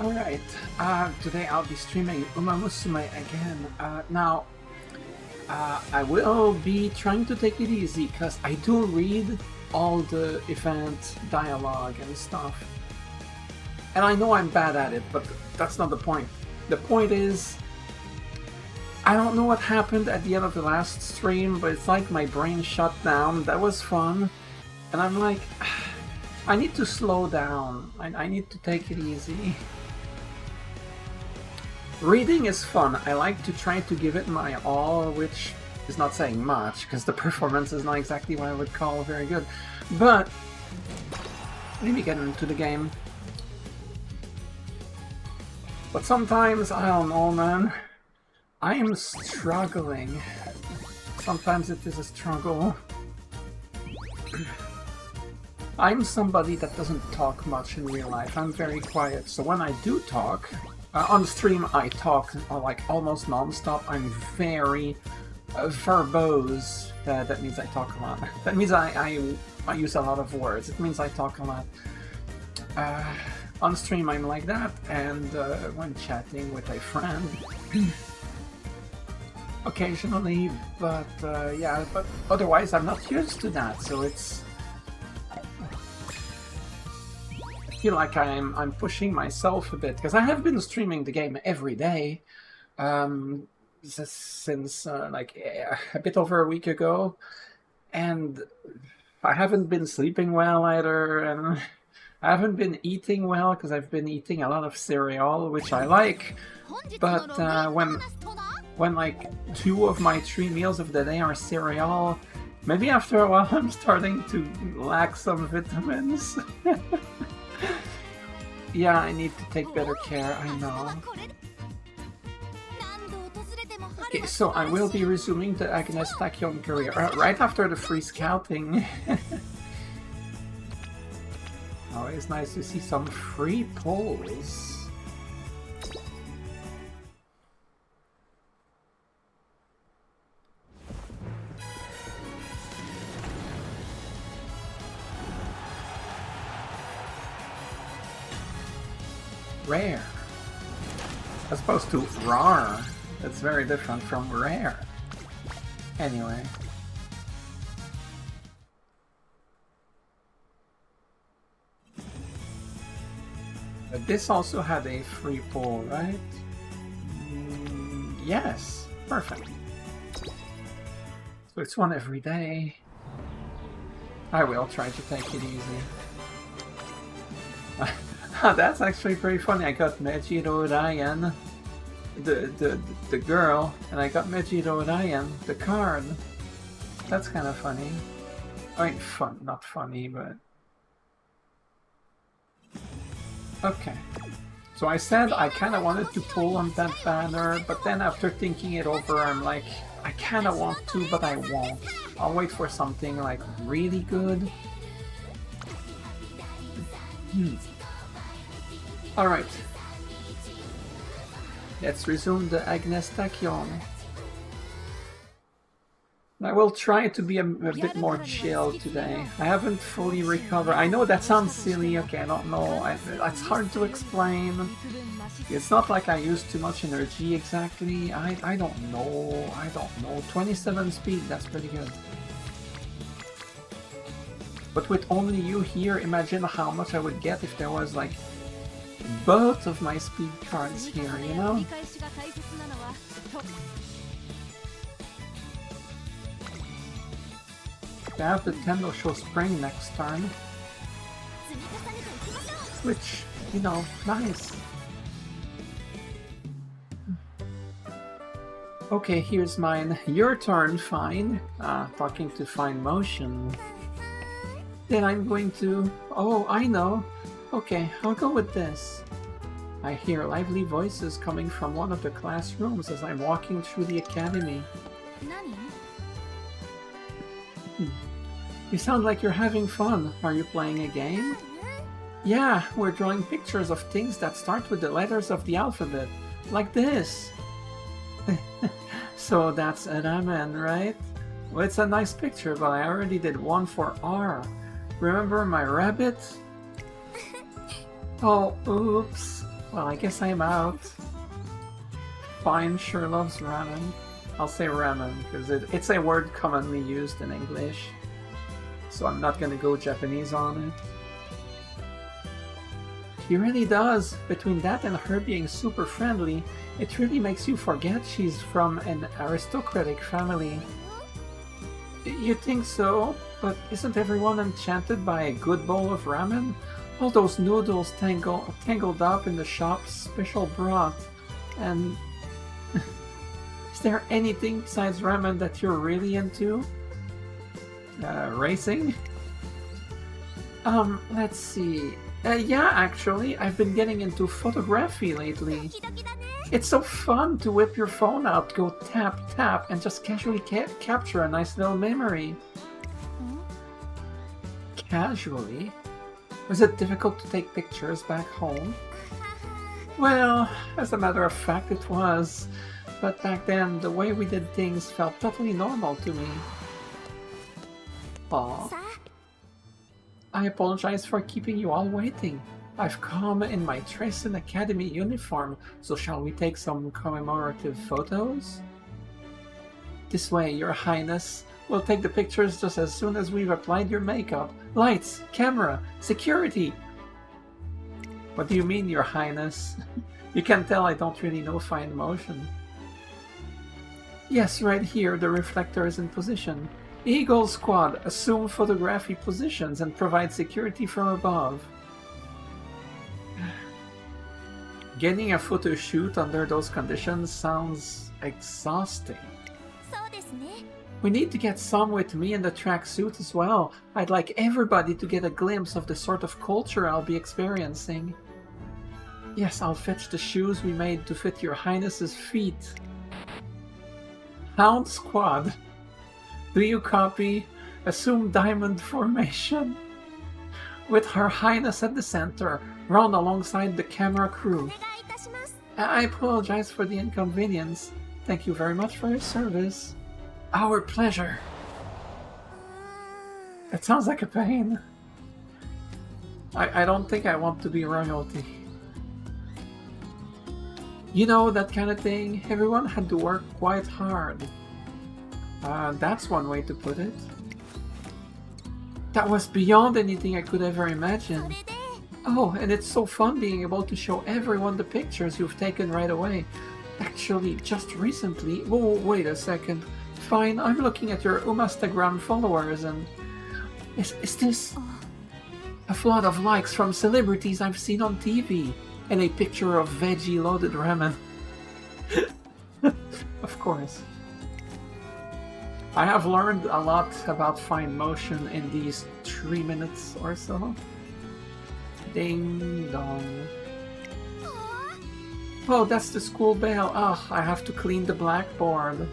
Alright, today I'll be streaming Umamusume again. Now, I will be trying to take it easy, because I do read all the event dialogue and stuff. And I know I'm bad at it, but that's not the point. The point is, I don't know what happened at the end of the last stream, but it's like my brain shut down. That was fun. And I'm like, I need to slow down. I need to take it easy. Reading is fun. I like to try to give it my all, which is not saying much, because the performance is not exactly what I would call very good. But, let me get into the game. But sometimes, I don't know, man. I am struggling. Sometimes it is a struggle. I'm somebody that doesn't talk much in real life. I'm very quiet, so when I do talk, on stream I talk like almost non-stop. I'm very verbose. That means I talk a lot. That means I use a lot of words. It means I talk a lot. On stream I'm like that, and when chatting with a friend, occasionally, but yeah, but otherwise I'm not used to that, so it's... I feel like I'm pushing myself a bit, because I have been streaming the game every day since like a bit over a week ago, and I haven't been sleeping well either, and I haven't been eating well because I've been eating a lot of cereal, which I like, but when like 2 of my 3 meals of the day are cereal, maybe after a while I'm starting to lack some vitamins. Yeah, I need to take better care, I know. Okay, so I will be resuming the Agnes Tachyon career right after the free scouting. Always nice to see some free polls. Rare. As opposed to rar. That's very different from rare. Anyway. But this also had a free poll, right? Yes. Perfect. So it's one every day. I will try to take it easy. That's actually pretty funny. I got Mejiro Ryan, the girl, and I got Mejiro Ryan, the card. That's kind of funny. I mean, fun, not funny, but... Okay. So I said I kind of wanted to pull on that banner, but then after thinking it over, I'm like, I kind of want to, but I won't. I'll wait for something like really good. Alright. Let's resume the Agnes Tachyon. I will try to be a bit more chill today. I haven't fully recovered. I know that sounds silly, okay, I don't know. It's hard to explain. It's not like I use too much energy exactly. I don't know. 27 speed, that's pretty good. But with only you here, imagine how much I would get if there was like both of my speed cards here, you know? I have the Tendo Show Spring next turn. Which, you know, nice. Okay, here's mine. Your turn, Fine. Talking to Fine Motion. Then I'm going to... Oh, I know. Okay, I'll go with this. I hear lively voices coming from one of the classrooms as I'm walking through the academy. You sound like you're having fun. Are you playing a game? Yeah, we're drawing pictures of things that start with the letters of the alphabet. Like this. So that's a ramen, right? Well, it's a nice picture, but I already did one for R. Remember my rabbit? Oh, oops. Well, I guess I'm out. Fine sure loves ramen. I'll say ramen, because it's a word commonly used in English. So I'm not gonna go Japanese on it. He really does. Between that and her being super friendly, it really makes you forget she's from an aristocratic family. You think so, but isn't everyone enchanted by a good bowl of ramen? All those noodles tangled up in the shop's special broth. And is there anything besides ramen that you're really into? Racing? Let's see. Yeah, actually, I've been getting into photography lately. It's so fun to whip your phone out, go tap, tap, and just casually capture a nice little memory. Casually? Was it difficult to take pictures back home? Well, as a matter of fact, it was. But back then, the way we did things felt totally normal to me. Aw. I apologize for keeping you all waiting. I've come in my Tresson Academy uniform, so shall we take some commemorative photos? This way, Your Highness. We'll take the pictures just as soon as we've applied your makeup. Lights, camera, security! What do you mean, Your Highness? You can tell I don't really know fine motion. Yes, right here, the reflector is in position. Eagle Squad, assume photography positions and provide security from above. Getting a photo shoot under those conditions sounds exhausting. We need to get some with me in the tracksuit as well. I'd like everybody to get a glimpse of the sort of culture I'll be experiencing. Yes, I'll fetch the shoes we made to fit Your Highness's feet. Hound Squad. Do you copy? Assume diamond formation. With Her Highness at the center, run alongside the camera crew. I apologize for the inconvenience. Thank you very much for your service. Our pleasure. That sounds like a pain. I don't think I want to be royalty. You know, that kind of thing, everyone had to work quite hard. That's one way to put it. That was beyond anything I could ever imagine. Oh, and it's so fun being able to show everyone the pictures you've taken right away. Actually, just recently... Whoa, wait a second. Fine, I'm looking at your Umastagram followers and... Is this... a flood of likes from celebrities I've seen on TV? And a picture of veggie-loaded ramen. Of course. I have learned a lot about fine motion in these 3 minutes or so. Ding dong. Oh, that's the school bell. Ah, I have to clean the blackboard.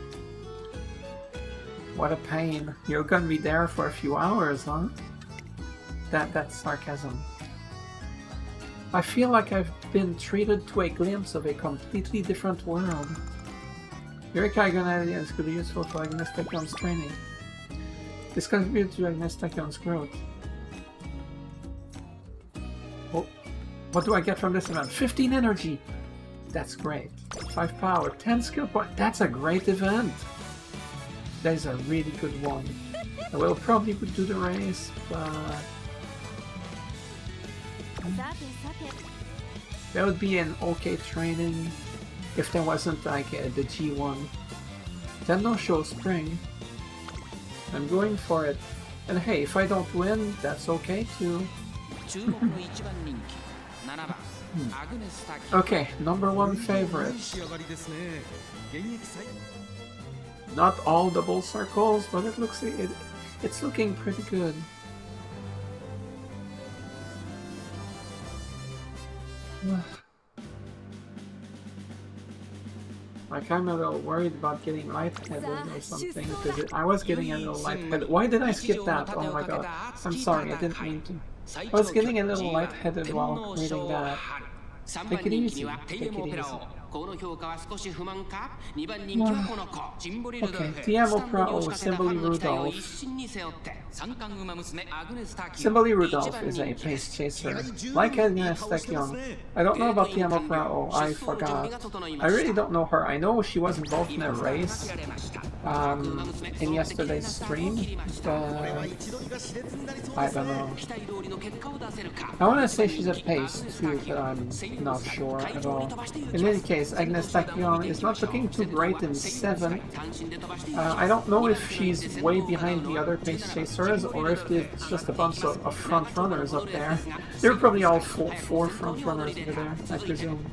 What a pain. You're gonna be there for a few hours, huh? That's sarcasm. I feel like I've been treated to a glimpse of a completely different world. Your Kaigon ideas could be useful for Agnes Takyon's training. This contributes to Agnes Takyon's growth. Oh, what do I get from this event? 15 energy! That's great. 5 power, 10 skill points. That's a great event! That is a really good one. I will probably do the race, but... that would be an okay training if there wasn't like the G1. Then no show spring. I'm going for it. And hey, if I don't win, that's okay too. Okay, number 1 favorite. Not all double circles, but it looks it's looking pretty good. Like, I'm a little worried about getting lightheaded or something, because I was getting a little lightheaded. Why did I skip that? Oh my god. I'm sorry, I didn't mean to. I was getting a little lightheaded while reading that. Take it easy. Take it easy. Okay, Tiamo Pro, Symboli Rudolph. Simbali Rudolph is a pace chaser, like Agnes Tachyon. I don't know about Tiamo Prao, I forgot. I really don't know her. I know she was involved in a race in yesterday's stream, but I don't know. I want to say she's a pace too, but I'm not sure at all. In any case, Agnes Tachyon is not looking too great in 7th. I don't know if she's way behind the other pace chasers or if it's just a bunch of front runners up there. They're probably all four front runners over there, I presume.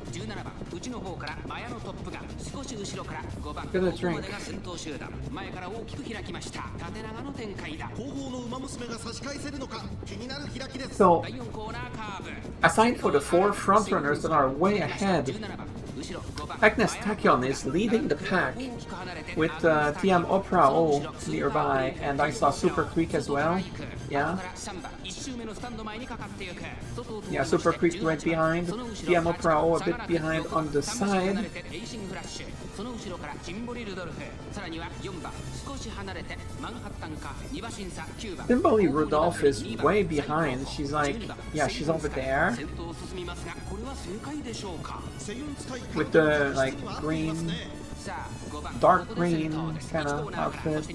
Get a drink. So, aside for the 4 front runners that are way ahead, Agnes Tachyon is leading the pack with Tiam Oprao nearby, and I saw Super Creek as well. Yeah. Yeah, Super Creek right behind. Tiam Oprao a bit behind on the side. Simbali Rudolph is way behind. She's like, yeah, she's over there. With the, like, green, dark green kind of outfit.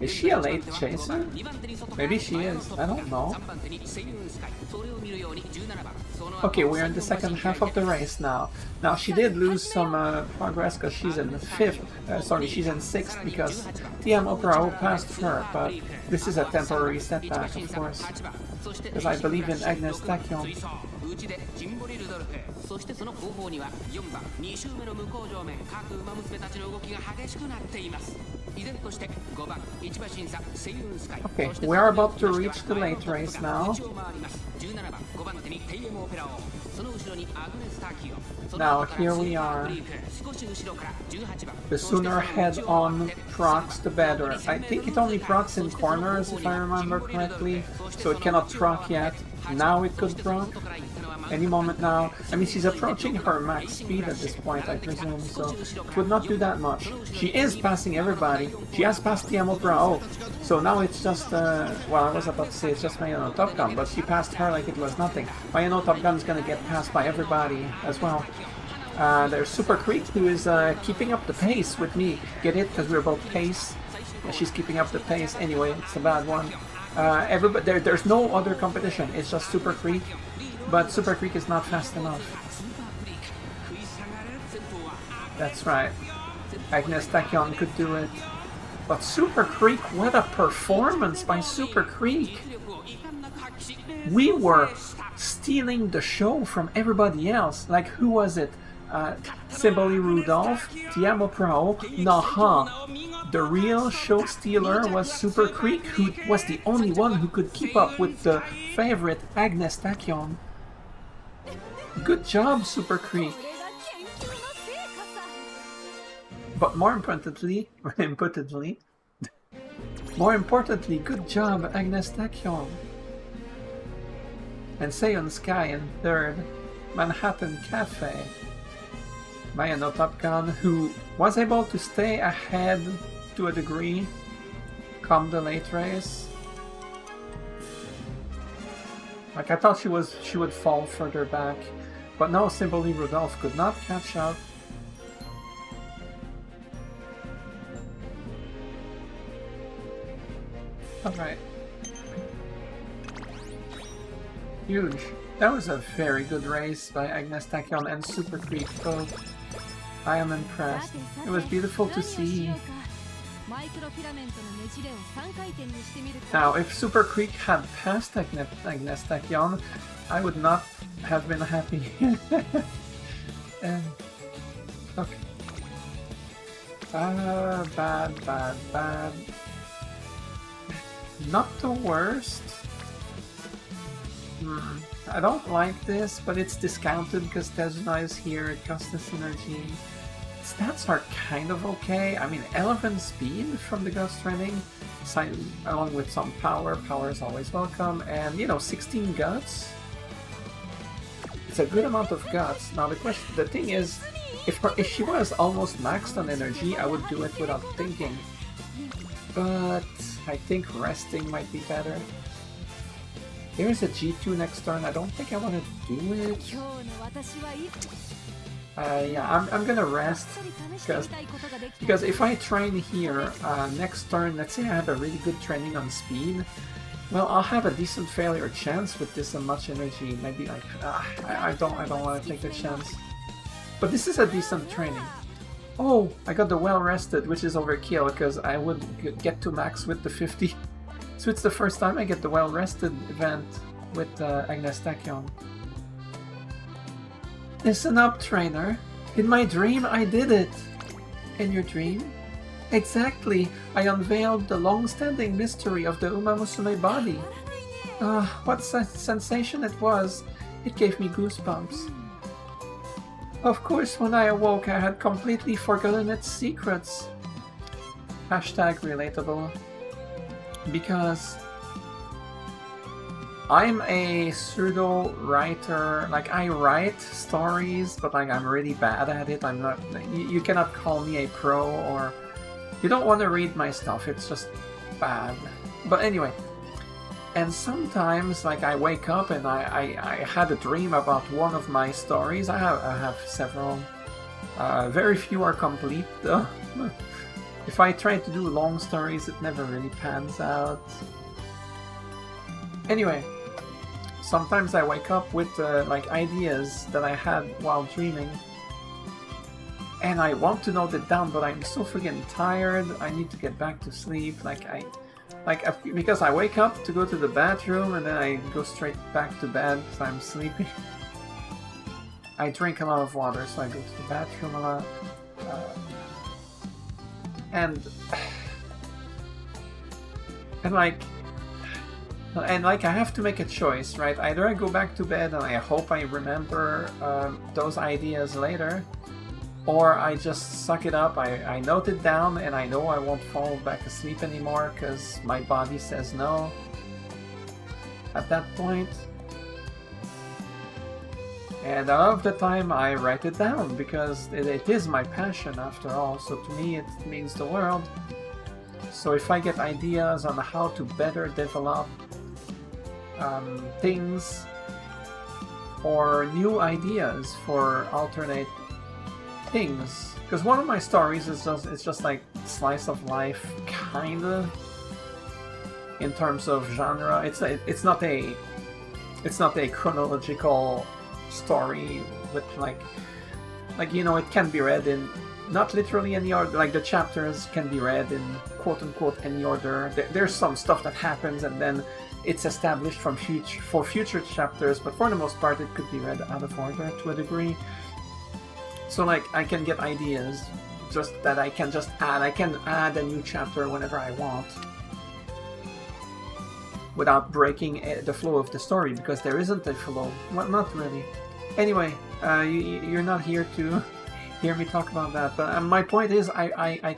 Is she a late chaser? Maybe she is, I don't know. Okay, we're in the second half of the race now. Now, she did lose some progress because she's in 5th. Sorry, she's in 6th because Tiam Oprao passed her, but this is a temporary setback, of course. Because I believe in Agnes Tachyon. Okay, we are about to reach the late race now. Now, here we are. The sooner head-on procs, the better. I think it only procs in corners, if I remember correctly, so it cannot proc yet. Now it could proc. Any moment now. I mean, she's approaching her max speed at this point, I presume, so it would not do that much. She is passing everybody. She has passed Tiamo Prao, so now it's just, well, I was about to say it's just Mayano Top Gun, but she passed her like it was nothing. Mayano Top Gun is going to get passed by everybody as well. There's Super Creek, who is keeping up the pace with me. Get it? Because we're both pace. She's keeping up the pace. Anyway, it's a bad one. Everybody, there's no other competition. It's just Super Creek. But Super Creek is not fast enough. That's right. Agnes Tachyon could do it. But Super Creek, what a performance by Super Creek! We were stealing the show from everybody else. Like, who was it? Simbali Rudolph, Tiamo Prao, Naha. The real show stealer was Super Creek, who was the only one who could keep up with the favorite Agnes Tachyon. Good job, Super Creek. But more importantly, good job, Agnes Tachyon. And Seiyon Sky in 3rd, Manhattan Cafe. Mayano Top Gun, who was able to stay ahead to a degree, come the late race. Like, I thought she would fall further back, but no, Simbali Rudolph could not catch up. Alright. Huge. That was a very good race by Agnes Tachyon and Super Creek both. I am impressed. It was beautiful to see. Now, if Super Creek had passed Agnes Tachyon, I would not have been happy. Okay. Bad. Not the worst. I don't like this, but it's discounted because Tezuna is here, it costs the synergy. Stats are kind of okay. I mean, 11 speed from the Ghost Training, along with some power. Power is always welcome. And, you know, 16 guts. It's a good amount of guts. Now, the thing is, if she was almost maxed on energy, I would do it without thinking. But I think resting might be better. There's a G2 next turn. I don't think I want to do it. Yeah, I'm gonna rest because if I train here next turn, let's say I have a really good training on speed, well, I'll have a decent failure chance with this much energy. Maybe like I don't want to take the chance. But this is a decent training. Oh, I got the well rested, which is overkill because I would get to max with the 50. So it's the first time I get the well rested event with Agnes Tachyon. Listen up, trainer. In my dream, I did it. In your dream? Exactly. I unveiled the long-standing mystery of the Umamusume body. What sensation it was. It gave me goosebumps. Of course, when I awoke, I had completely forgotten its secrets. Hashtag relatable. Because I'm a pseudo-writer. Like, I write stories, but like I'm really bad at it. I'm not. You cannot call me a pro, or you don't want to read my stuff. It's just bad. But anyway, and sometimes like I wake up and I had a dream about one of my stories. I have several. Very few are complete though. If I try to do long stories, it never really pans out. Anyway, sometimes I wake up with like ideas that I had while dreaming, and I want to note it down, but I'm so freaking tired. I need to get back to sleep. Because I wake up to go to the bathroom and then I go straight back to bed because I'm sleepy. I drink a lot of water, so I go to the bathroom a lot. And I have to make a choice, right? Either I go back to bed and I hope I remember those ideas later, or I just suck it up, I note it down, and I know I won't fall back asleep anymore because my body says no at that point. And a lot of the time I write it down because it is my passion after all, so to me it means the world. So if I get ideas on how to better develop things or new ideas for alternate things, because one of my stories is just like slice of life, kinda, in terms of genre. It's not a chronological story with like you know, it can be read in not literally any order. Like the chapters can be read in quote unquote any order. There's some stuff that happens and then it's established for future chapters, but for the most part it could be read out of order to a degree. So like I can get ideas just that I can just add. I can add a new chapter whenever I want without breaking the flow of the story, because there isn't a flow. Well, not really. Anyway, you're not here to hear me talk about that, but my point is I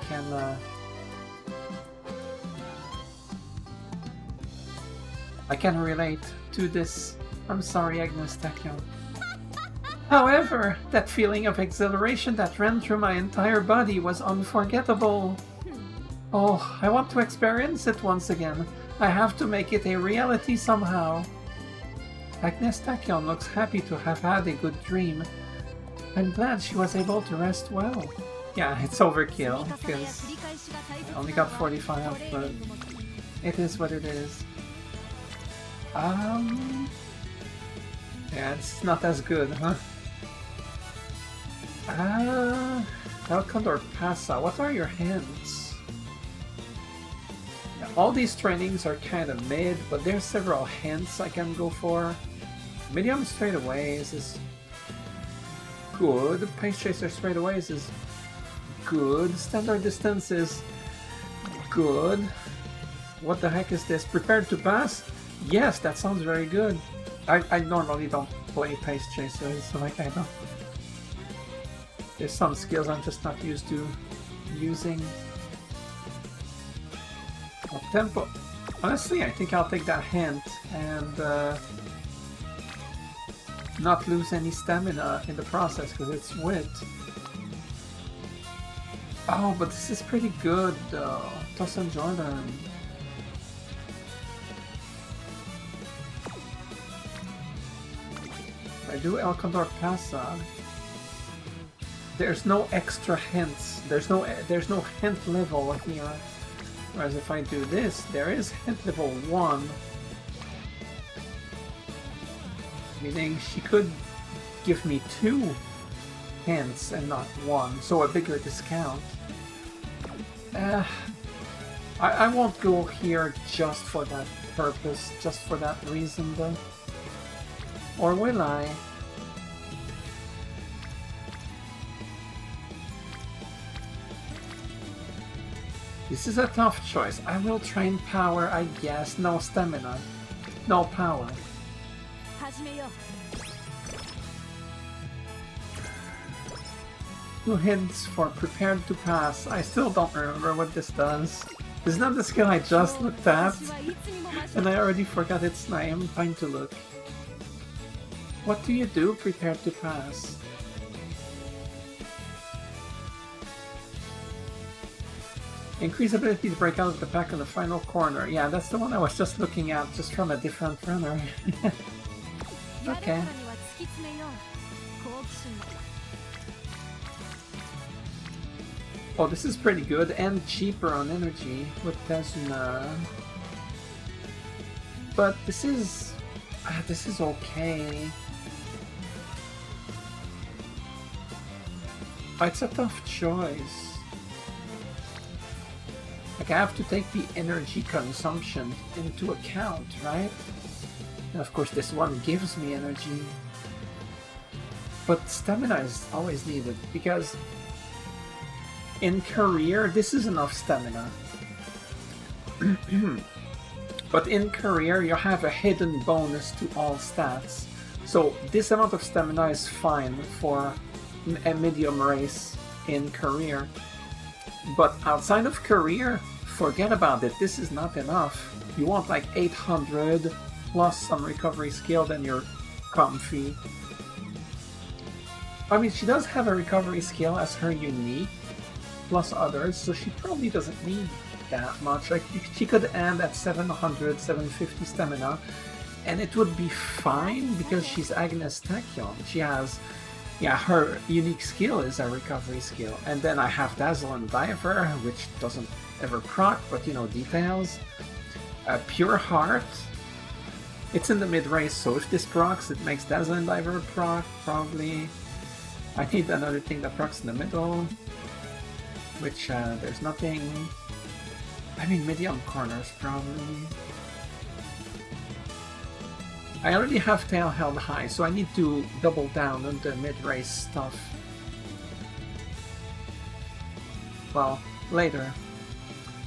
can relate to this. I'm sorry, Agnes Tachyon. However, that feeling of exhilaration that ran through my entire body was unforgettable. Oh, I want to experience it once again. I have to make it a reality somehow. Agnes Tachyon looks happy to have had a good dream. I'm glad she was able to rest well. Yeah, it's overkill, because I only got 45, but it is what it is. Yeah, it's not as good, huh? Elkondor Pasa, what are your hints? Yeah, all these trainings are kind of mid, but there's several hints I can go for. Medium straightaways is good. Pace Chaser straightaways is good. Standard distance is good. What the heck is this? Prepared to pass? Yes, that sounds very good. I normally don't play Pace Chasers, so like I don't. There's some skills I'm just not used to using. Well, tempo. Honestly, I think I'll take that hint and not lose any stamina in the process because it's wit. Oh, but this is pretty good though. Toss and Jordan. I do El Condor Pasa, there's no extra hints. There's no hint level here. Whereas if I do this, there is hint level 1. Meaning she could give me 2 hints and not 1, so a bigger discount. I won't go here just for that purpose, just for that reason though. Or will I? This is a tough choice. I will train power, I guess. No stamina. No power. 2 hints for prepared to pass. I still don't remember what this does. This is not the skill I just looked at, and I already forgot its name. Time to look. What do you do prepared to pass? Increase ability to break out of the pack in the final corner. Yeah, that's the one I was just looking at, just from a different runner. Okay. Oh, this is pretty good and cheaper on energy with Tezuna. But this is okay. It's a tough choice. Like, I have to take the energy consumption into account, right? And of course this one gives me energy. But stamina is always needed, because in career, this is enough stamina. But in career, you have a hidden bonus to all stats. So this amount of stamina is fine for a medium race in career. But outside of career, forget about it. This is not enough. You want like 800 plus some recovery skill, then you're comfy. I mean, she does have a recovery skill as her unique, plus others, so she probably doesn't need that much. Like, she could end at 700, 750 stamina, and it would be fine because she's Agnes Tachyon. She has, yeah, her unique skill is a recovery skill. And then I have Dazzle and Diver, which doesn't ever proc, but you know, details. Pure Heart. It's in the mid-race, so if this procs, it makes Dazzle and Diver proc, probably. I need another thing that procs in the middle, which there's nothing. I mean, medium corners, probably. I already have Tail held high, so I need to double down on the mid-race stuff. Well, later.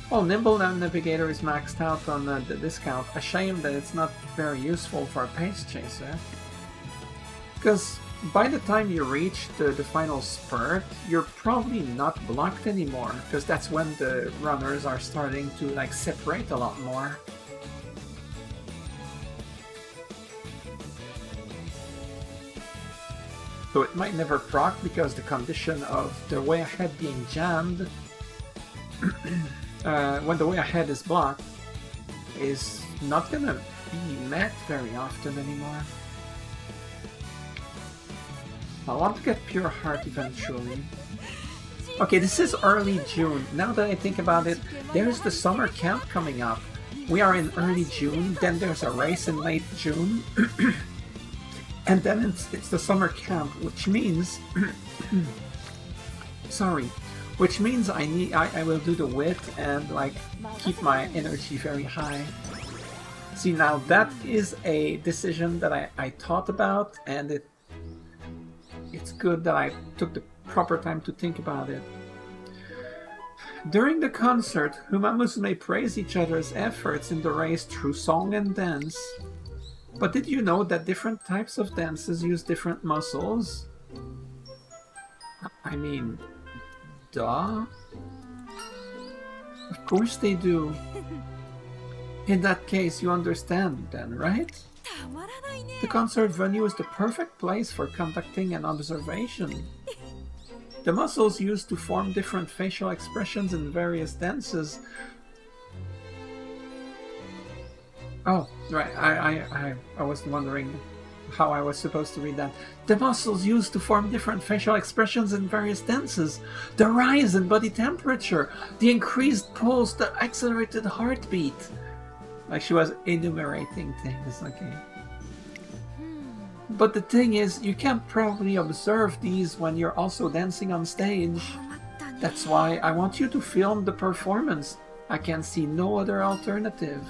Oh, Nimble Navigator is maxed out on the discount. A shame that it's not very useful for a pace chaser. Because by the time you reach the final spurt, you're probably not blocked anymore, because that's when the runners are starting to like separate a lot more. So it might never proc because the condition of the way ahead being jammed, when the way ahead is blocked, is not gonna be met very often anymore. I want to get Pure Heart eventually. Okay, this is early June. Now that I think about it, there's the summer camp coming up. We are in early June, then there's a race in late June. And then it's the summer camp, which means sorry, which means I will do the wit and like keep my energy very high. See, now that is a decision that I thought about, and it's good that I took the proper time to think about it. During the concert, Umamusume praise each other's efforts in the race through song and dance. But did you know that different types of dances use different muscles? I mean, duh. Of course they do. In that case, you understand then, right? The concert venue is the perfect place for conducting an observation. The muscles used to form different facial expressions in various dances. Oh, right, I was wondering how I was supposed to read that. The muscles used to form different facial expressions in various dances. The rise in body temperature. The increased pulse. The accelerated heartbeat. Like she was enumerating things, okay. But the thing is, you can't probably observe these when you're also dancing on stage. That's why I want you to film the performance. I can see no other alternative.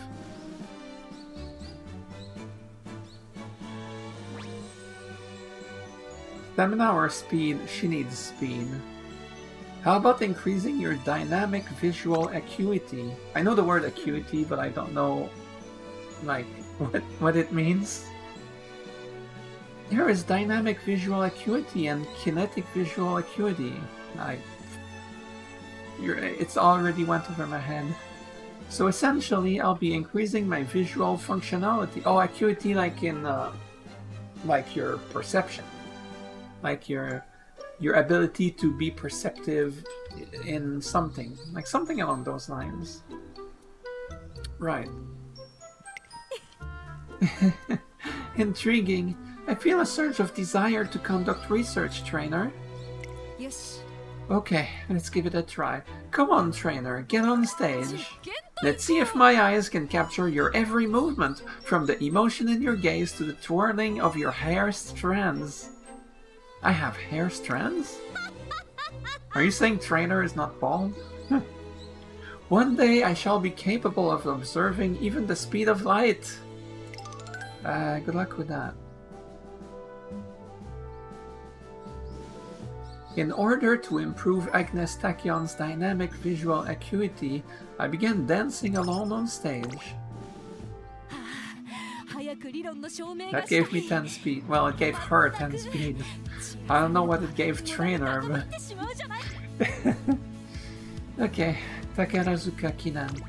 Stamina or speed? She needs speed. How about increasing your dynamic visual acuity? I know the word acuity, but I don't know, like, what it means. There is dynamic visual acuity and kinetic visual acuity. It's already went over my head. So essentially, I'll be increasing my visual functionality. Oh, acuity, like in, like your perception, like your ability to be perceptive in something, like something along those lines. Right. Intriguing. I feel a surge of desire to conduct research, trainer. Yes. Okay, let's give it a try. Come on, trainer, get on stage. Let's see if my eyes can capture your every movement, from the emotion in your gaze to the twirling of your hair strands. I have hair strands? Are you saying trainer is not bald? One day I shall be capable of observing even the speed of light. Good luck with that. In order to improve Agnes Tachyon's dynamic visual acuity, I began dancing alone on stage. That gave me 10 speed. Well, it gave her 10 speed. I don't know what it gave trainer, but... Okay, Takarazuka Kinan.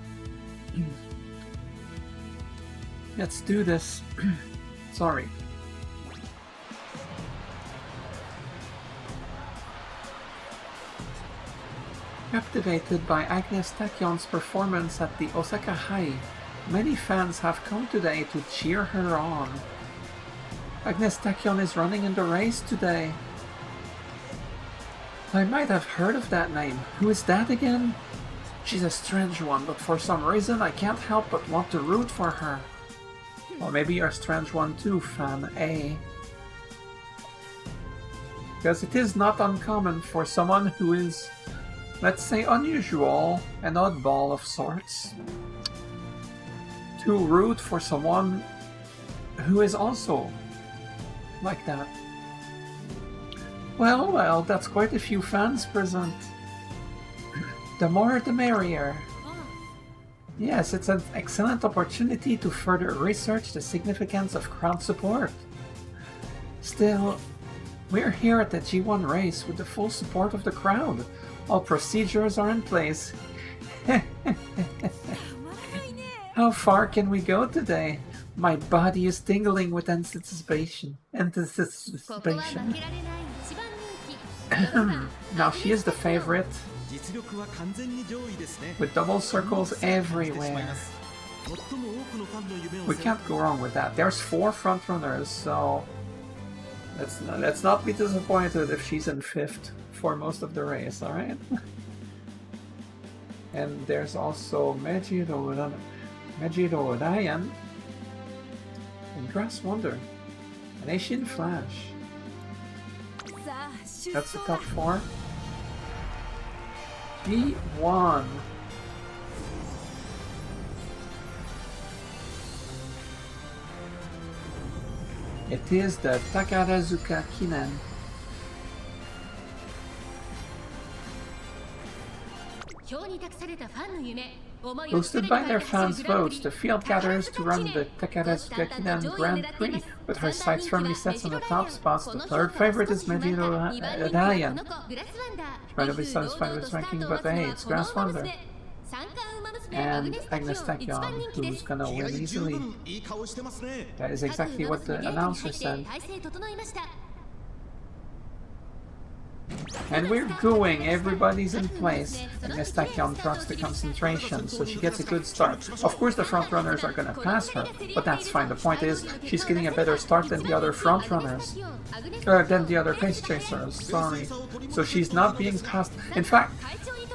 Let's do this. Sorry. Captivated by Agnes Tachyon's performance at the Osaka High, many fans have come today to cheer her on. Agnes Tachyon is running in the race today. I might have heard of that name. Who is that again? She's a strange one, but for some reason I can't help but want to root for her. Well, maybe you're a strange one too, fan A. Because it is not uncommon for someone who is, let's say, unusual, an oddball of sorts, to root for someone who is also like that. Well, well, that's quite a few fans present. The more the merrier. Yes, it's an excellent opportunity to further research the significance of crowd support. Still, we're here at the G1 race with the full support of the crowd. All procedures are in place. How far can we go today? My body is tingling with anticipation. Now she is the favorite, with double circles everywhere. We can't go wrong with that. There's 4 frontrunners, so let's not be disappointed if she's in 5th for most of the race, alright? And there's also Mejiro Ryan and Grass Wonder and Asian Flash. That's the top 4. G1. It is the Takarazuka Kinan. Boosted by their fans' votes, the field gathers to run the Takarazuka Kinan Grand Prix. With her sights firmly set on the top spots, the third favorite is Mejiro Ryan. She might not be satisfied with his ranking, but hey, it's Grass Wonder. And Agnes Tachyon, who's gonna win easily. That is exactly what the announcer said. And we're going, everybody's in place. And Miss Tachyon drops the concentration, so she gets a good start. Of course the front runners are gonna pass her, but that's fine. The point is, she's getting a better start than the other front runners. Than the other pace chasers, sorry. So she's not being passed. In fact,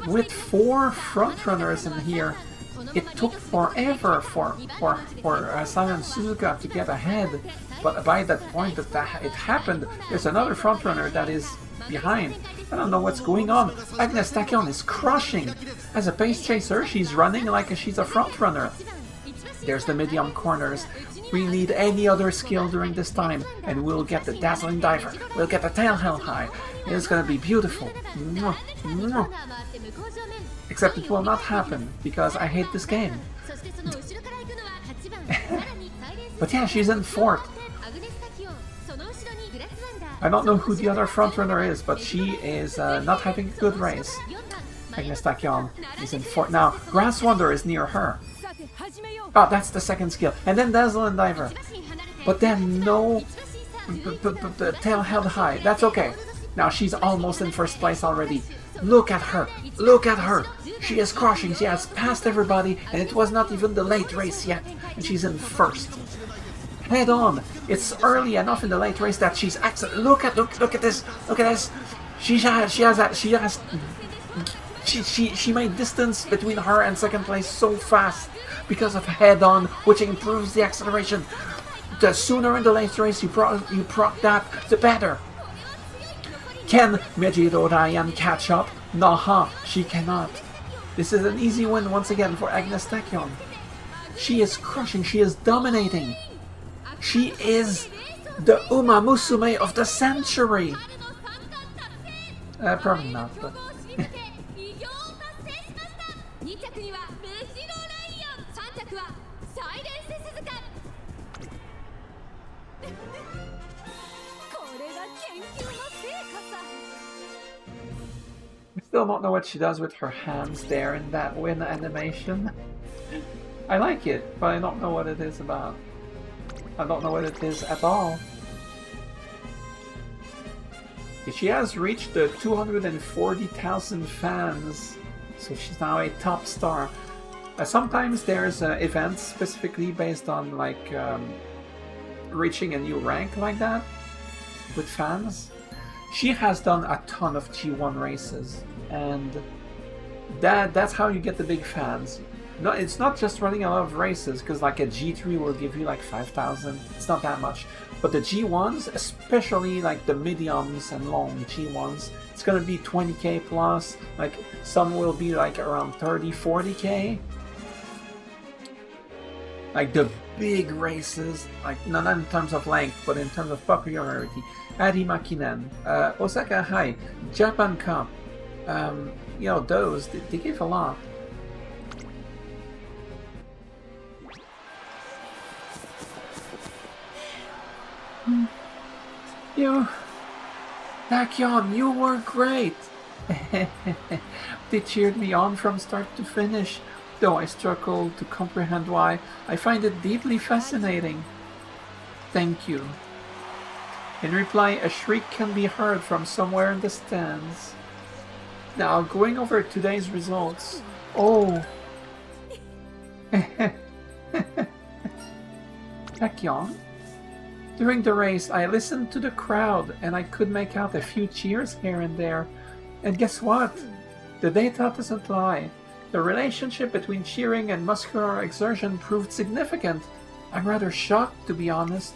with 4 front runners in here, it took forever for Sayan Suzuka to get ahead. But by that point that it happened, there's another front runner that is behind. I don't know what's going on. Agnes Tachyon is crushing. As a pace chaser, she's running like she's a front runner. There's the medium corners. We need any other skill during this time, and we'll get the dazzling diver. We'll get the tail held high. It's gonna be beautiful. Mwah, mwah. Except it will not happen, because I hate this game. But yeah, she's in 4th. I don't know who the other frontrunner is, but she is not having a good race. Agnes Tachyon is in 4th. Now, Grass Wonder is near her. Oh, that's the second skill. And then Dazzle and Diver. But then no tail held high. That's okay. Now she's almost in 1st place already. Look at her. Look at her. She is crushing. She has passed everybody, and it was not even the late race yet. And she's in 1st. Head on. It's early enough in the late race that she's look at this. Look at this. She made distance between her and 2nd place so fast because of head on, which improves the acceleration. The sooner in the late race you proc that, the better. Can Mejiro Ryan catch up? Nah, she cannot. This is an easy win once again for Agnes Tachyon. She is crushing. She is dominating. She is the Umamusume of the century. Probably not, but... I still don't know what she does with her hands there in that win animation. I like it, but I don't know what it is about. I don't know what it is at all. She has reached the 240,000 fans, so she's now a top star. Sometimes there's events specifically based on like reaching a new rank like that with fans. She has done a ton of G1 races, and that's how you get the big fans. No, it's not just running a lot of races, because like a G3 will give you like 5,000. It's not that much. But the G1s, especially like the mediums and long G1s, it's gonna be 20k plus. Like some will be like around 30, 40k. Like the big races, like not in terms of length, but in terms of popularity. Adi Makinen, Osaka High, Japan Cup, you know, those, they give a lot. Tachyon, you were great! They cheered me on from start to finish, though I struggle to comprehend why. I find it deeply fascinating. Thank you. In reply, a shriek can be heard from somewhere in the stands. Now, going over today's results. Oh! Tachyon? During the race, I listened to the crowd and I could make out a few cheers here and there. And guess what? The data doesn't lie. The relationship between cheering and muscular exertion proved significant. I'm rather shocked, to be honest.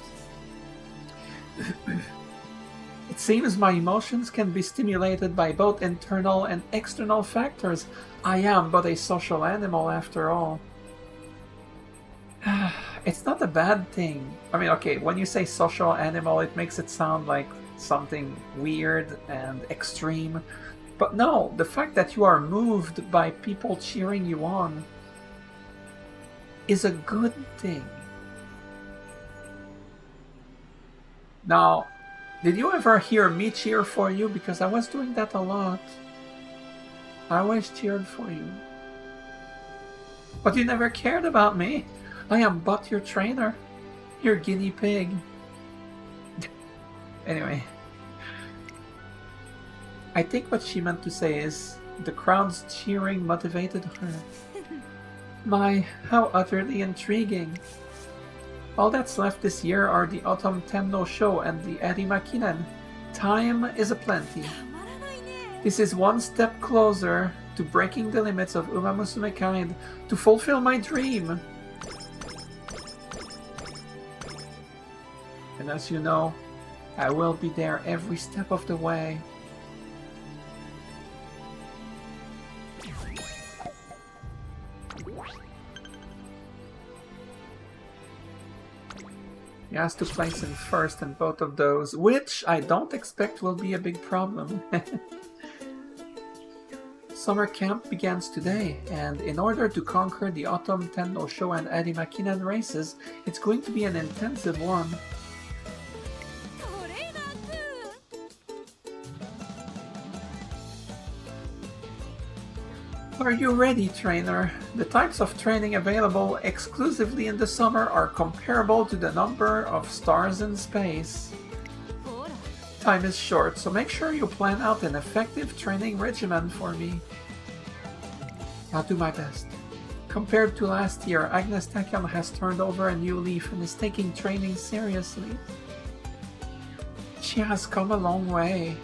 It seems my emotions can be stimulated by both internal and external factors. I am but a social animal after all. It's not a bad thing. I mean, okay, when you say social animal, it makes it sound like something weird and extreme. But no, the fact that you are moved by people cheering you on is a good thing. Now, did you ever hear me cheer for you? Because I was doing that a lot. I always cheered for you. But you never cared about me. I am but your trainer. Your guinea pig. Anyway. I think what she meant to say is the crowd's cheering motivated her. My, how utterly intriguing. All that's left this year are the Autumn Tenno Show and the Erimakinen. Time is aplenty. This is one step closer to breaking the limits of Umamusume kind, to fulfill my dream. And as you know, I will be there every step of the way. He has to place him first in both of those, which I don't expect will be a big problem. Summer camp begins today, and in order to conquer the Autumn Tenno Show and Arimakinen races, it's going to be an intensive one. Are you ready, trainer? The types of training available exclusively in the summer are comparable to the number of stars in space. Time is short, so make sure you plan out an effective training regimen for me. I'll do my best. Compared to last year, Agnes Tachyon has turned over a new leaf and is taking training seriously. She has come a long way.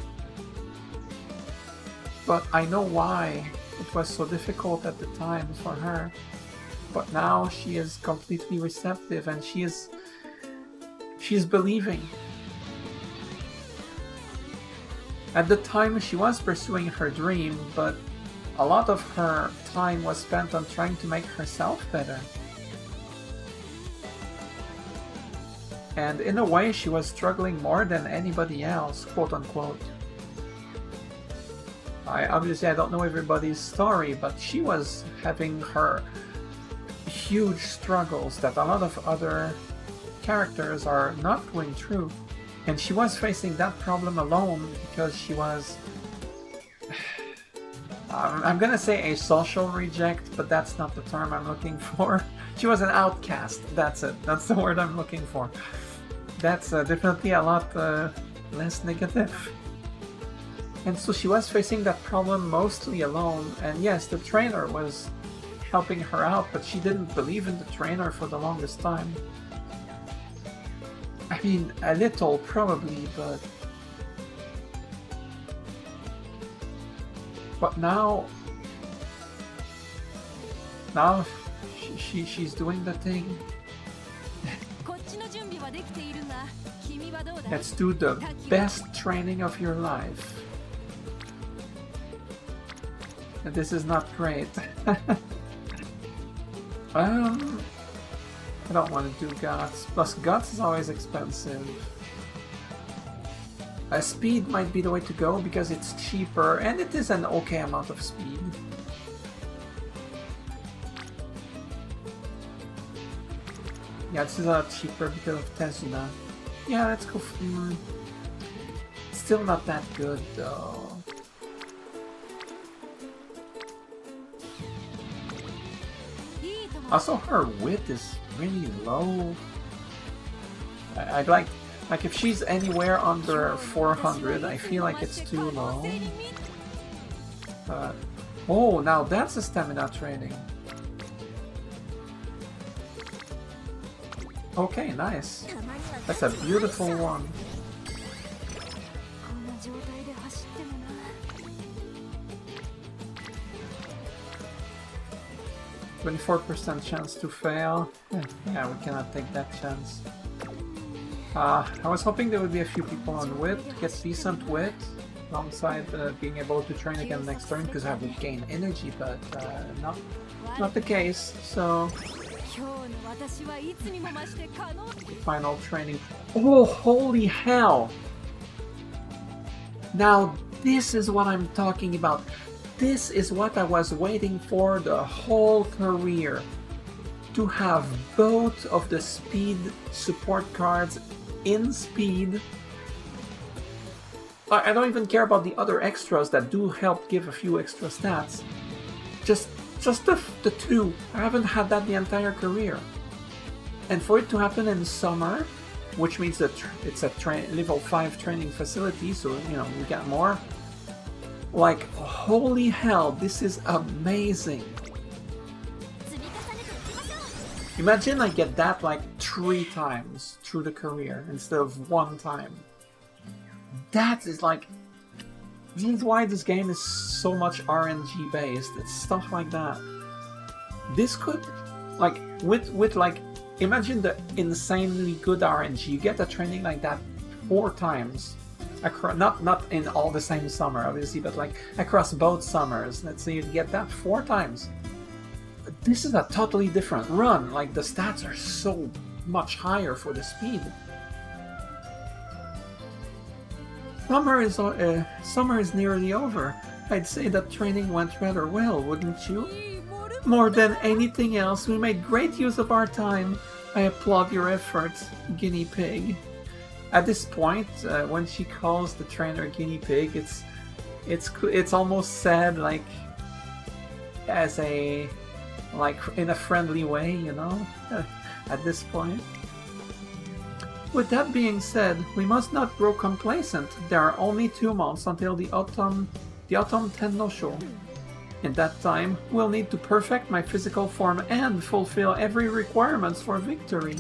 But I know why. It was so difficult at the time for her, but now she is completely receptive and she is believing. At the time she was pursuing her dream, but a lot of her time was spent on trying to make herself better. And in a way she was struggling more than anybody else, quote unquote. Obviously I don't know everybody's story, but she was having her huge struggles that a lot of other characters are not going through. And she was facing that problem alone because she was... I'm gonna say a social reject, but that's not the term I'm looking for. She was an outcast, that's it. That's the word I'm looking for. That's definitely a lot less negative. And so she was facing that problem mostly alone, and yes, the trainer was helping her out, but she didn't believe in the trainer for the longest time. I mean, a little probably, but now she's doing the thing. Let's do the best training of your life. This is not great. I don't want to do guts. Plus guts is always expensive. Speed might be the way to go because it's cheaper and it is an okay amount of speed. Yeah, this is a lot cheaper because of Tezuna. Yeah, let's go for... Still not that good though. Also, her wit is really low. I'd like if she's anywhere under 400, I feel like it's too low. Oh, now that's a stamina training. Okay, nice. That's a beautiful one. 24% chance to fail. Yeah, we cannot take that chance. I was hoping there would be a few people on wit, get decent wit, alongside being able to train again next turn, because I would gain energy, but not the case, so... Final training. Oh, holy hell! Now, this is what I'm talking about. This is what I was waiting for the whole career. To have both of the speed support cards in speed. I don't even care about the other extras that do help give a few extra stats. Just the two. I haven't had that the entire career. And for it to happen in summer, which means that it's a level 5 training facility, so you know we got more. Like, holy hell, this is amazing. Imagine I get that like 3 times through the career instead of 1 time. That is like... This is why this game is so much RNG based. It's stuff like that. This could... Like, with like... Imagine the insanely good RNG. You get a training like that 4 times. Not in all the same summer, obviously, but like across both summers. Let's say you get that 4 times. This is a totally different run. Like, the stats are so much higher for the speed. Summer is nearly over. I'd say that training went rather well, wouldn't you? More than anything else, we made great use of our time. I applaud your efforts, guinea pig. At this point, when she calls the trainer guinea pig, it's almost said like as a in a friendly way, you know. At this point. With that being said, we must not grow complacent. There are only 2 months until the autumn Tennosho. In that time, we'll need to perfect my physical form and fulfill every requirement for victory.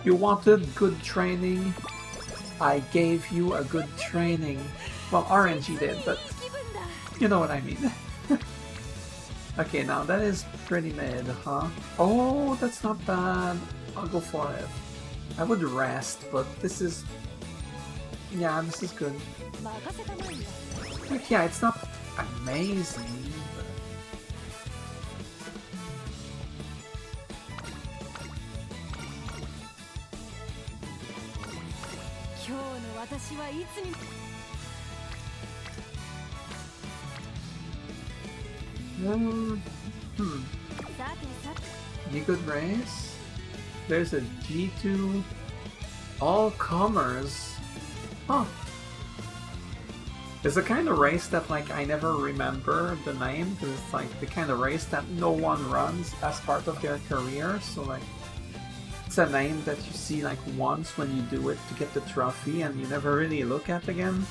You wanted good training? I gave you a good training. Well, RNG did, but you know what I mean. Okay, now that is pretty mid, huh? Oh, that's not bad. I'll go for it. I would rest, but this is... Yeah, this is good. Like, yeah, it's not amazing, but... You good race? There's a G2 all comers. Huh. It's the kind of race that like I never remember the name, because it's like the kind of race that no one runs as part of their career. So like it's a name that you see like once when you do it to get the trophy and you never really look at again.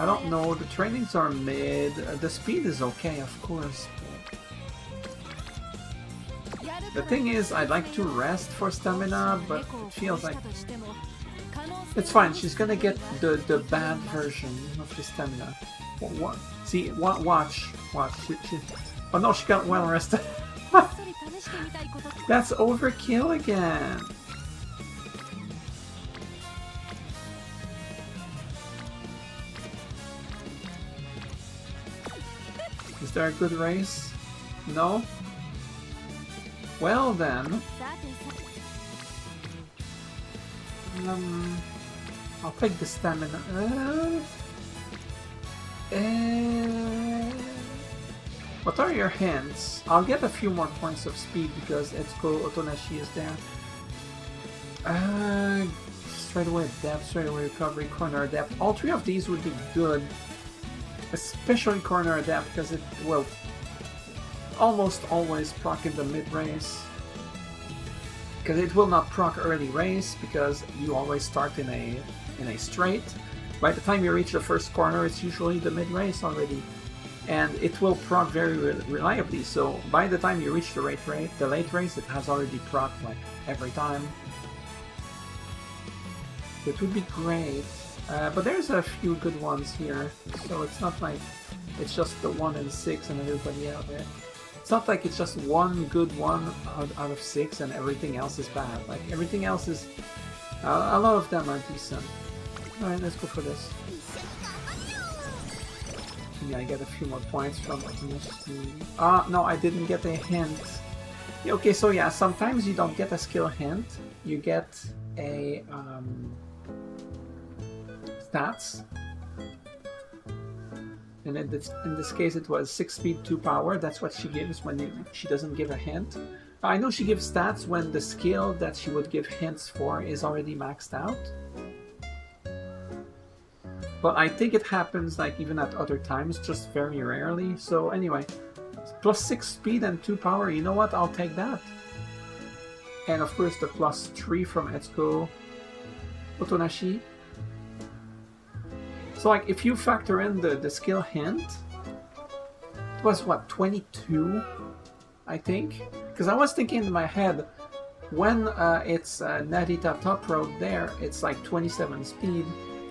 I don't know, the trainings are mid, the speed is okay, of course. The thing is, I'd like to rest for stamina, but it feels like... It's fine, she's gonna get the bad version of the stamina. What? See, watch. Oh no, she got well rested. That's overkill again. Is there a good race? No? Well then... I'll take the stamina. What are your hints? I'll get a few more points of speed because Etsuko Otonashi is there. Straight away depth, straight away recovery, corner depth. All 3 of these would be good. Especially corner adapt because it will almost always proc in the mid race. Because it will not proc early race because you always start in a straight. By the time you reach the first corner, it's usually the mid race already, and it will proc very reliably. So by the time you reach the late race, it has already proc like every time. It would be great. But there's a few good ones here, so it's not like it's just the 1 in 6 and everybody out there. It's not like it's just one good one out of 6 and everything else is bad. Like, everything else is... a lot of them are decent. Alright, let's go for this. Yeah, I get a few more points from it. No, I didn't get a hint. Yeah, okay, so yeah, sometimes you don't get a skill hint. You get a... stats, and in this case it was 6 speed 2 power. That's what she gives when she doesn't give a hint. I know she gives stats when the skill that she would give hints for is already maxed out, but I think it happens like even at other times, just very rarely. So anyway, plus 6 speed and 2 power, you know what, I'll take that. And of course the plus 3 from Etsuko Otonashi. So like if you factor in the skill hint, it was what, 22, I think? Because I was thinking in my head, when it's Narita Top Road there, it's like 27 speed,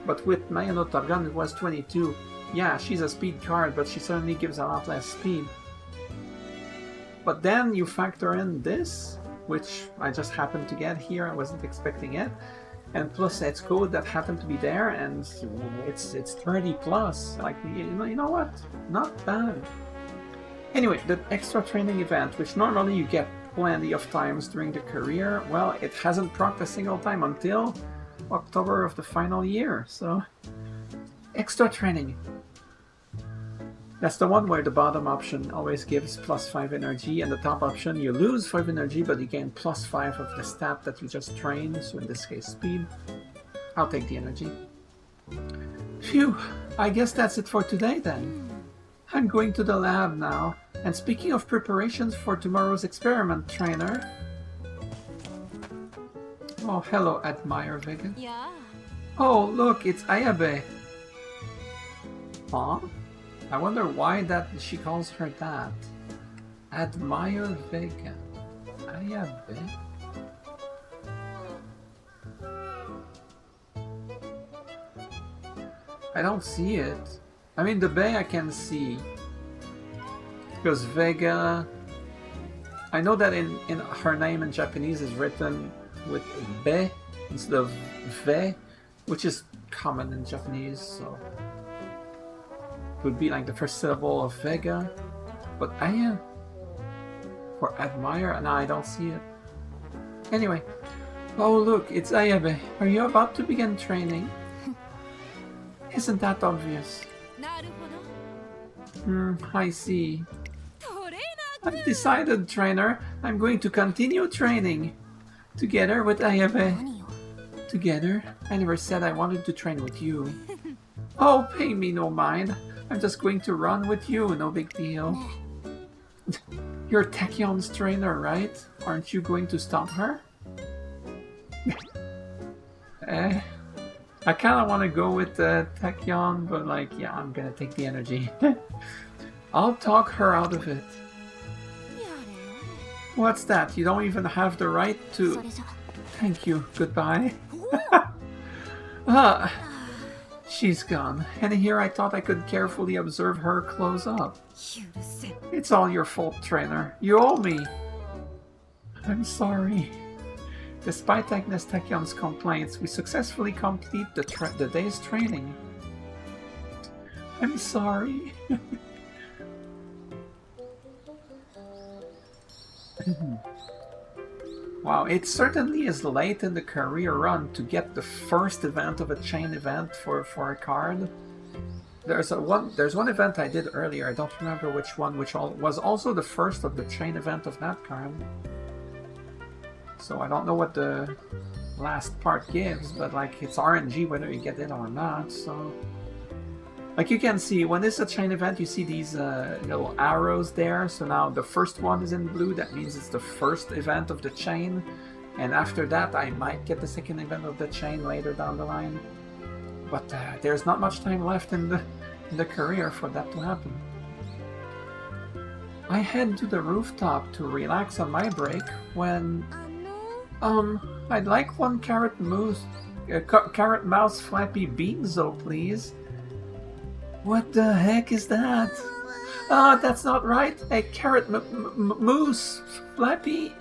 but with Mayano Top Gun it was 22. Yeah, she's a speed card, but she certainly gives a lot less speed. But then you factor in this, which I just happened to get here, I wasn't expecting it, and plus its code that happened to be there, and it's 30 plus. Like, you know what? Not bad. Anyway, the extra training event, which normally you get plenty of times during the career, well, it hasn't procced a single time until October of the final year, so extra training. That's the one where the bottom option always gives +5 energy, and the top option you lose 5 energy, but you gain +5 of the stat that you just trained, so in this case speed. I'll take the energy. Phew, I guess that's it for today then. I'm going to the lab now, and speaking of preparations for tomorrow's experiment, trainer. Oh, hello, Admire Vega. Yeah. Oh, look, it's Ayabe. Huh? I wonder why that she calls her that. Admire Vega. Ayabe? I don't see it. I mean, the Bay I can see. Because Vega... I know that in her name in Japanese is written with Be instead of Ve, which is common in Japanese, so... It would be like the first syllable of Vega. But Aya... For Admire? No, I don't see it. Anyway. Oh look, it's Ayabe. Are you about to begin training? Isn't that obvious? I see. I've decided, trainer. I'm going to continue training. Together with Ayabe. Together? I never said I wanted to train with you. Oh, pay me no mind. I'm just going to run with you, no big deal. You're Tachyon's trainer, right? Aren't you going to stop her? I kind of want to go with Tachyon, but like, yeah, I'm gonna take the energy. I'll talk her out of it. What's that? You don't even have the right to... Thank you. Goodbye. She's gone. And here I thought I could carefully observe her close up. It's all your fault, trainer. You owe me. I'm sorry. Despite Agnes Tachyon's complaints, we successfully complete the day's training. I'm sorry. Wow, it certainly is late in the career run to get the first event of a chain event for a card. There's one event I did earlier, I don't remember which one, which was also the first of the chain event of that card. So I don't know what the last part gives, but like it's RNG whether you get it or not, so... Like you can see, when it's a chain event, you see these little arrows there. So now the first one is in blue, that means it's the first event of the chain. And after that, I might get the second event of the chain later down the line. But there's not much time left in the career for that to happen. I head to the rooftop to relax on my break when... I'd like one carrot mouse flappy beanzo, please. What the heck is that? Ah, that's not right. A carrot moose flappy.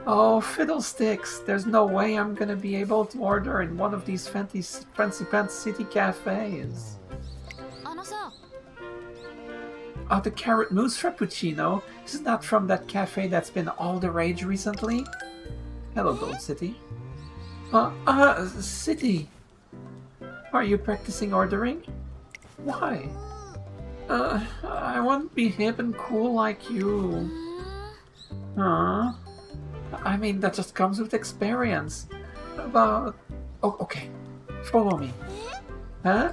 Oh, fiddlesticks. There's no way I'm gonna be able to order in one of these fancy pants city cafes. Oh, the carrot mousse frappuccino. Isn't that from that cafe that's been all the rage recently? Hello, Gold City. City. Are you practicing ordering? Why? I want to be hip and cool like you. I mean, that just comes with experience. But... Oh, okay. Follow me. Huh?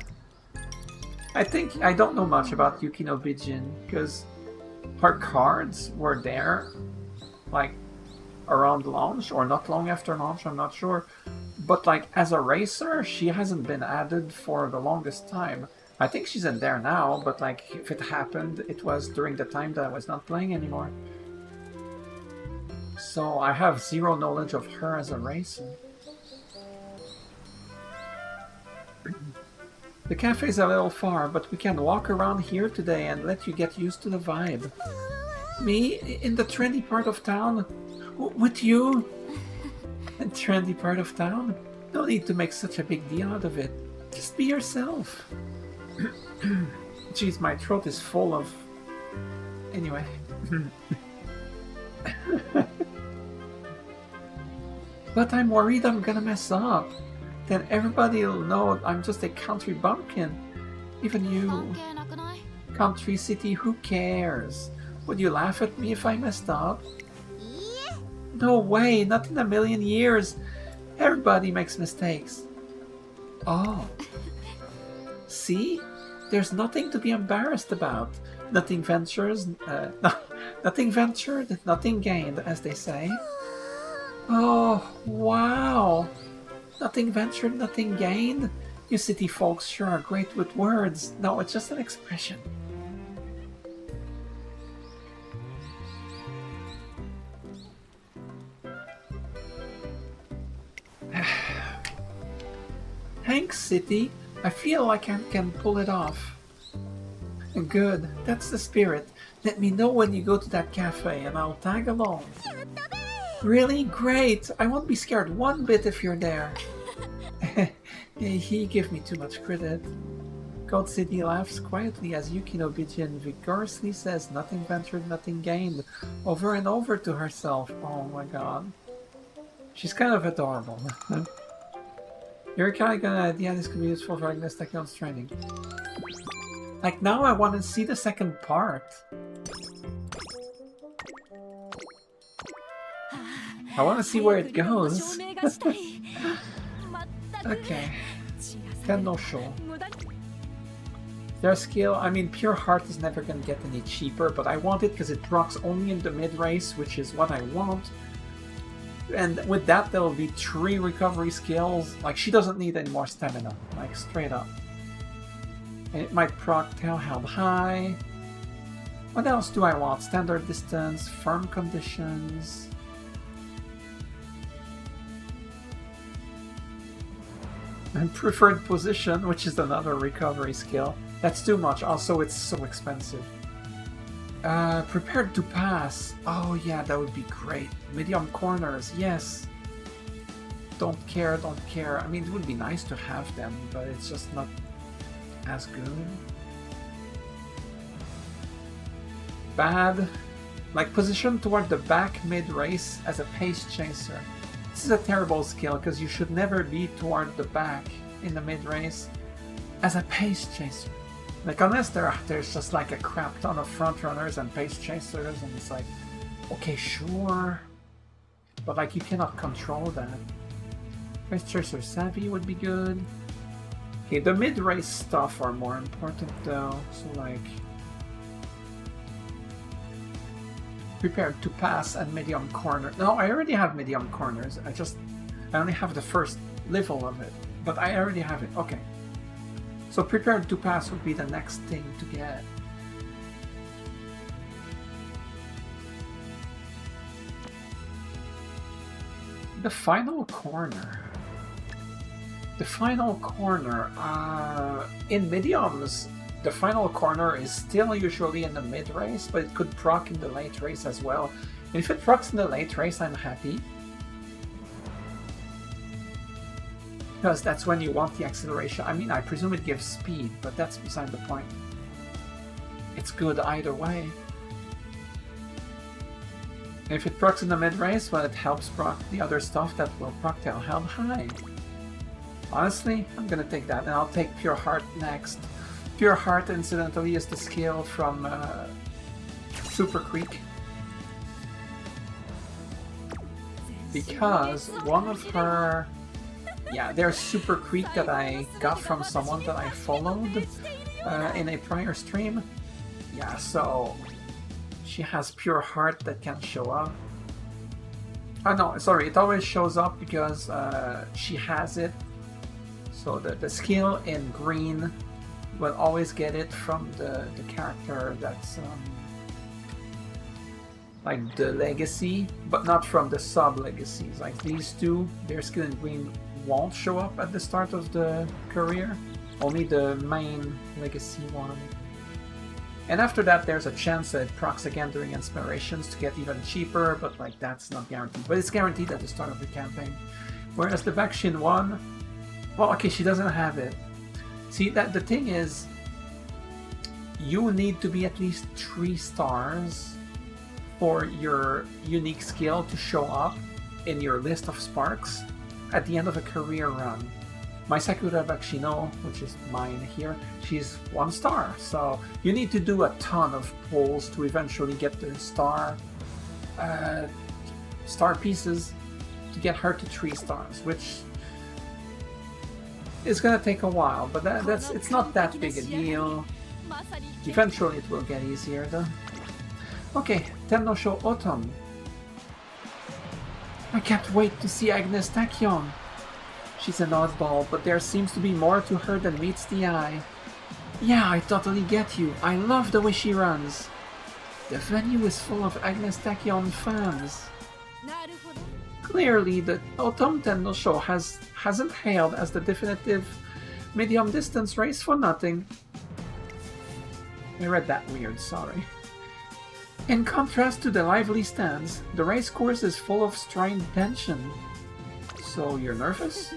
I don't know much about Yukino Bijin, because her cards were there, like, around launch, or not long after launch, I'm not sure. But like as a racer, she hasn't been added for the longest time. I think she's in there now, but like if it happened, it was during the time that I was not playing anymore. So I have zero knowledge of her as a racer. The cafe's a little far, but we can walk around here today and let you get used to the vibe. Me? In the trendy part of town? With you? In trendy part of town? No need to make such a big deal out of it. Just be yourself. Jeez, my throat is full of... Anyway. But I'm worried I'm gonna mess up. Then everybody will know I'm just a country bumpkin. Even you. Country city, who cares? Would you laugh at me if I messed up? No way, not in a million years. Everybody makes mistakes. Oh. See? There's nothing to be embarrassed about. Nothing nothing ventured, nothing gained, as they say. Oh, wow. Nothing ventured, nothing gained? You city folks sure are great with words. No, it's just an expression. Thanks, city. I feel like I can pull it off. Good, that's the spirit. Let me know when you go to that cafe and I'll tag along. Really? Great! I won't be scared one bit if you're there. He gave me too much credit. Gold City laughs quietly as Yukino Bijin vigorously says nothing ventured, nothing gained, over and over to herself. Oh my god. She's kind of adorable. You're kind of gonna idea this could be useful for Agnes Takyon's training. Like now I want to see the second part. I want to see where it goes. Okay. Tenno Show. Their skill, I mean, Pure Heart is never going to get any cheaper, but I want it because it procs only in the mid-race, which is what I want. And with that, there will be 3 recovery skills. Like, she doesn't need any more stamina, like, straight up. And it might proc Tail Held High. What else do I want? Standard Distance, Firm Conditions... and Preferred Position, which is another recovery skill. That's too much. Also, it's so expensive. Prepared to Pass. Oh yeah, that would be great. Medium Corners, yes. Don't care, don't care. I mean, it would be nice to have them, but it's just not as good. Bad. Like, position toward the back mid-race as a pace chaser. This is a terrible skill because you should never be toward the back in the mid-race as a pace chaser. Like, unless there's just like a crap ton of front runners and pace chasers, and it's like, okay, sure, but like you cannot control that. Pace chaser savvy would be good. Okay, the mid-race stuff are more important though, so like Prepared to Pass and Medium Corner. No, I already have Medium Corners. I only have the first level of it. But I already have it. Okay. So Prepared to Pass would be the next thing to get. The final corner. The final corner. In mediums, the final corner is still usually in the mid-race, but it could proc in the late race as well. And if it procs in the late race, I'm happy. Because that's when you want the acceleration. I mean, I presume it gives speed, but that's beside the point. It's good either way. And if it procs in the mid-race, well, it helps proc the other stuff that will proc Tail Held High. Honestly, I'm gonna take that, and I'll take Pure Heart next. Pure Heart, incidentally, is the skill from Super Creek. Because one of her... Yeah, there's Super Creek that I got from someone that I followed in a prior stream. Yeah, so she has Pure Heart that can show up. Oh no, sorry, it always shows up because she has it. So the skill in green will always get it from the character that's like the legacy, but not from the sub-legacies. Like these two, their skill in green won't show up at the start of the career, only the main legacy one. And after that, there's a chance that it procs again during inspirations to get even cheaper, but like that's not guaranteed. But it's guaranteed at the start of the campaign. Whereas the Bakshin one, well, okay, she doesn't have it. See, that the thing is, you need to be at least 3 stars for your unique skill to show up in your list of sparks at the end of a career run. My Sakura Bakshino, which is mine here, she's 1 star, so you need to do a ton of pulls to eventually get the star pieces to get her to 3 stars, which is gonna take a while, but it's not that big a deal. Eventually it will get easier though. Okay, Tennosho Autumn. I can't wait to see Agnes Tachyon. She's an oddball, but there seems to be more to her than meets the eye. Yeah, I totally get you. I love the way she runs. The venue is full of Agnes Tachyon fans. Clearly, the Autumn Tennosho hasn't hailed as the definitive medium-distance race for nothing. I read that weird, sorry. In contrast to the lively stands, the race course is full of strained tension. So you're nervous?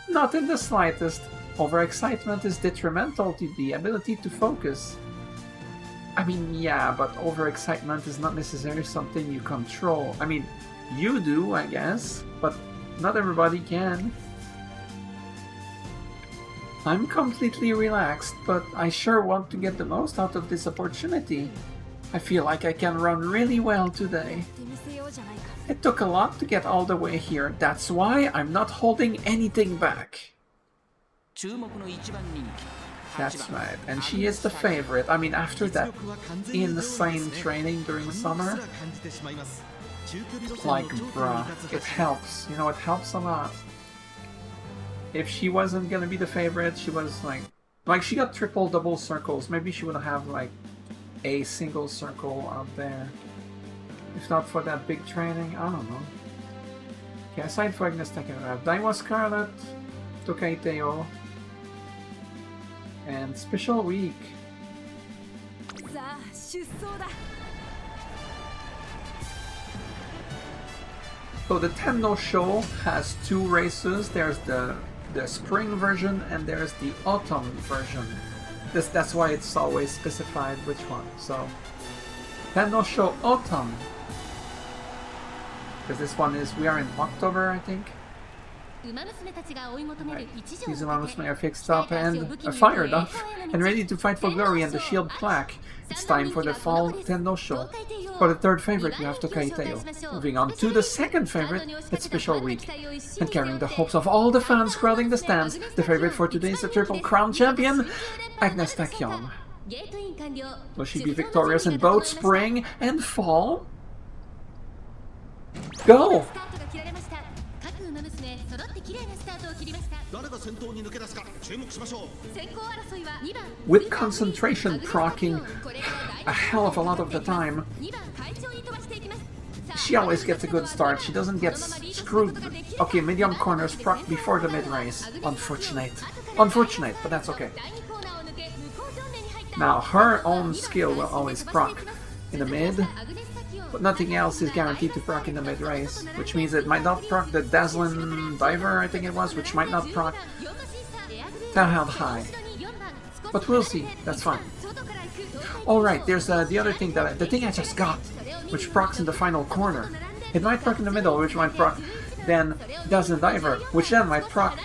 Not in the slightest. Overexcitement is detrimental to the ability to focus. I mean, yeah, but overexcitement is not necessarily something you control. I mean, you do, I guess, but not everybody can. I'm completely relaxed, but I sure want to get the most out of this opportunity. I feel like I can run really well today. It took a lot to get all the way here. That's why I'm not holding anything back. That's right, and she is the favorite. I mean, after that insane training during summer, like, bruh, it helps. You know, it helps a lot. If she wasn't gonna be the favorite, she was like she got triple, double circles. Maybe she would have like a single circle out there. If not for that big training, I don't know. Okay, aside for Agnes Tachyon, I have Daiwa Scarlet, Tokai Teo, and Special Week. So the Tennosho has 2 races. There's the spring version and there's the autumn version. That's why it's always specified which one. So Tennosho Autumn, because this one is, we are in October, I think. Right. These Umamusume are fixed up and fired up and ready to fight for glory and the shield plaque. It's time for the fall Tennosho. For the 3rd favorite, we have Tokai Teo. Moving on to the 2nd favorite, it's Special Week. And carrying the hopes of all the fans crowding the stands, the favorite for today is the Triple Crown Champion, Agnes Tachyon. Will she be victorious in both spring and fall? Go! With concentration proccing a hell of a lot of the time, she always gets a good start. She doesn't get screwed. Okay, medium corners proc before the mid-race. Unfortunate, but that's okay. Now, her own skill will always proc in the mid, but nothing else is guaranteed to proc in the mid-race, which means it might not proc the Dazzling Diver, I think it was, which might not proc Tail Held High. But we'll see, that's fine. Alright, there's the other thing, the thing I just got, which procs in the final corner. It might proc in the middle, which might proc then Dazzling Diver, which then might proc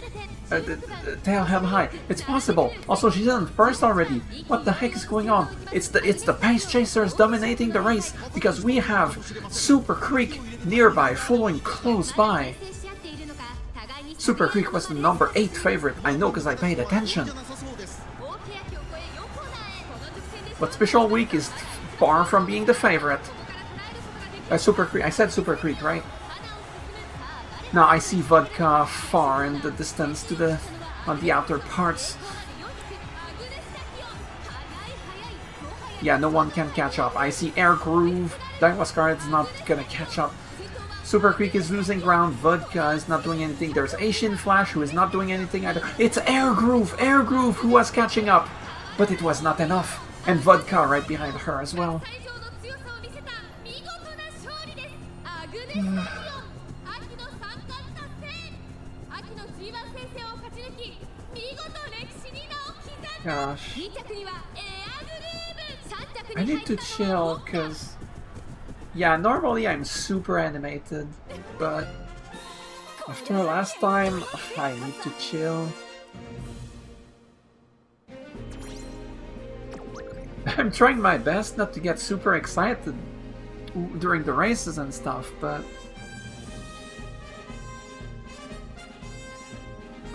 Tail Held High. It's possible. Also, she's in first already. What the heck is going on? It's the Pace Chasers dominating the race because we have Super Creek nearby, following close by. Super Creek was the number 8 favorite. I know because I paid attention. But Special Week is far from being the favorite. Super Creek. I said Super Creek, right? Now I see Vodka far in the distance on the outer parts. Yeah, no one can catch up. I see Air Groove. Daiwaskar is not gonna catch up. Super Creek is losing ground. Vodka is not doing anything. There's Asian Flash who is not doing anything either. It's Air Groove who was catching up. But it was not enough. And Vodka right behind her as well. Gosh. I need to chill, because... Yeah, normally I'm super animated, but... After last time, I need to chill. I'm trying my best not to get super excited during the races and stuff, but...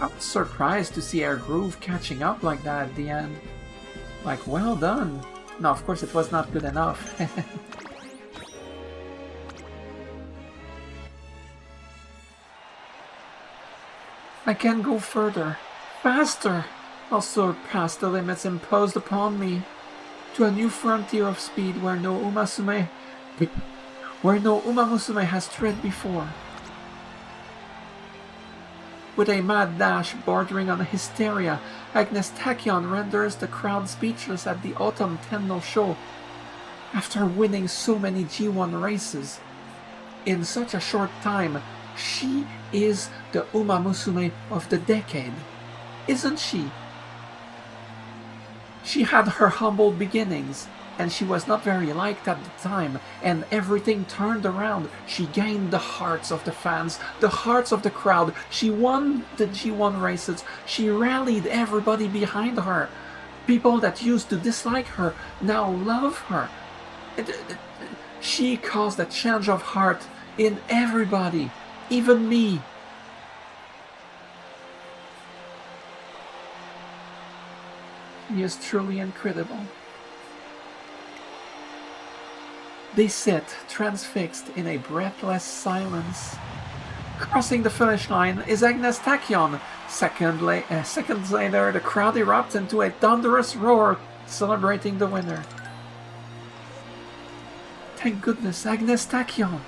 I was surprised to see Air Groove catching up like that at the end. Like, well done. No, of course it was not good enough. I can go further. Faster! I'll surpass the limits imposed upon me. To a new frontier of speed where no Umamusume has tread before. With a mad dash bordering on hysteria, Agnes Tachyon renders the crowd speechless at the Autumn Tenno Show. After winning so many G1 races, in such a short time, she is the Umamusume of the decade, isn't she? She had her humble beginnings, and she was not very liked at the time, and everything turned around. She gained the hearts of the fans, the hearts of the crowd. She won the G1 races. She rallied everybody behind her. People that used to dislike her now love her. She caused a change of heart in everybody, even me. She is truly incredible. They sit, transfixed in a breathless silence. Crossing the finish line is Agnes Tachyon. Seconds later, the crowd erupts into a thunderous roar, celebrating the winner. Thank goodness, Agnes Tachyon.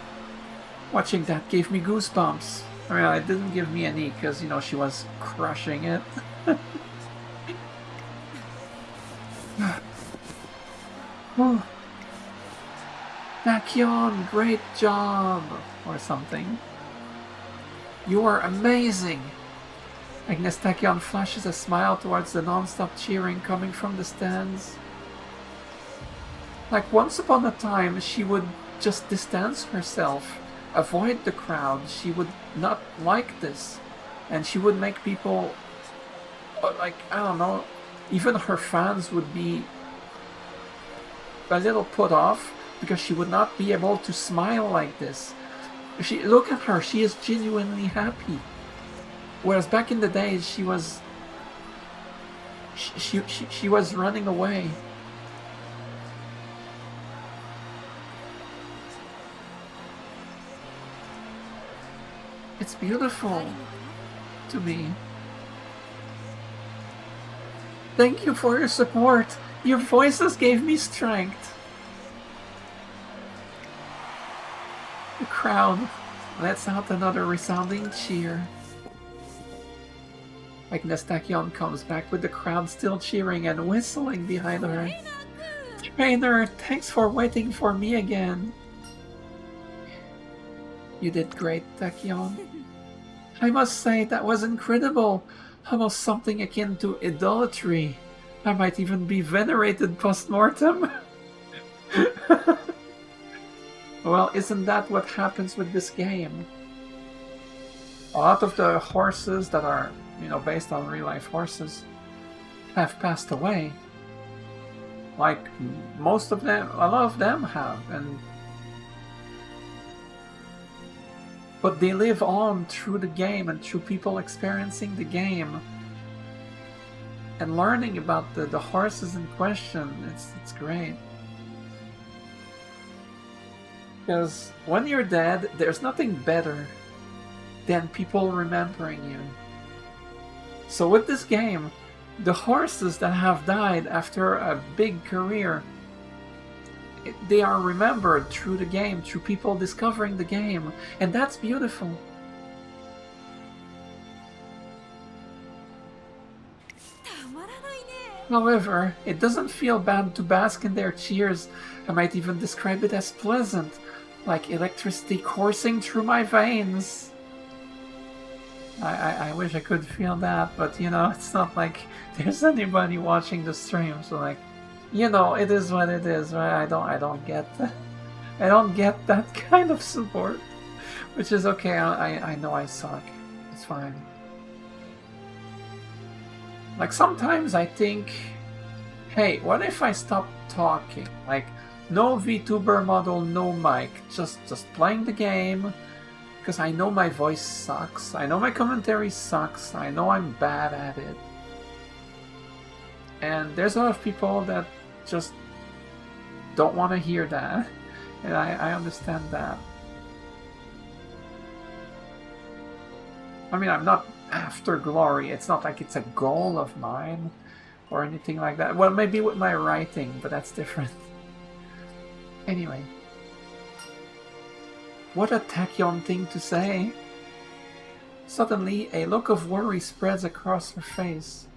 Watching that gave me goosebumps. Well, it didn't give me any, because, you know, she was crushing it. Oh. Tachyon, great job! Or something. You are amazing! Agnes Tachyon flashes a smile towards the non-stop cheering coming from the stands. Like once upon a time, she would just distance herself, avoid the crowd. She would not like this. And she would make people, like, I don't know, even her fans would be a little put off because she would not be able to smile like this. Look at her, she is genuinely happy. Whereas back in the days, she was running away. It's beautiful to me. Thank you for your support. Your voices gave me strength. The crowd lets out another resounding cheer. Agnes Tachyon comes back with the crowd still cheering and whistling behind her. Trainer, thanks for waiting for me again. You did great, Tachyon. I must say that was incredible. Almost something akin to idolatry. I might even be venerated post-mortem. Well, isn't that what happens with this game? A lot of the horses that are, you know, based on real-life horses have passed away. Like, most of them, a lot of them have, but they live on through the game and through people experiencing the game and learning about the horses in question. It's great. Because when you're dead, there's nothing better than people remembering you. So with this game, the horses that have died after a big career, they are remembered through the game, through people discovering the game, and that's beautiful. However, it doesn't feel bad to bask in their cheers. I might even describe it as pleasant, like electricity coursing through my veins. I wish I could feel that, but you know, it's not like there's anybody watching the stream, so like, you know, it is what it is, right? I don't get that. I don't get that kind of support, which is okay. I know I suck. It's fine. Like sometimes I think, hey, what if I stop talking? Like, no VTuber model, no mic, just playing the game. Because I know my voice sucks. I know my commentary sucks. I know I'm bad at it. And there's a lot of people that just don't want to hear that. And I understand that. I mean, I'm not after glory. It's not like it's a goal of mine or anything like that. Well, maybe with my writing, but that's different. Anyway. What a Tachyon thing to say! Suddenly, a look of worry spreads across her face.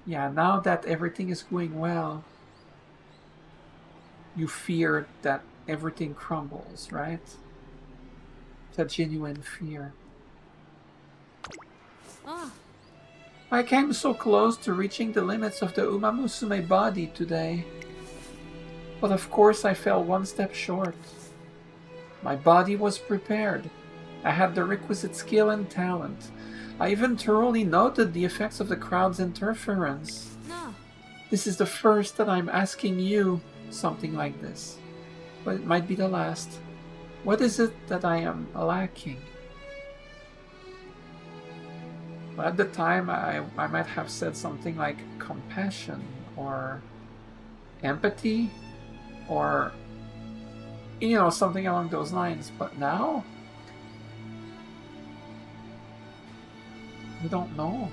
Yeah, now that everything is going well, you fear that everything crumbles, right? It's a genuine fear. I came so close to reaching the limits of the Umamusume body today. But of course I fell one step short. My body was prepared. I had the requisite skill and talent. I even thoroughly noted the effects of the crowd's interference. No. This is the first that I'm asking you something like this. But it might be the last. What is it that I am lacking? Well, at the time, I might have said something like compassion or empathy or, you know, something along those lines. But now, we don't know.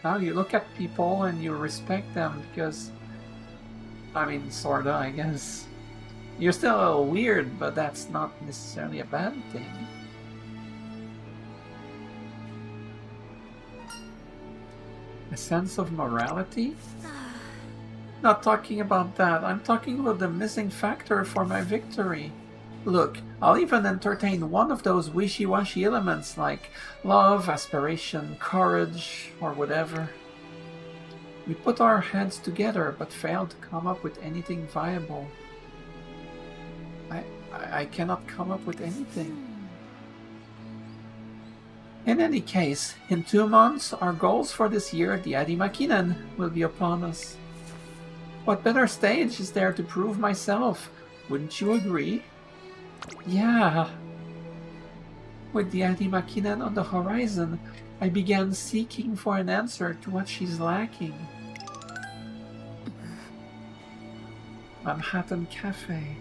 Now you look at people and you respect them because, I mean, sorta, I guess. You're still a little weird, but that's not necessarily a bad thing. A sense of morality? Not talking about that. I'm talking about the missing factor for my victory. Look, I'll even entertain one of those wishy-washy elements like love, aspiration, courage, or whatever. We put our heads together but failed to come up with anything viable. I cannot come up with anything. In any case, in 2 months, our goals for this year, the Adimakinen, will be upon us. What better stage is there to prove myself? Wouldn't you agree? Yeah. With the Adimakinen on the horizon, I began seeking for an answer to what she's lacking. Manhattan Cafe.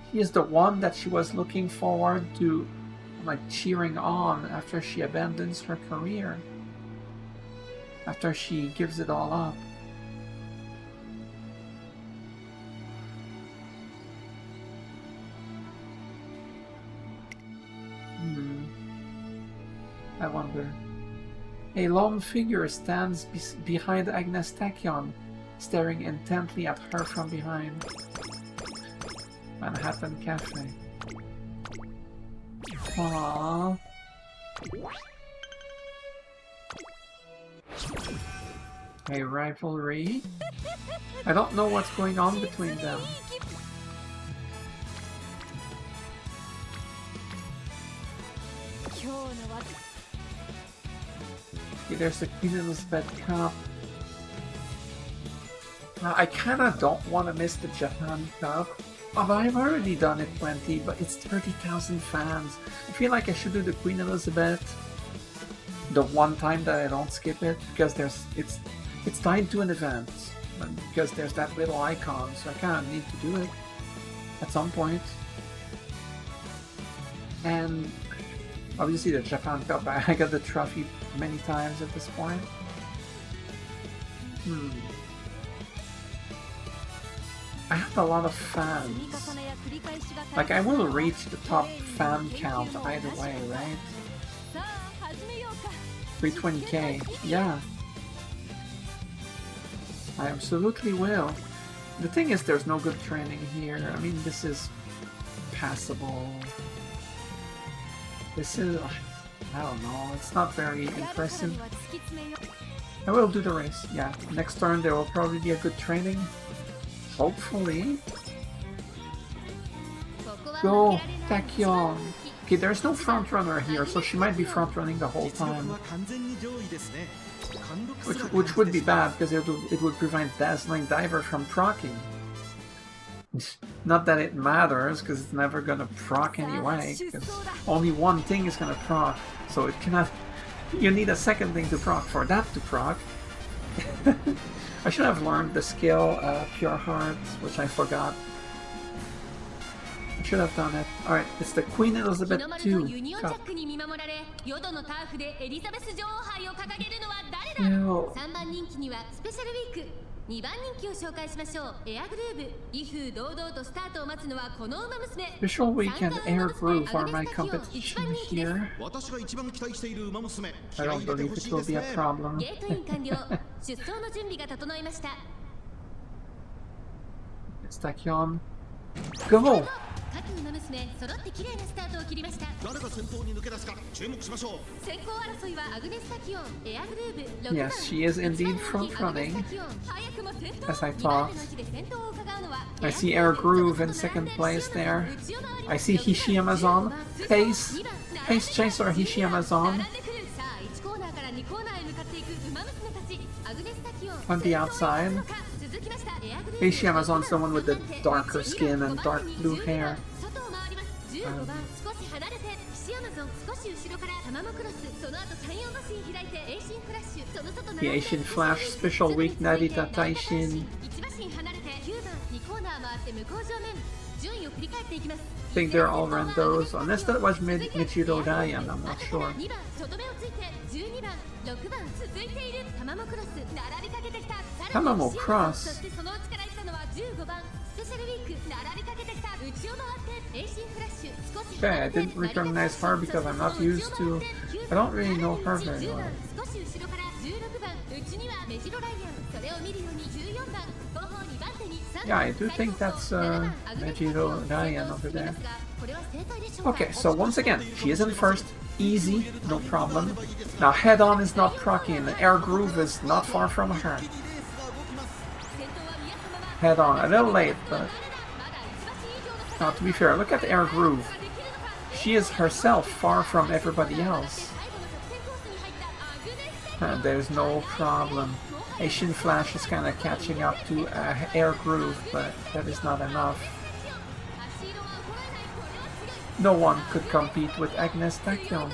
He is the one that she was looking forward to, like, cheering on after she abandons her career. After she gives it all up. I wonder. A lone figure stands behind Agnes Tachyon, staring intently at her from behind. Manhattan Cafe. Aww. A rivalry? I don't know what's going on between them. Okay, there's the Queen Elizabeth Cup. I kinda don't want to miss the Japan Cup. Oh, I've already done it 20, but it's 30,000 fans. I feel like I should do the Queen Elizabeth the one time that I don't skip it, because it's tied to an event. but because there's that little icon, so I kind of need to do it at some point. And obviously the Japan Cup, I got the trophy many times at this point. I have a lot of fans. Like, I will reach the top fan count either way, right? 320k, yeah. I absolutely will. The thing is, there's no good training here. I mean, this is passable. This is, I don't know, it's not very impressive. I will do the race, yeah. Next turn there will probably be a good training. Hopefully. Go, Tachyon. Okay, there's no front runner here, so she might be front running the whole time. Which would be bad, because it would prevent Dazzling Diver from proccing. Not that it matters, because it's never gonna proc anyway, because only one thing is gonna proc, so it cannot... You need a second thing to proc for that to proc. I should have learned the skill Pure Heart, which I forgot. I should have done it. Alright, it's the Queen Elizabeth II Cup. Ew. Visual Weekend Air Groove are my competition here. I don't believe it will be a problem. It's Tachyon. Go! Yes, she is indeed front-running, as I thought. I see Air Groove in second place there. I see Hishi Amazon. Pace Chaser Hishi Amazon. On the outside. Hishi Amazon's the one with the darker skin and dark blue hair. The Asian Flash Special Week Narita Taishin. I think they're all randos, unless that was Michiro Dayan, I'm not sure. Tamamo Cross. Okay, I didn't recognize her because I'm not used to... I don't really know her very well. Yeah, I do think that's Mejiro Ryan over there. Okay, so once again, she is in first. Easy, no problem. Now Head On is not proccing. Air Groove is not far from her. Head On, a little late, but... Now, to be fair, look at Air Groove. She is herself far from everybody else. There's no problem. Asian Flash is kind of catching up to Air Groove, but that is not enough. No one could compete with Agnes Tachyon.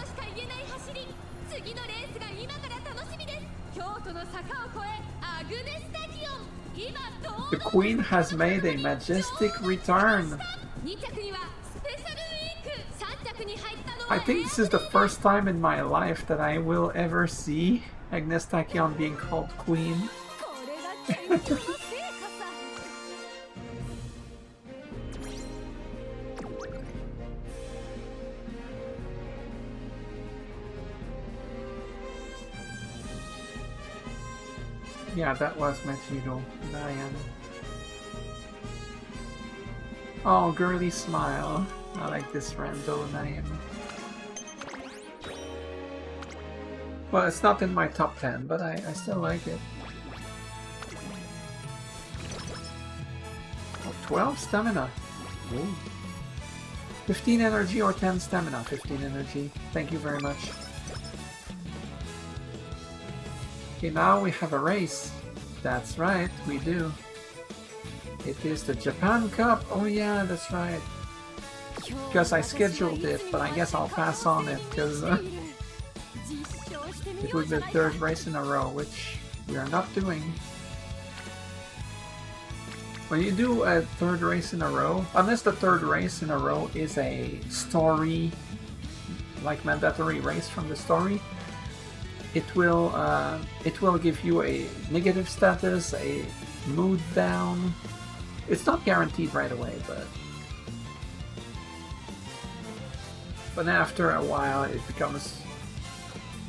The Queen has made a majestic return. I think this is the first time in my life that I will ever see Agnes Tachyon being called Queen. Yeah, that was Machiro Diane. Oh, girly smile. I like this rando name. Well, it's not in my top 10, but I still like it. Oh, 12 stamina. Ooh. 15 energy or 10 stamina? 15 energy. Thank you very much. Okay, now we have a race. That's right, we do. It is the Japan Cup. Oh yeah, that's right. Because I scheduled it, but I guess I'll pass on it because it was the third race in a row, which we are not doing. when you do a third race in a row, unless the third race in a row is a story, like mandatory race from the story, it will give you a negative status, a mood down. It's not guaranteed right away, but after a while it becomes.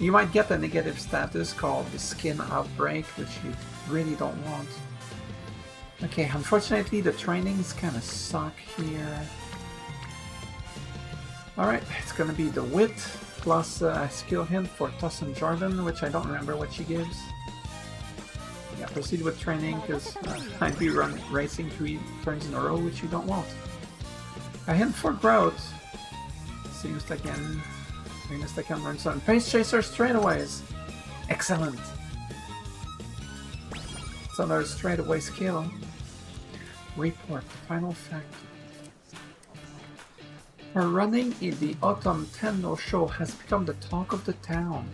You might get a negative status called the skin outbreak, which you really don't want. Okay, unfortunately the trainings kind of suck here. Alright, it's gonna be the wit plus a skill hint for Tussin Jordan, which I don't remember what she gives. Yeah, proceed with training, because I'd be racing 3 turns in a row, which you don't want. A hint for growth. Seems like I can learn some Pace Chaser straightaways. Excellent. It's another straightaway skill. Report. Final fact. Her running in the Autumn Tenno show has become the talk of the town.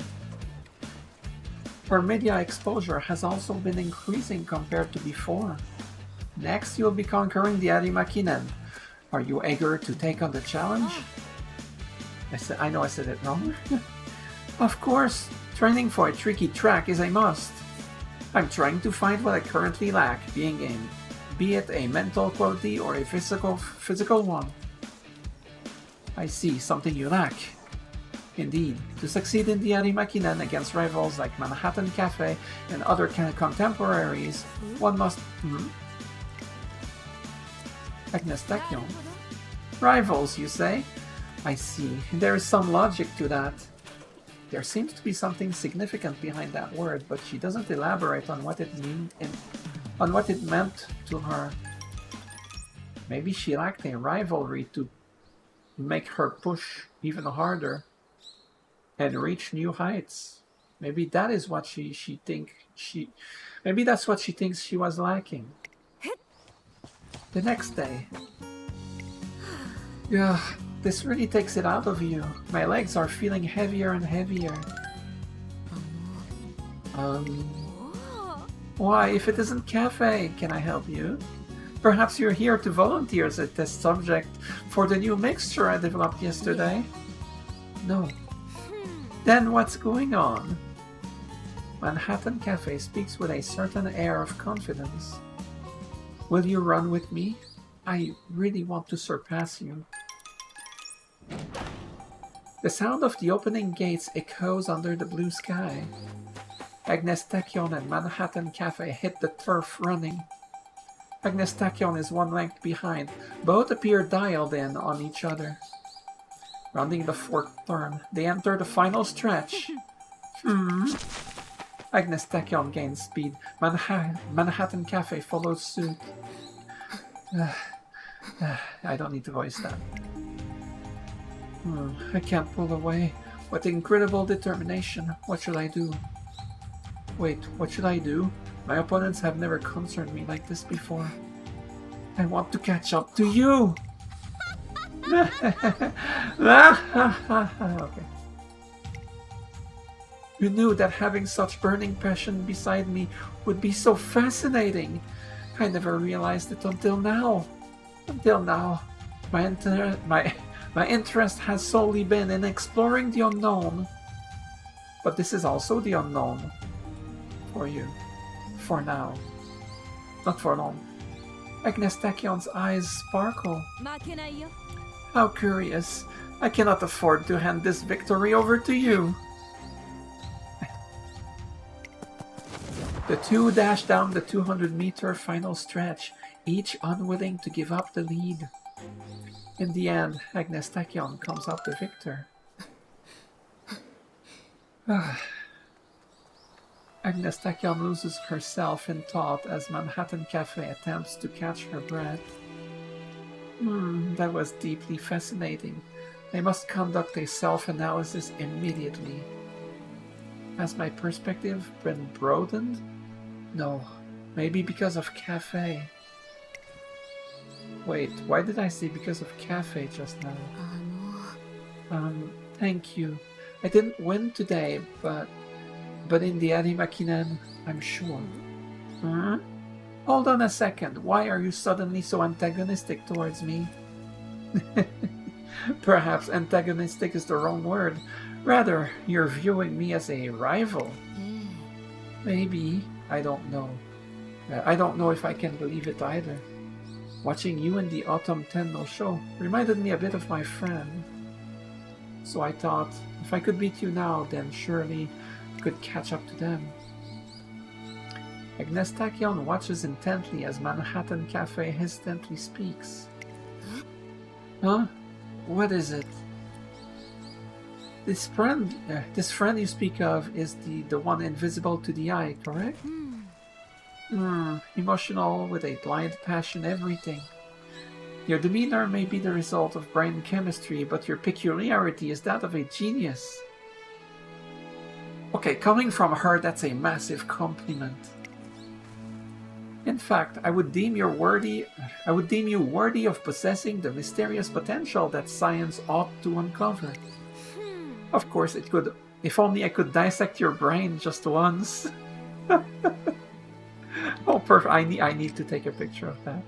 Her media exposure has also been increasing compared to before. Next, you'll be conquering the Arimakinen. Are you eager to take on the challenge? I know I said it wrong. Of course, training for a tricky track is a must. I'm trying to find what I currently lack, be it a mental quality or a physical one. I see, something you lack. Indeed, to succeed in the Arimakinen against rivals like Manhattan Cafe and other contemporaries, one must... Agnes Tachyon. Rivals, you say? I see. There is some logic to that. There seems to be something significant behind that word, but she doesn't elaborate on what it meant to her. Maybe she lacked a rivalry to make her push even harder and reach new heights. Maybe that is what maybe that's what she thinks she was lacking. The next day. Yeah. This really takes it out of you. My legs are feeling heavier and heavier. Why, if it isn't Cafe, can I help you? Perhaps you're here to volunteer as a test subject for the new mixture I developed yesterday? No. Then what's going on? Manhattan Cafe speaks with a certain air of confidence. Will you run with me? I really want to surpass you. The sound of the opening gates echoes under the blue sky. Agnes Tachyon and Manhattan Cafe hit the turf running. Agnes Tachyon is one length behind. Both appear dialed in on each other. Rounding the 4th turn, they enter the final stretch. Agnes Tachyon gains speed. Manhattan Cafe follows suit. I don't need to voice that. I can't pull away. What incredible determination. What should I do? Wait, what should I do? My opponents have never concerned me like this before. I want to catch up to you! Okay. You knew that having such burning passion beside me would be so fascinating. I never realized it until now. My interest has solely been in exploring the unknown. But this is also the unknown. For you. For now. Not for long. Agnes Tachyon's eyes sparkle. How curious. I cannot afford to hand this victory over to you. The two dash down the 200-meter final stretch, each unwilling to give up the lead. In the end, Agnes Tachyon comes out the victor. Agnes Tachyon loses herself in thought as Manhattan Cafe attempts to catch her breath. That was deeply fascinating. I must conduct a self-analysis immediately. Has my perspective been broadened? No, maybe because of Cafe. Wait, why did I say because of Cafe just now? Thank you. I didn't win today, but in the Arimakinen, I'm sure. Hold on a second, why are you suddenly so antagonistic towards me? Perhaps antagonistic is the wrong word. Rather, you're viewing me as a rival. Maybe. I don't know. I don't know if I can believe it either. Watching you in the Autumn Tenno show reminded me a bit of my friend. So I thought, if I could beat you now, then surely I could catch up to them. Agnes Tachyon watches intently as Manhattan Cafe hesitantly speaks. Huh? What is it? This friend you speak of is the one invisible to the eye, correct? Emotional, with a blind passion, everything. Your demeanor may be the result of brain chemistry, but your peculiarity is that of a genius. Okay, coming from her, that's a massive compliment. In fact, I would deem you worthy of possessing the mysterious potential that science ought to uncover. Of course, it could. If only I could dissect your brain just once. Oh, perfect! I need to take a picture of that.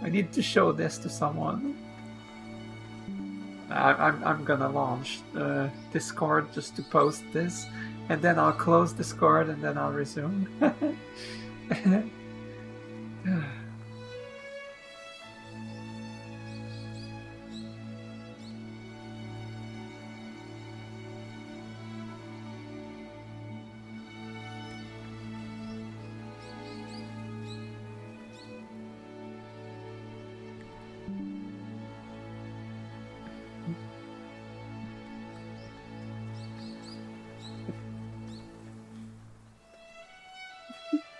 I need to show this to someone. I'm gonna launch Discord just to post this, and then I'll close Discord and then I'll resume.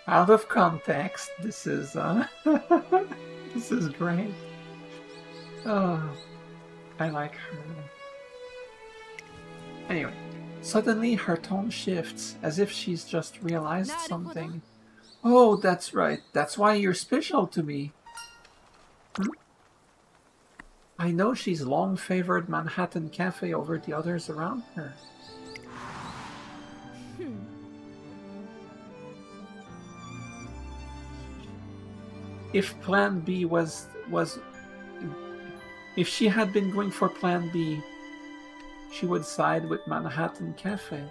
Out of context, this is this is great. Oh, I like her. Anyway, suddenly her tone shifts, as if she's just realized something. Oh, that's right. That's why you're special to me. I know she's long favored Manhattan Cafe over the others around her. If Plan B if she had been going for Plan B, she would side with Manhattan Cafe.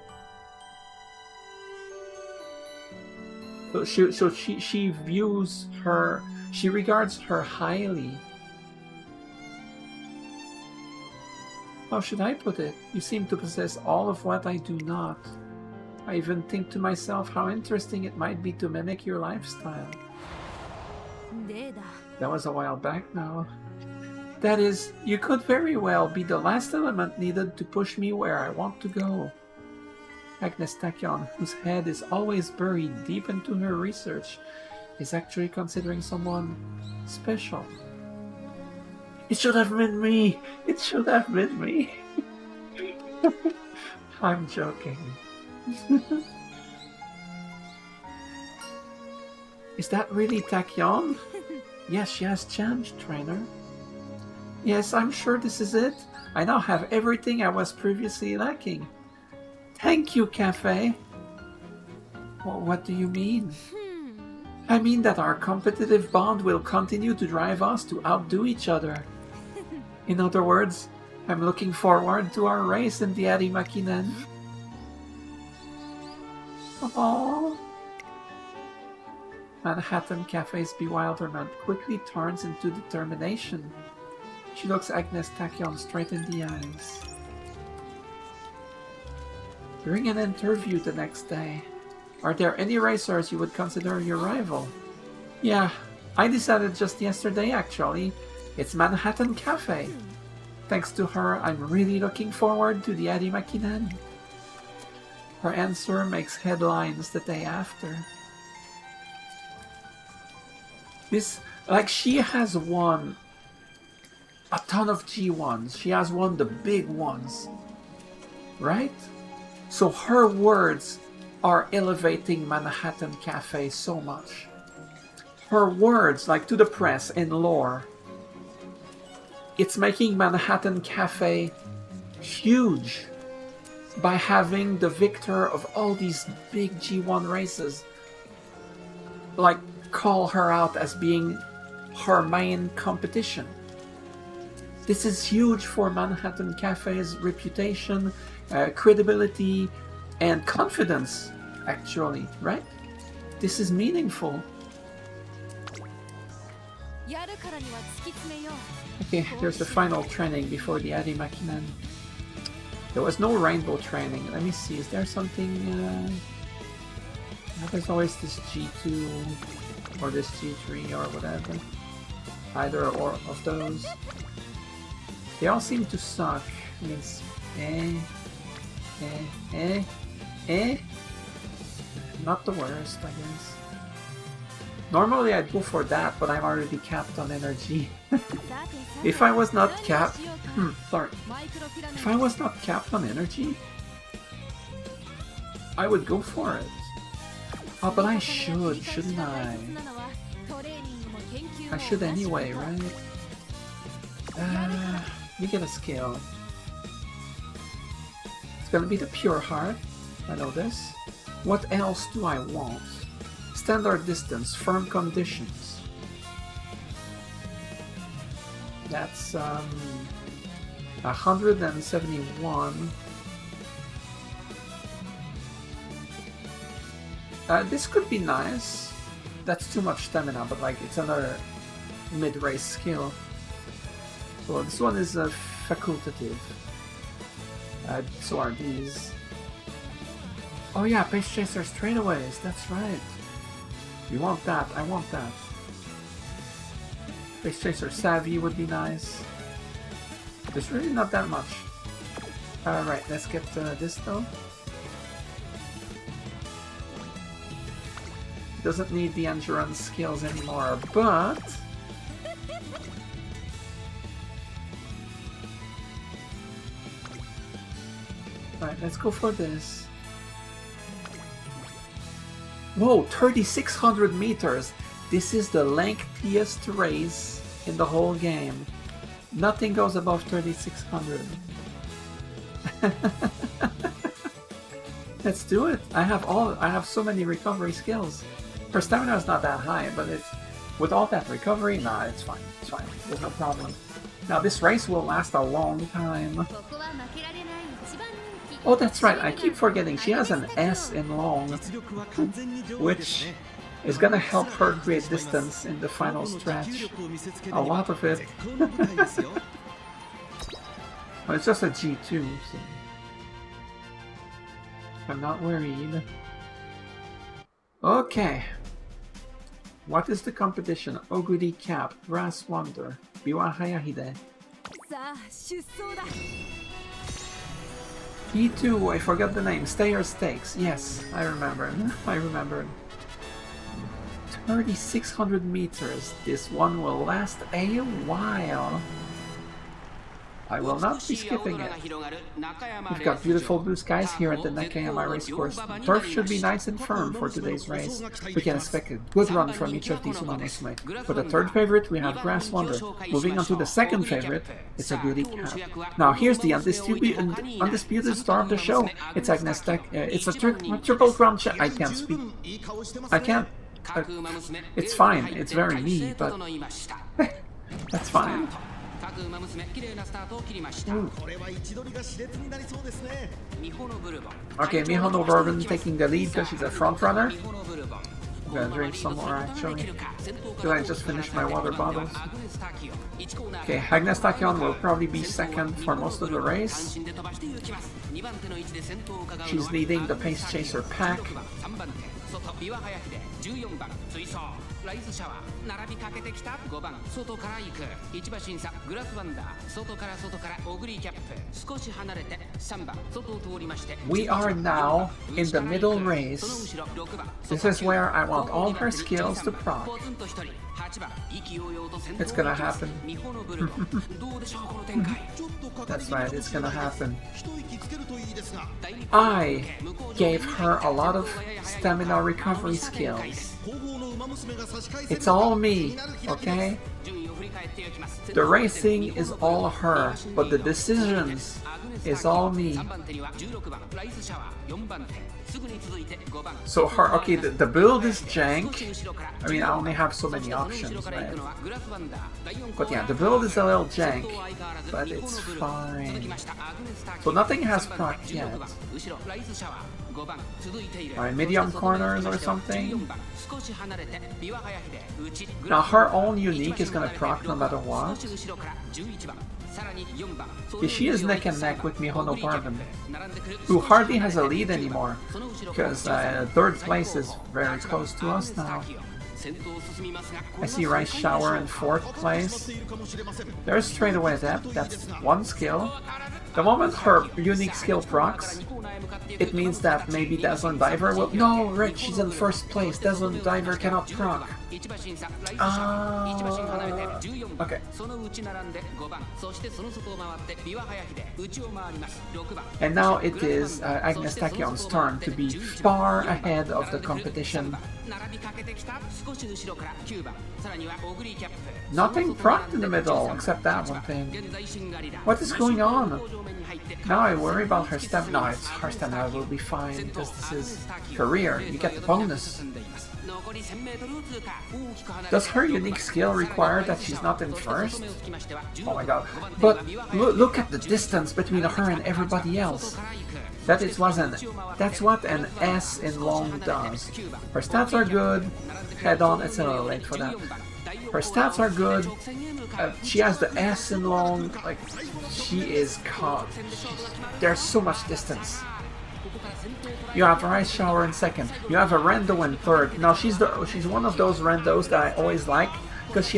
So she views her, she regards her highly. How should I put it? You seem to possess all of what I do not. I even think to myself how interesting it might be to mimic your lifestyle. That was a while back now. That is, you could very well be the last element needed to push me where I want to go. Agnes Tachyon, whose head is always buried deep into her research, is actually considering someone special. It should have been me! It should have been me! I'm joking. Is that really Tachyon? Yes, she has changed, trainer. Yes, I'm sure this is it. I now have everything I was previously lacking. Thank you, Cafe. Well, what do you mean? I mean that our competitive bond will continue to drive us to outdo each other. In other words, I'm looking forward to our race in the Arimakinen. Aww. Manhattan Cafe's bewilderment quickly turns into determination. She looks Agnes Tachyon straight in the eyes. During an interview the next day, are there any racers you would consider your rival? Yeah, I decided just yesterday actually. It's Manhattan Cafe. Thanks to her, I'm really looking forward to the Arimakinen. Her answer makes headlines the day after. She has won a ton of G1s. She has won the big ones. Right? So her words are elevating Manhattan Cafe so much. Her words, like to the press in lore, it's making Manhattan Cafe huge. by having the victor of all these big G1 races like call her out as being her main competition. This is huge for Manhattan Cafe's reputation, credibility, and confidence, actually, right? This is meaningful. Okay, there's the final training before the Adi Makinan. There was no rainbow training. Let me see, is there something... there's always this G2 or this G3 or whatever. Either or of those. They all seem to suck. It's not the worst, I guess. Normally I'd go for that, but I'm already capped on energy. If I was not capped... sorry. If I was not capped on energy, I would go for it. Oh, but I should, shouldn't I? I should anyway, right? We get a skill. It's gonna be the Pure Heart. I know this. What else do I want? Standard distance, firm conditions. That's 171. This could be nice. That's too much stamina, but like it's another mid-race skill. So this one is facultative. So are these. Oh yeah, Pace Chaser straightaways, that's right. You want that, I want that. Pace Chaser Savvy would be nice. There's really not that much. Alright, let's get this though. Doesn't need the endurance skills anymore, but... Alright, let's go for this. Whoa, 3,600 meters! This is the lengthiest race in the whole game. Nothing goes above 3,600. Let's do it! I have so many recovery skills. Her stamina is not that high, but it's with all that recovery, nah, it's fine. It's fine. There's no problem. Now this race will last a long time. Oh, that's right. I keep forgetting. She has an S in long, which is gonna help her create distance in the final stretch. A lot of it. Well, it's just a G2, so I'm not worried. Okay. What is the competition? Oguri Cap, Brass Wonder, Biwa Hayahide. E2, I forgot the name. Stayer Stakes. Yes, I remember. I remember. 3,600 meters. This one will last a while. I will not be skipping it. We've got beautiful blue skies here at the Nakayama racecourse. The turf should be nice and firm for today's race. We can expect a good run from each of these Umamusume. For the third favorite, we have Grass Wonder. Moving on to the second favorite, it's a Goody Cap. Now here's the undisputed star of the show. It's Agnes it's a triple crown I can't speak. I can't. It's fine. It's very me, but that's fine. Okay, Miho no Bourbon taking the lead because she's a front runner. I'm gonna drink some more actually. Did I just finish my water bottles? Okay, Agnes Tachyon will probably be second for most of the race. She's leading the Pace Chaser pack. We are now in the middle race. This is where I want all her skills to proc. It's gonna happen. That's right, it's gonna happen. I gave her a lot of stamina recovery skills. It's all me, okay? The racing is all her, but the decisions is all me. So her, okay, the build is jank. I mean, I only have so many options, right? But yeah, the build is a little jank, but it's fine. So nothing has proc yet. Alright, medium corners or something. Now her own unique is gonna proc no matter what. Yeah, she is neck and neck with Mihono Barben, who hardly has a lead anymore, because third place is very close to us now. I see Rice Shower in fourth place. There's straight away that's one skill. The moment her unique skill procs, it means that maybe Dazzling Diver will... No, Rick, she's in first place. Dazzling Diver cannot proc. Okay. And now it is Agnes Tachyon's turn to be far ahead of the competition. Nothing procced in the middle, except that one thing. What is going on? Now I worry about her stamina. No, it's her stamina will be fine, because this is career. You get the bonus. Does her unique skill require that she's not in first? Oh my god. But look at the distance between her and everybody else. That's what an S in long does. Her stats are good. Head on, it's a little late for that. Her stats are good. She has the S in long. Like, she is caught. There's so much distance. You have a Rice Shower in second. You have a Rendo in third. Now she's one of those Rendos that I always like, because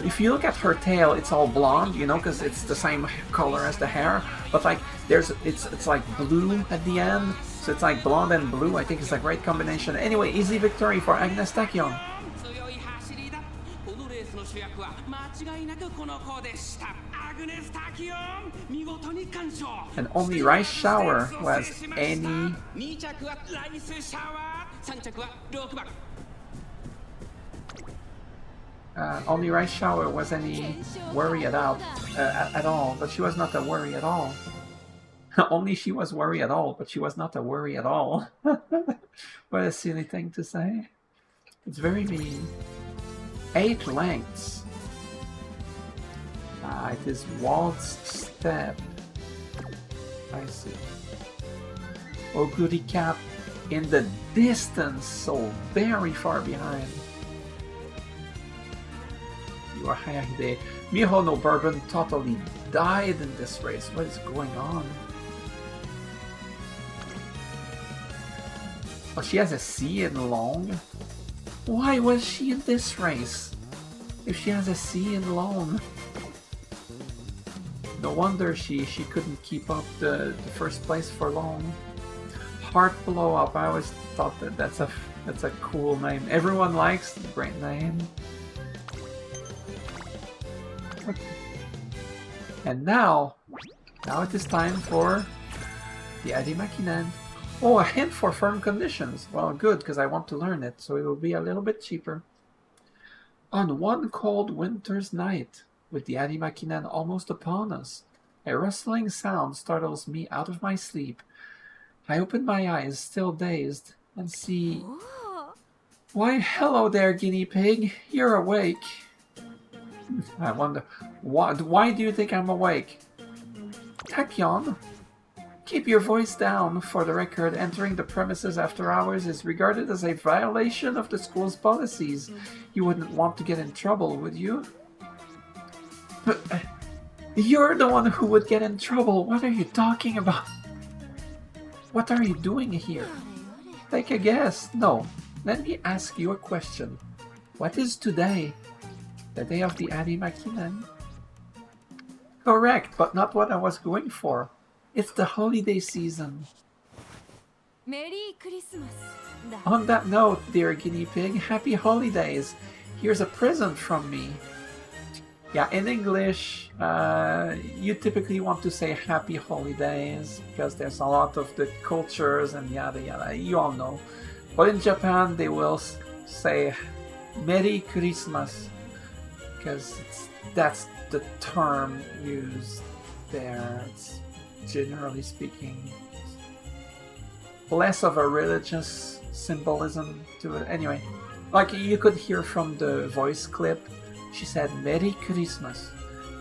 if you look at her tail, it's all blonde, you know, because it's the same color as the hair. But like it's like blue at the end, so it's like blonde and blue. I think it's a great combination. Anyway, easy victory for Agnes Tachyon. And only Rice Shower was any... only Rice Shower was any worry at all, but she was not a worry at all. Only she was worry at all, but she was not a worry at all. What a silly thing to say. It's very mean. 8 lengths. It is Waltz Step. I see. Oguri Cap in the distance, so very far behind. You are Hayahide. Mihono Bourbon totally died in this race. What is going on? Oh, she has a C in long? Why was she in this race? If she has a C in long? No wonder she couldn't keep up the first place for long. Heart Blow Up. I always thought that's a cool name. Everyone likes the great name. Okay. And now it is time for the Adimakinen. Oh, a hint for firm conditions. Well, good, because I want to learn it, so it will be a little bit cheaper. On one cold winter's night, with the Adimakinen almost upon us, a rustling sound startles me out of my sleep. I open my eyes, still dazed, and see... Why, hello there, guinea pig. You're awake. I wonder, why do you think I'm awake? Tachyon? Keep your voice down. For the record, entering the premises after hours is regarded as a violation of the school's policies. You wouldn't want to get in trouble, would you? But you're the one who would get in trouble. What are you talking about? What are you doing here? Take a guess. No. Let me ask you a question. What is today? The day of the Adimakinen? Correct, but not what I was going for. It's the holiday season. Merry Christmas. On that note, dear guinea pig, happy holidays. here's a present from me. Yeah, in English, you typically want to say happy holidays because there's a lot of the cultures and yada yada, you all know. But in Japan, they will say Merry Christmas because that's the term used there. It's generally speaking less of a religious symbolism to it. Anyway, like you could hear from the voice clip, she said Merry Christmas,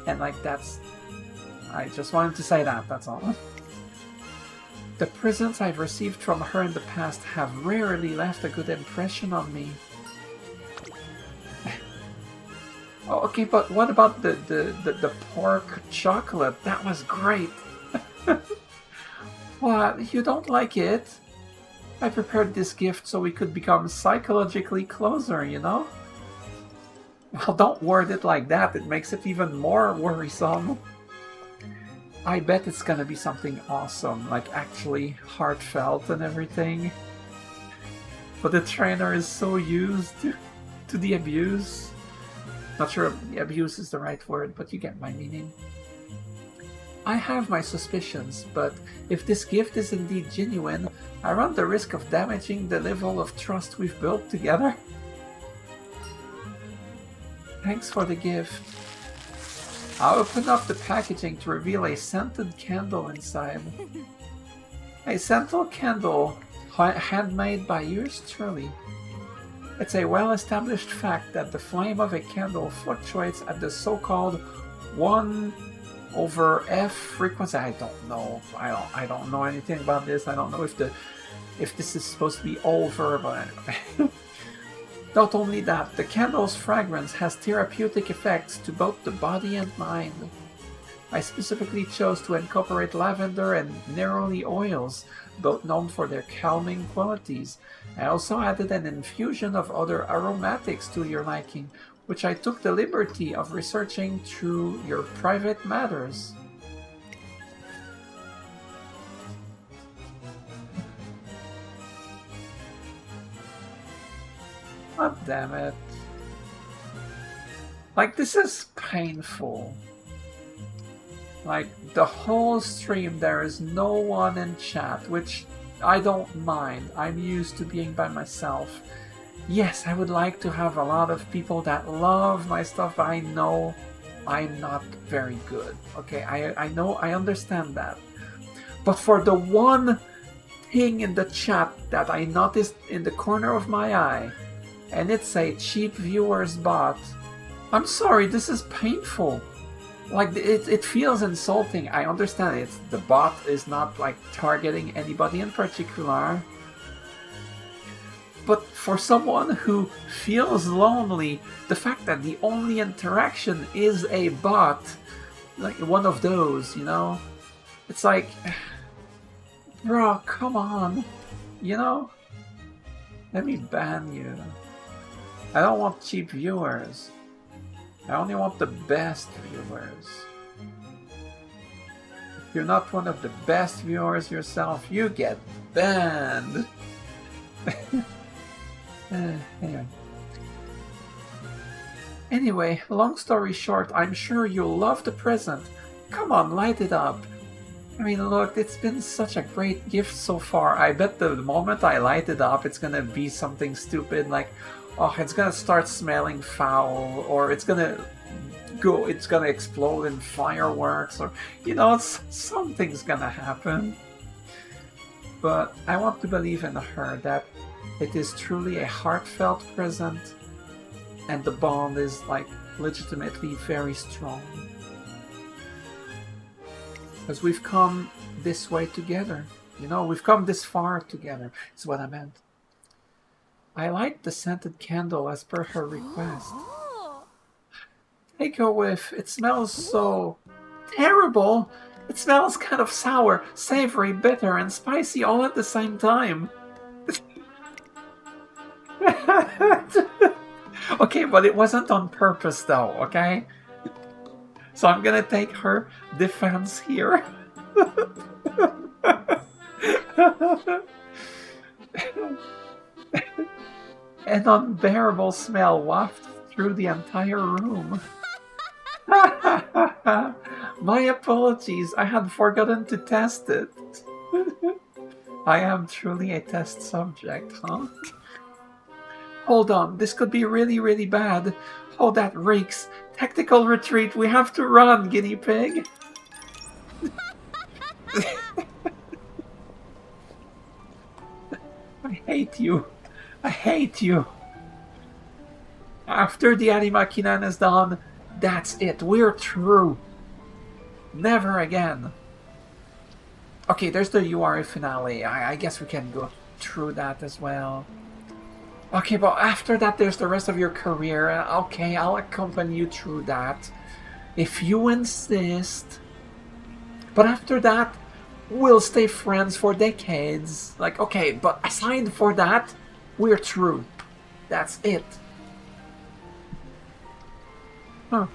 and like that's, I just wanted to say that, that's all. The presents I've received from her in the past have rarely left a good impression on me. Oh, okay, but what about the pork chocolate? That was great. What? You don't like it? I prepared this gift so we could become psychologically closer, you know? Well, don't word it like that. It makes it even more worrisome. I bet it's gonna be something awesome, like actually heartfelt and everything. But the trainer is so used to the abuse. Not sure if the abuse is the right word, but you get my meaning. I have my suspicions, but if this gift is indeed genuine, I run the risk of damaging the level of trust we've built together. Thanks for the gift. I'll open up the packaging to reveal a scented candle inside. A scented candle, handmade by yours truly. It's a well-established fact that the flame of a candle fluctuates at the so-called 1/f frequency. I don't know. I don't know anything about this. I don't know if this is supposed to be over, but anyway. Not only that, the candle's fragrance has therapeutic effects to both the body and mind. I specifically chose to incorporate lavender and neroli oils, both known for their calming qualities. I also added an infusion of other aromatics to your liking, which I took the liberty of researching through your private matters. God damn it. Like, this is painful. Like, the whole stream there is no one in chat, which I don't mind. I'm used to being by myself. Yes, I would like to have a lot of people that love my stuff, but I know I'm not very good. Okay, I know, I understand that. But for the one thing in the chat that I noticed in the corner of my eye, and it's a cheap viewer's bot, I'm sorry, this is painful. Like, it feels insulting. I understand it. The bot is not like targeting anybody in particular. But for someone who feels lonely, the fact that the only interaction is a bot, like one of those, you know? It's like, bro, come on, you know? Let me ban you. I don't want cheap viewers. I only want the best viewers. If you're not one of the best viewers yourself, you get banned. Anyway, long story short, I'm sure you'll love the present. Come on, light it up. I mean, look, it's been such a great gift so far. I bet the moment I light it up, it's gonna be something stupid like, oh, it's gonna start smelling foul, or it's gonna explode in fireworks, or, you know, something's gonna happen. But I want to believe in her that it is truly a heartfelt present, and the bond is, like, legitimately very strong. Because we've come this way together. You know, we've come this far together, is what I meant. I light the scented candle as per her request. Take a whiff. It smells so terrible. It smells kind of sour, savory, bitter, and spicy all at the same time. Okay, but it wasn't on purpose though, okay? So I'm gonna take her defense here. An unbearable smell wafts through the entire room. My apologies, I had forgotten to test it. I am truly a test subject, huh? Hold on, this could be really, really bad. Oh, that reeks. Tactical retreat, we have to run, guinea pig. I hate you. I hate you. After the Anima Kinan is done, that's it. We're through. Never again. Okay, there's the URA finale. I guess we can go through that as well. Okay, but after that, there's the rest of your career. Okay, I'll accompany you through that. If you insist. But after that, we'll stay friends for decades. Like, okay, but aside for that, we're through. That's it. Huh.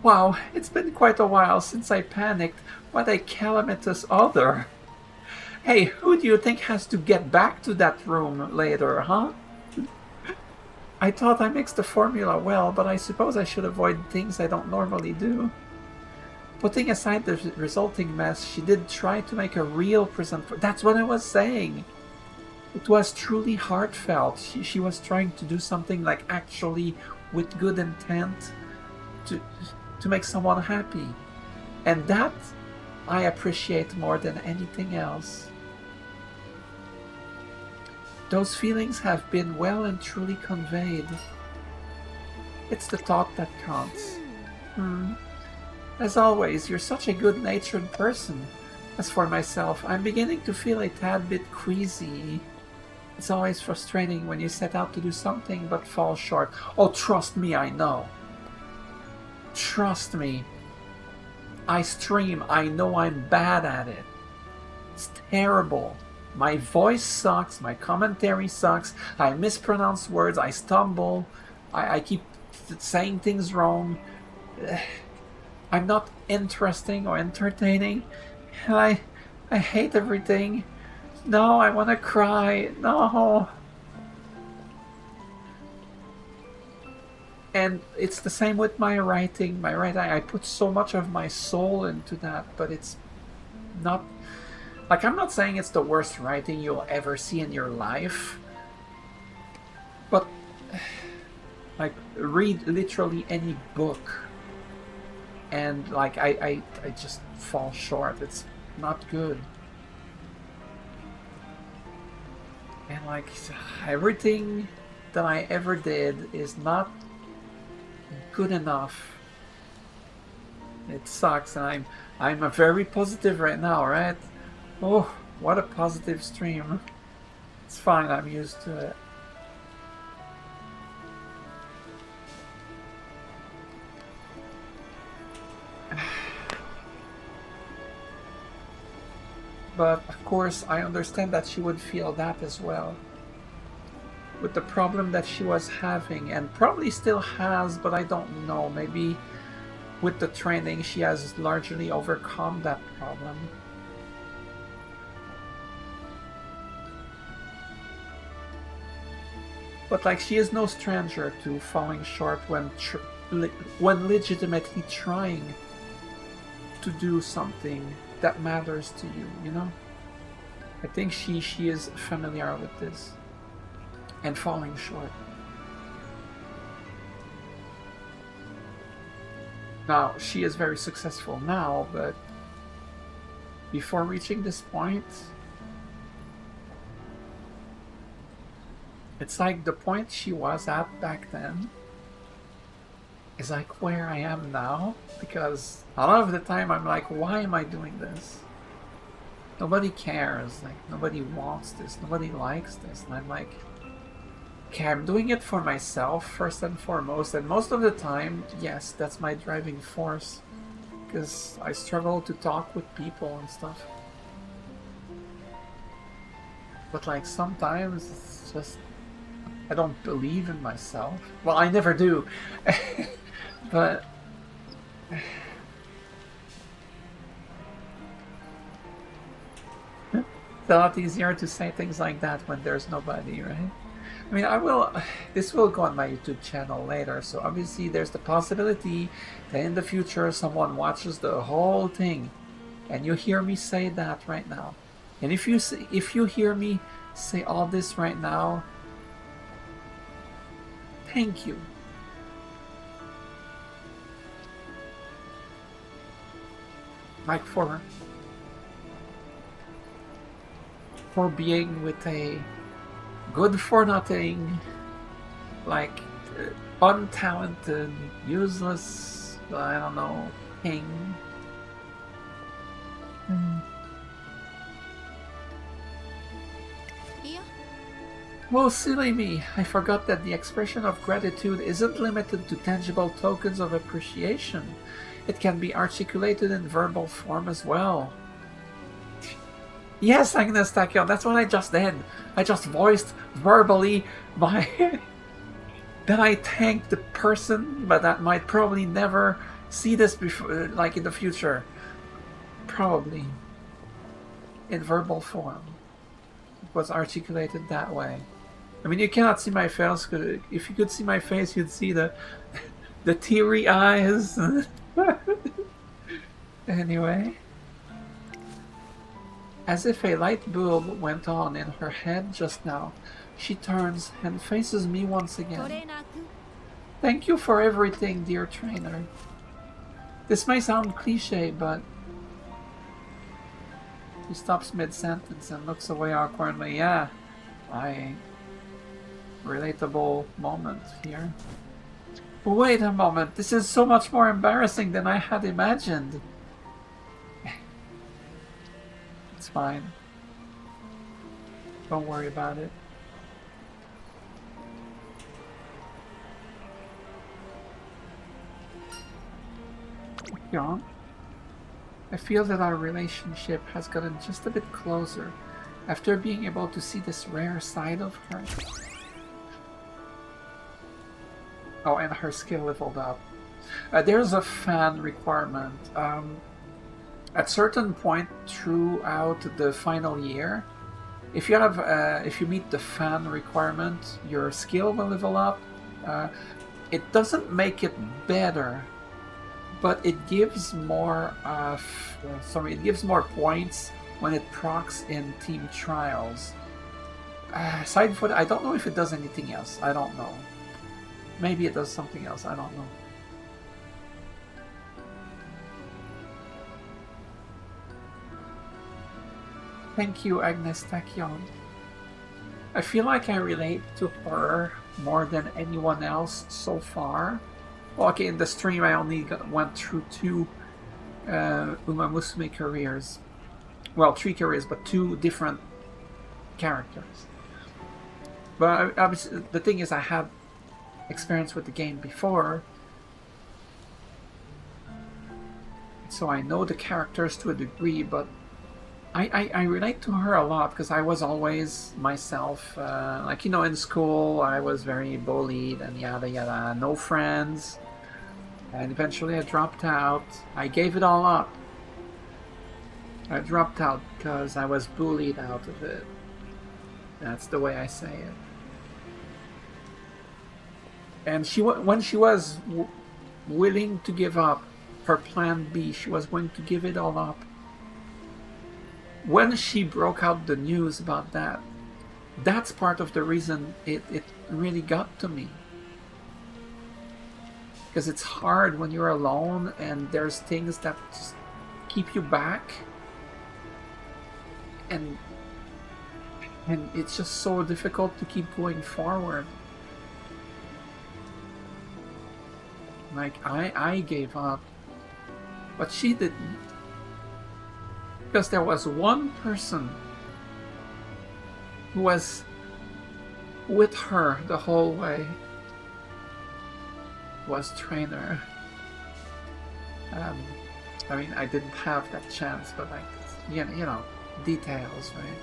Wow, it's been quite a while since I panicked. What a calamitous other. Hey, who do you think has to get back to that room later, huh? I thought I mixed the formula well, but I suppose I should avoid things I don't normally do. Putting aside the resulting mess, she did try to make a real present for... That's what I was saying! It was truly heartfelt. She was trying to do something like actually with good intent to make someone happy. And that I appreciate more than anything else. Those feelings have been well and truly conveyed. It's the thought that counts. As always, you're such a good-natured person. As for myself, I'm beginning to feel a tad bit queasy. It's always frustrating when you set out to do something but fall short. Oh, trust me, I know. Trust me. I stream, I know I'm bad at it. It's terrible. My voice sucks, my commentary sucks, I mispronounce words, I stumble, I keep saying things wrong. I'm not interesting or entertaining, and I hate everything. No, I want to cry. No. And it's the same with my writing. I put so much of my soul into that, but it's not... Like, I'm not saying it's the worst writing you'll ever see in your life, but, like, read literally any book, and, like, I just fall short. It's not good. And, like, everything that I ever did is not good enough. It sucks, and I'm a very positive right now, right? Oh, what a positive stream. It's fine, I'm used to it. But, of course, I understand that she would feel that as well. With the problem that she was having, and probably still has, but I don't know. Maybe with the training she has largely overcome that problem. But, like, she is no stranger to falling short when legitimately trying to do something that matters to you, you know? I think she is familiar with this. And falling short. Now, she is very successful now, but before reaching this point, it's like the point she was at back then is like where I am now, because a lot of the time I'm like, why am I doing this? Nobody cares, like nobody wants this, nobody likes this, and I'm like, okay, I'm doing it for myself first and foremost, and most of the time, yes, that's my driving force, because I struggle to talk with people and stuff. But like sometimes it's just, I don't believe in myself. Well, I never do. But it's a lot easier to say things like that when there's nobody, right? I mean, I will. This will go on my YouTube channel later, so obviously there's the possibility that in the future someone watches the whole thing, and you hear me say that right now. And if you hear me say all this right now, thank you. Like for being with a good for nothing, like untalented, useless, I don't know, king. Oh, silly me. I forgot that the expression of gratitude isn't limited to tangible tokens of appreciation. It can be articulated in verbal form as well. Yes, Agnes Tachyon, that's what I just did. I just voiced verbally my... that I thank the person, but that might probably never see this before, like in the future. Probably. In verbal form. It was articulated that way. I mean, you cannot see my face. If you could see my face, you'd see the teary eyes. Anyway. As if a light bulb went on in her head just now, she turns and faces me once again. Thank you for everything, dear trainer. This may sound cliché, but... She stops mid-sentence and looks away awkwardly. Yeah, relatable moment here. Wait a moment, this is so much more embarrassing than I had imagined. It's fine. Don't worry about it. John? I feel that our relationship has gotten just a bit closer after being able to see this rare side of her. Oh, and her skill leveled up. There's a fan requirement. At certain point throughout the final year, if you meet the fan requirement, your skill will level up. It doesn't make it better, but it gives more. It gives more points when it procs in team trials. Aside from that, I don't know if it does anything else. I don't know. Maybe it does something else. I don't know. Thank you, Agnes Tachyon. I feel like I relate to her more than anyone else so far. Well, okay, in the stream I only went through 2 Umamusume careers. Well, 3 careers, but 2 different characters. But obviously, the thing is, I had experience with the game before, so I know the characters to a degree, but I relate to her a lot because I was always myself. Like, you know, in school I was very bullied and yada yada, no friends, and eventually I dropped out. I gave it all up. I dropped out because I was bullied out of it. That's the way I say it. And when she was willing to give up her plan B, she was going to give it all up. When she broke out the news about that, that's part of the reason it really got to me. Because it's hard when you're alone and there's things that just keep you back. And it's just so difficult to keep going forward. Like, I gave up. But she didn't. Because there was one person who was with her the whole way. Was trainer. I mean, I didn't have that chance, but like, you know, details, right?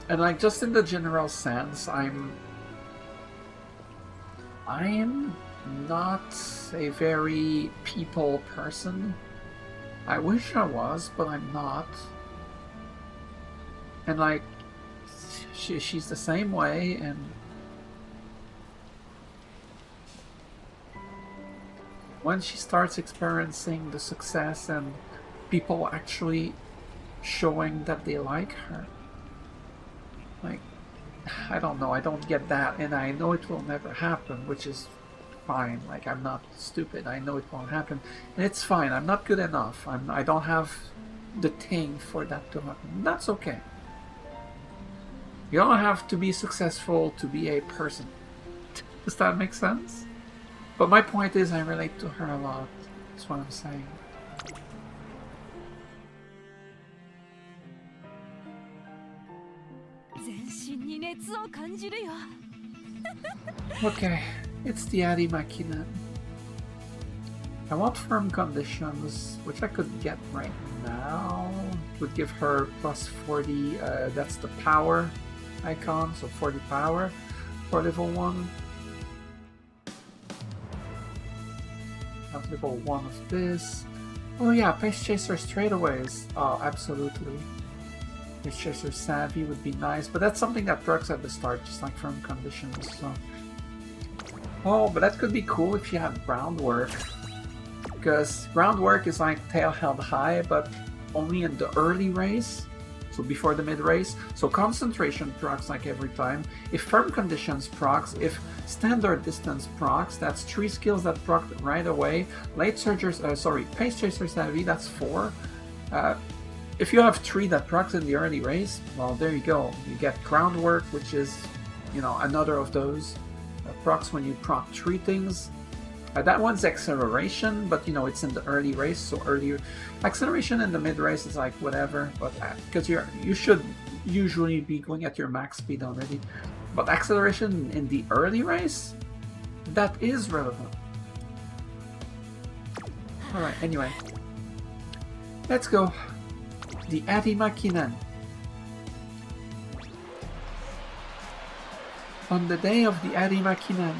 And like, just in the general sense, I'm not a very people person. I wish I was, but I'm not. And like, she's the same way, and when she starts experiencing the success and people actually showing that they like her, like, I don't know, I don't get that, and I know it will never happen, which is fine. Like, I'm not stupid, I know it won't happen, and it's fine. I'm not good enough. I don't have the thing for that to happen. That's okay. You don't have to be successful to be a person. Does that make sense? But my point is, I relate to her a lot. That's what I'm saying. Okay, it's the Adi Makina. I want firm conditions, which I could get right now. It would give her plus 40, that's the power icon, so 40 power for level 1. Have level 1 of this. Oh yeah, Pace Chaser straightaways. Oh, absolutely. Pace Chaser Savvy would be nice, but that's something that perks at the start, just like firm conditions. So. Oh, but that could be cool if you had groundwork. Because groundwork is like tail held high, but only in the early race, so before the mid race. So concentration procs like every time. If firm conditions procs, if standard distance procs, that's 3 skills that proc right away. Late surgers, Pace Chaser Savvy, that's 4. If you have 3 that procs in the early race, well, there you go. You get groundwork, which is, you know, another of those procs when you proc 3 things. That one's acceleration, but you know, it's in the early race, so earlier acceleration in the mid race is like whatever, but because you should usually be going at your max speed already, but acceleration in the early race, that is relevant. Alright, anyway, let's go. The Adi Makinen. On the day of the Adi Makinen,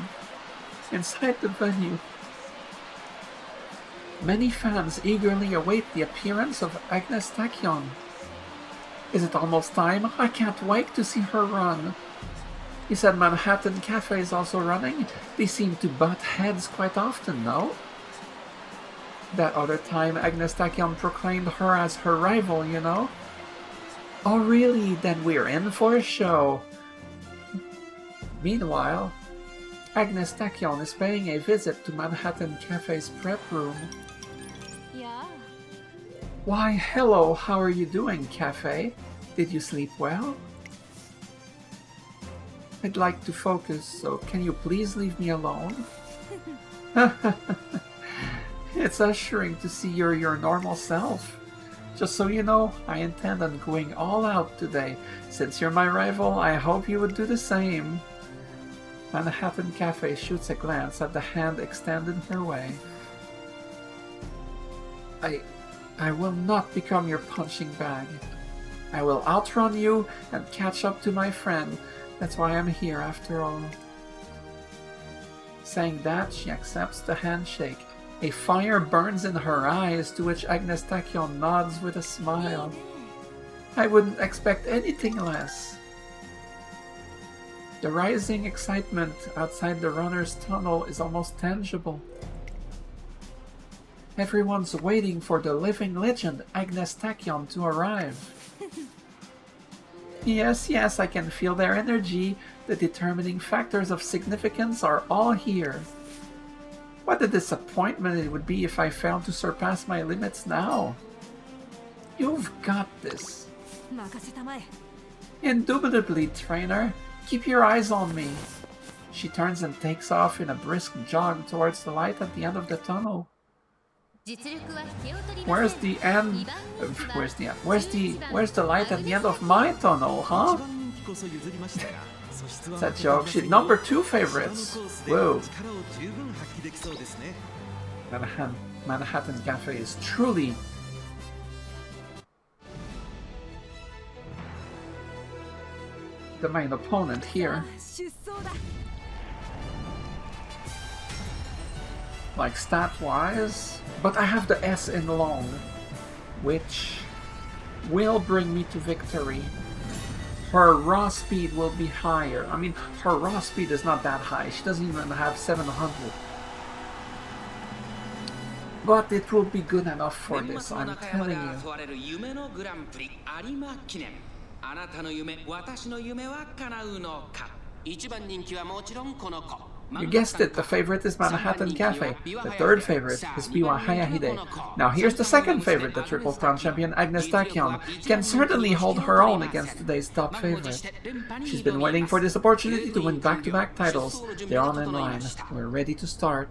inside the venue, many fans eagerly await the appearance of Agnes Tachyon. Is it almost time? I can't wait to see her run. You said Manhattan Cafe is also running? They seem to butt heads quite often, no? That other time Agnes Tachyon proclaimed her as her rival, you know? Oh really? Then we're in for a show. Meanwhile, Agnes Tachyon is paying a visit to Manhattan Cafe's prep room. Yeah. Why, hello, how are you doing, Cafe? Did you sleep well? I'd like to focus, so can you please leave me alone? It's assuring to see you're your normal self. Just so you know, I intend on going all out today. Since you're my rival, I hope you would do the same. Manhattan Cafe shoots a glance at the hand extended her way. I will not become your punching bag. I will outrun you and catch up to my friend. That's why I'm here after all. Saying that, she accepts the handshake. A fire burns in her eyes, to which Agnes Tachyon nods with a smile. I wouldn't expect anything less. The rising excitement outside the runner's tunnel is almost tangible. Everyone's waiting for the living legend Agnes Tachyon to arrive. Yes, I can feel their energy. The determining factors of significance are all here. What a disappointment it would be if I failed to surpass my limits now. You've got this. Indubitably, trainer. Keep your eyes on me. She turns and takes off in a brisk jog towards the light at the end of the tunnel. Where's the end? Where's the light at the end of my tunnel, huh? That joke. She's number 2 favorites. Whoa. Manhattan Cafe is truly the main opponent here. Like stat-wise, but I have the S in long, which will bring me to victory. her raw speed will be higher. I mean, her raw speed is not that high. She doesn't even have 700. But it will be good enough for this, I'm telling you. You guessed it, the favorite is Manhattan Cafe. The third favorite is Biwa Hayahide. Now here's the second favorite, the Triple Crown champion Agnes Tachyon. Can certainly hold her own against today's top favorite. She's been waiting for this opportunity to win back-to-back titles. They're all in line. We're ready to start.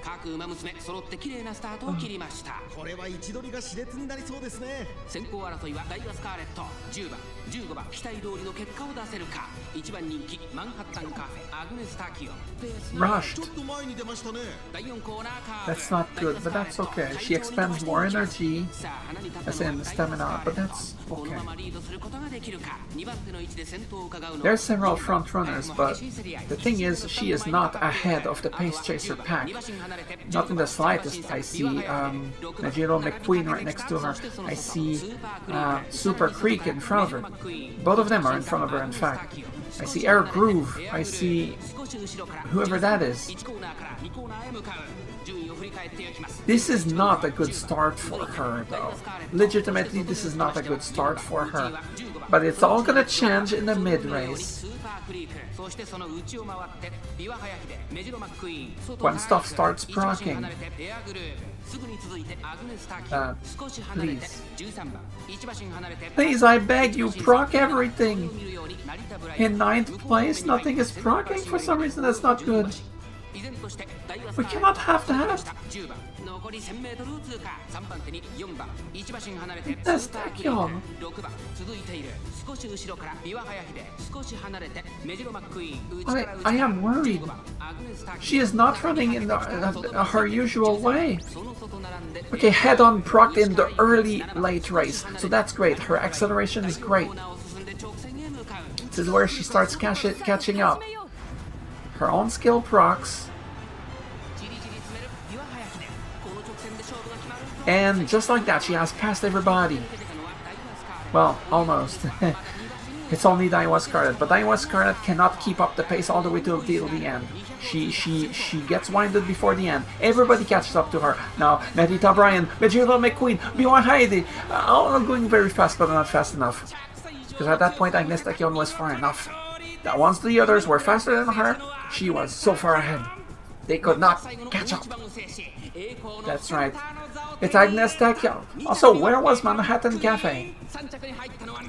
各馬娘揃って綺麗なスタートを切りました。これは位置取りが熾烈になりそうですね。先行争いはダイワスカーレット、10番、15番期待通りの結果を出せるか。1番人気マンハッタンカフェアグネス・タキオン。 Rushed. That's not good, but that's okay. She expends more energy, as in stamina, but that's okay. There are several front runners, but the thing is, she is not ahead of the pace chaser pack. Not in the slightest. I see Najiro McQueen right next to her. I see Super Creek in front of her. Both of them are in front of her, in fact. I see Air Groove. I see whoever that is. This is not a good start for her, though. Legitimately, this is not a good start for her. But it's all gonna change in the mid-race. When stuff starts proccing. Please. Please, I beg you, proc everything. In 9th place, nothing is proccing for some reason. That's not good. We cannot have that. That's Tachyon. I am worried. She is not running in her usual way. Okay, head-on proc in the late race, so that's great. Her acceleration is great. This is where she starts catching up. Her own skill procs. And just like that, she has passed everybody. Well, almost. It's only Daiwa Scarlet, but Daiwa Scarlet cannot keep up the pace all the way till the end. She gets winded before the end. Everybody catches up to her. Now, Narita Bryan, Vegeta McQueen, Biwa Heidi, all going very fast, but not fast enough. Because at that point, Agnes Tachyon was far enough. That once the others were faster than her, she was so far ahead. They could not catch up. That's right. It's Agnes Tachyon. Also, where was Manhattan Cafe?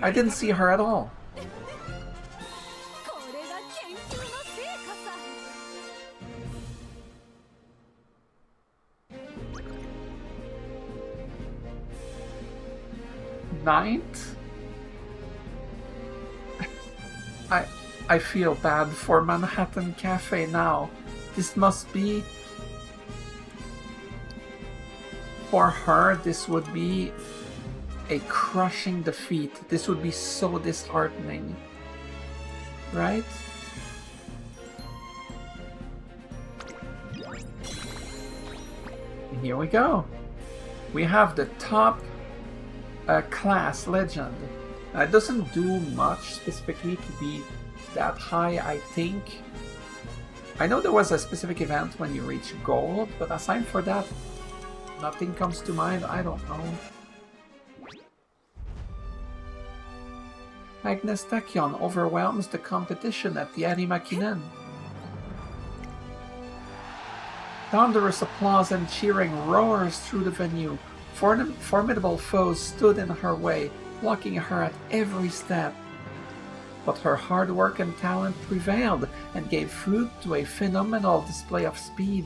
I didn't see her at all. Ninth? I feel bad for Manhattan Cafe now. This must be... For her, this would be a crushing defeat. This would be so disheartening. Right? And here we go. We have the top class legend. It doesn't do much specifically to be that high, I think. I know there was a specific event when you reach gold, but aside for that, nothing comes to mind. I don't know. Agnes Tachyon overwhelms the competition at the Arimakinen. Thunderous applause and cheering roars through the venue. Formidable foes stood in her way, blocking her at every step. But her hard work and talent prevailed and gave fruit to a phenomenal display of speed.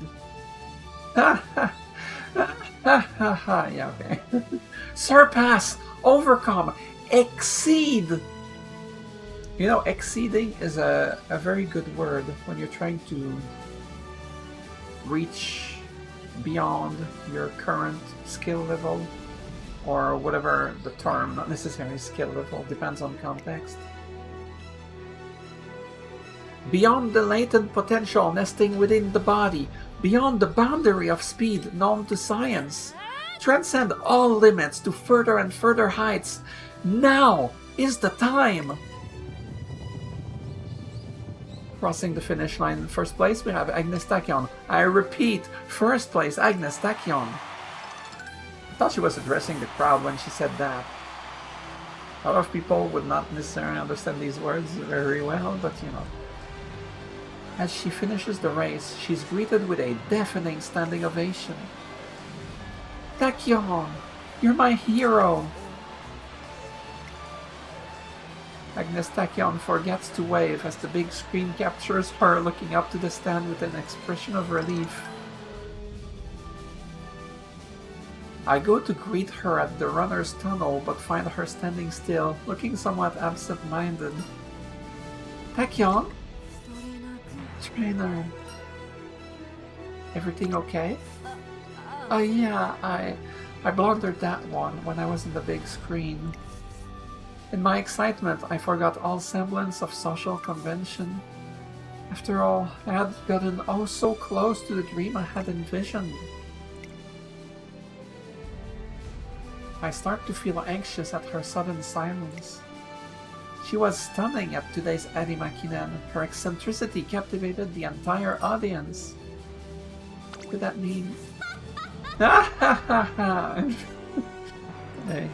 Ha ha ha ha ha, yeah, okay. Surpass, overcome, exceed. You know, exceeding is a very good word when you're trying to reach beyond your current skill level, or whatever the term, not necessarily skill level, depends on context. Beyond the latent potential nesting within the body, beyond the boundary of speed known to science. Transcend all limits to further and further heights. Now is the time! Crossing the finish line in first place, we have Agnes Tachyon. I repeat, first place, Agnes Tachyon. I thought she was addressing the crowd when she said that. A lot of people would not necessarily understand these words very well, but you know. As she finishes the race, she's greeted with a deafening standing ovation. Tachyon, you're my hero! Agnes Tachyon forgets to wave as the big screen captures her looking up to the stand with an expression of relief. I go to greet her at the runner's tunnel, but find her standing still, looking somewhat absent-minded. Tachyon? Trainer. Everything okay? Yeah, I blundered that one when I was in the big screen. In my excitement, I forgot all semblance of social convention. After all, I had gotten oh so close to the dream I had envisioned. I start to feel anxious at her sudden silence. She was stunning at today's Adi Makinen. Her eccentricity captivated the entire audience. What could that mean? Hey.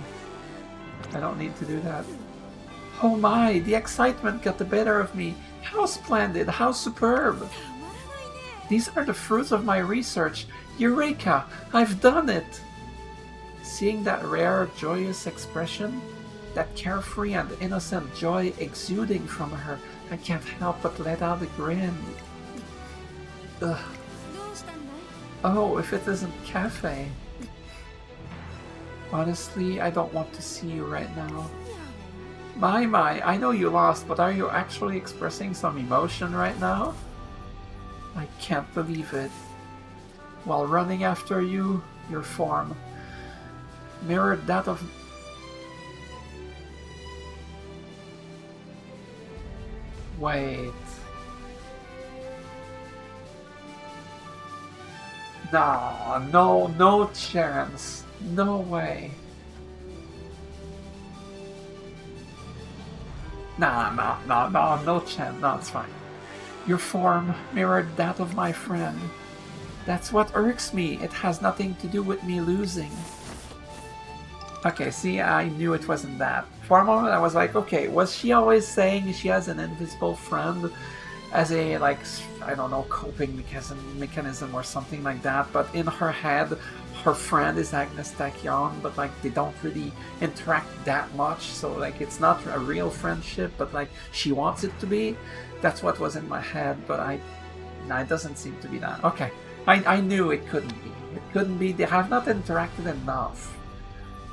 I don't need to do that. Oh my, the excitement got the better of me. How splendid, how superb. These are the fruits of my research. Eureka, I've done it. Seeing that rare, joyous expression, that carefree and innocent joy exuding from her, I can't help but let out a grin. Ugh. Oh, if it isn't Cafe. Honestly, I don't want to see you right now. My, I know you lost, but are you actually expressing some emotion right now? I can't believe it. While running after you, your form mirrored that of... Wait... No chance. No way. No chance. No, it's fine. Your form mirrored that of my friend. That's what irks me. It has nothing to do with me losing. Okay, see, I knew it wasn't that. For a moment I was like, okay, was she always saying she has an invisible friend as a, like, I don't know, coping mechanism or something like that, but in her head, her friend is Agnes Tachyon, but like they don't really interact that much, so like it's not a real friendship, but like she wants it to be. That's what was in my head, but it doesn't seem to be that. Okay, I knew it couldn't be. It couldn't be. They have not interacted enough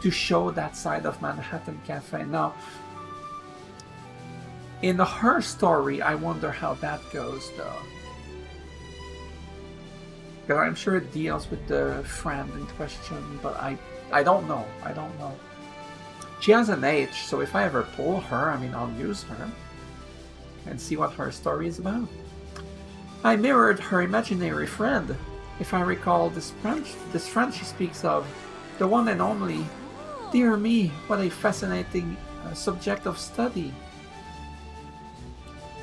to show that side of Manhattan Cafe. Now, in her story, I wonder how that goes, though. Because I'm sure it deals with the friend in question, but I don't know. I don't know. She has an H, so if I ever pull her, I mean, I'll use her and see what her story is about. I mirrored her imaginary friend. If I recall this friend she speaks of, the one and only. Dear me, what a fascinating subject of study.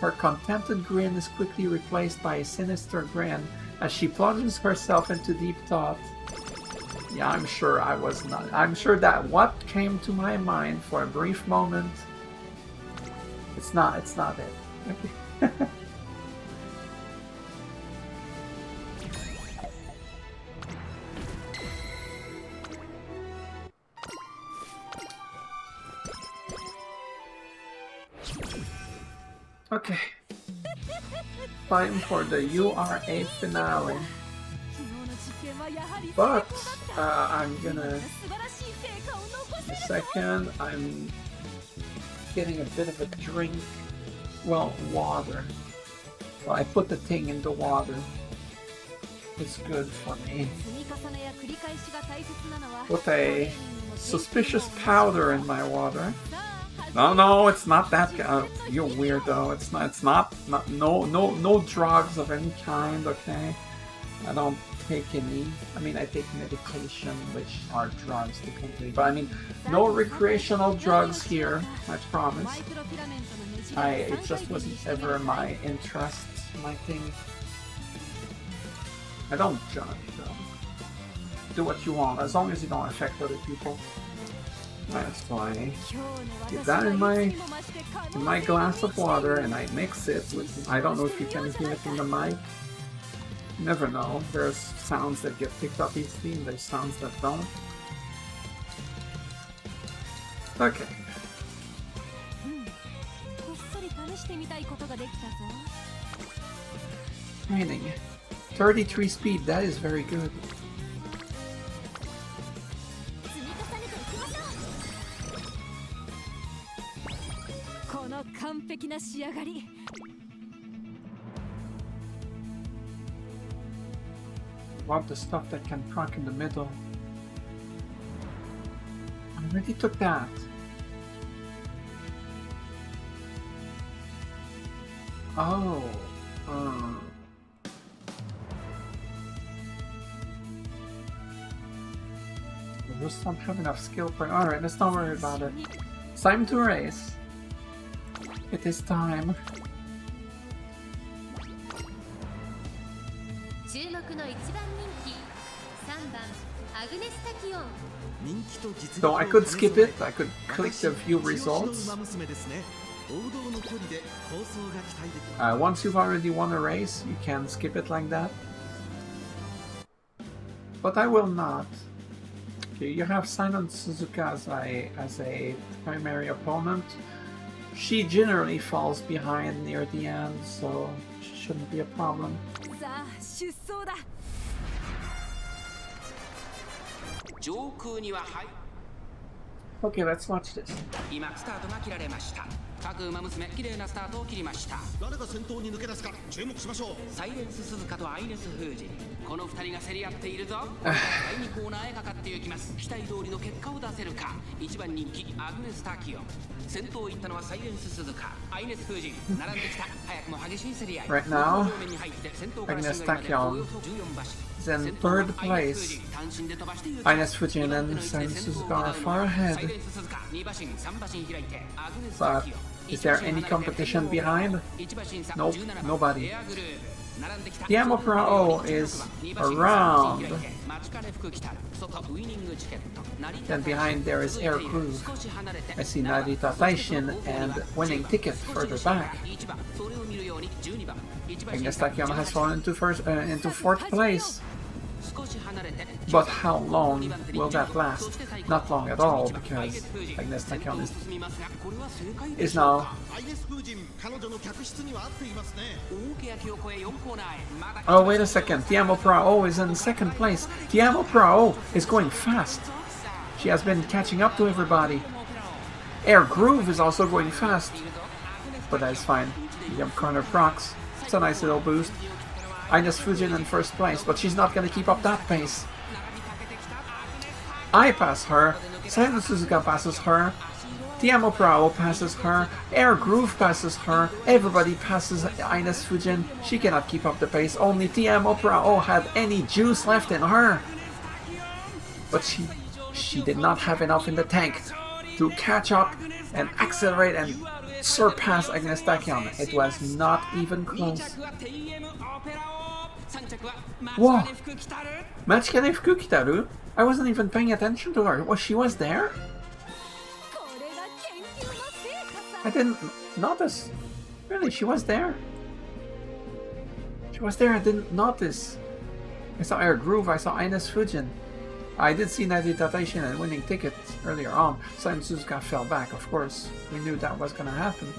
Her contented grin is quickly replaced by a sinister grin as she plunges herself into deep thought. Yeah, I'm sure I was not. I'm sure that what came to my mind for a brief moment, it's not it. Okay. Okay. Time for the URA finale. But I'm gonna... In a second, I'm getting a bit of a drink. Well, water. So I put the thing in the water. It's good for me. Put a suspicious powder in my water. No, it's not that. You're weirdo. It's not. No drugs of any kind. Okay, I don't take any. I mean, I take medication, which are drugs technically, but I mean, no recreational drugs here, I promise. It just wasn't ever my interest, my thing. I don't judge, though. Do what you want, as long as you don't affect other people. That's why I get that in my glass of water and I mix it with. I don't know if you can hear it in the mic. You never know. There's sounds that get picked up easily and there's sounds that don't. Okay. Training. 33 speed, that is very good. Want the stuff that can proc in the middle. I already took that. Oh. I just don't have enough skill for. Alright, let's not worry about it. It's time to race. It is time. So I could skip it, I could click the view results. Once you've already won a race, you can skip it like that. But I will not. Okay, you have Silent Suzuka as a primary opponent. She generally falls behind near the end, so it shouldn't be a problem. Okay, let's watch this. 各馬娘綺麗なスタートを切りました。誰が先頭に抜け出すか注目しましょう。サイレンス鈴鹿とアイネスフージ、この2人が競り合っているぞ。第2コーナーへかかっていきます。期待通りの結果を出せるか。1番人気アグネスタキオン。先頭を行ったのはサイレンス鈴鹿、アイネスフージ、並んできた。早くも激しい競り合い。Right now, Agnes Tachyon is in third place. Ines Fujin and Silent Suzuka are far ahead. But is there any competition behind? Nope, nobody. Tachyon Pro is around. Then behind there is Air Groove. I see Narita Taishin and Winning Ticket further back. Agnes Tachyon has fallen into fourth place. But how long will that last? Not long at all, because Agnes Tachyon is now... Oh, wait a second. Tachyon Pro is in second place. Tachyon Pro is going fast. She has been catching up to everybody. Air Groove is also going fast. But that's fine. Yum Corner procs. It's a nice little boost. Ines Fujin in first place, but she's not going to keep up that pace. I pass her, Silent Suzuka passes her, Tachyon Pro passes her, Air Groove passes her, everybody passes Ines Fujin. She cannot keep up the pace, only Tachyon Pro had any juice left in her. But she did not have enough in the tank to catch up and accelerate and surpass Agnes Tachyon. It was not even close. Whoa! Machikane Fukukitaru? I wasn't even paying attention to her. She was there? I didn't notice. Really, she was there? She was there, I didn't notice. I saw Air Groove, I saw Ines Fujin. I did see Narita Taishin and Winning Ticket earlier on. Silent Suzuka fell back, of course. We knew that was gonna happen.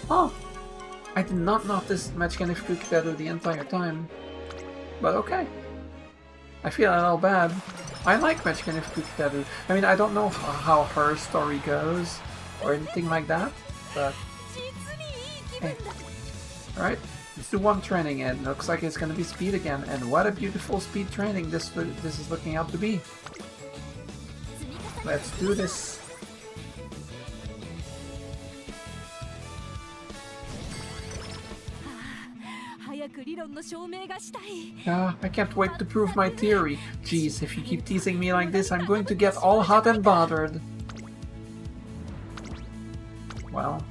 Oh! I did not notice Machikane Fukukitaru the entire time. But okay. I feel a little bad. I like Machikane Fukukitaru. I mean, I don't know how her story goes or anything like that, but hey. Alright, let's do one training and it looks like it's gonna be speed again, and what a beautiful speed training this is looking out to be. Let's do this. I can't wait to prove my theory. Jeez, if you keep teasing me like this, I'm going to get all hot and bothered. Well,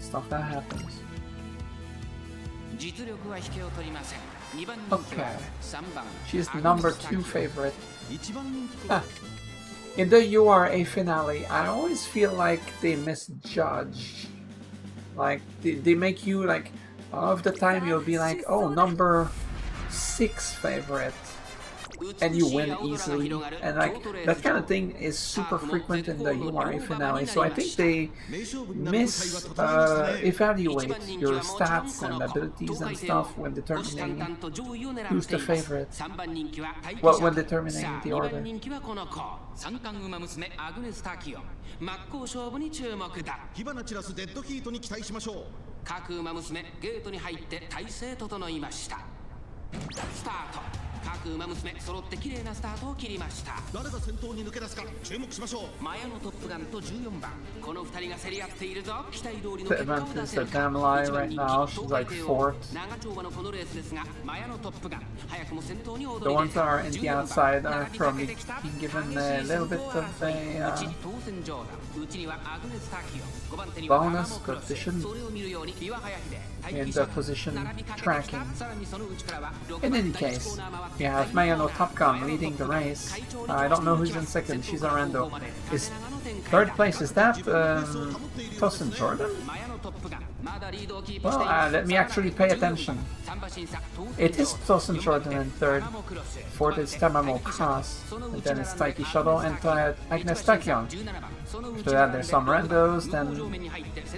stuff that happens. Okay, she's the number 2 favorite. In the URA finale, I always feel like they misjudge. Like, they make you, like, all of the time you'll be like, oh, number 6 favorite. And you win easily, and like that kind of thing is super frequent in the URA finale, so I think they evaluate your stats and abilities and stuff when determining who's the favorite. Well, when determining the order. 各馬娘揃って綺麗なスタートを切りました。誰が先頭に抜け出すか注目しましょう。マヤのトップガンと14番、この2人が競り合っているぞ。期待通りの結果を出せるか。長丁場のこのレースですが、マヤのトップガン早くも先頭に躍り出て。The ones that are in the outside are probably being given a little bit of a bonus, but they shouldn't in the position tracking. In any case, we have Mayano Top Gun leading the race. I don't know who's in second. She's Arendo. Is third place? Is that Tosin Jordan? Well, let me actually pay attention. It is Tosin Jordan in third. Fourth is Tamamo Cross. And then it's Taiki Shuttle and Agnes Tachyon. After that, there's some randos, then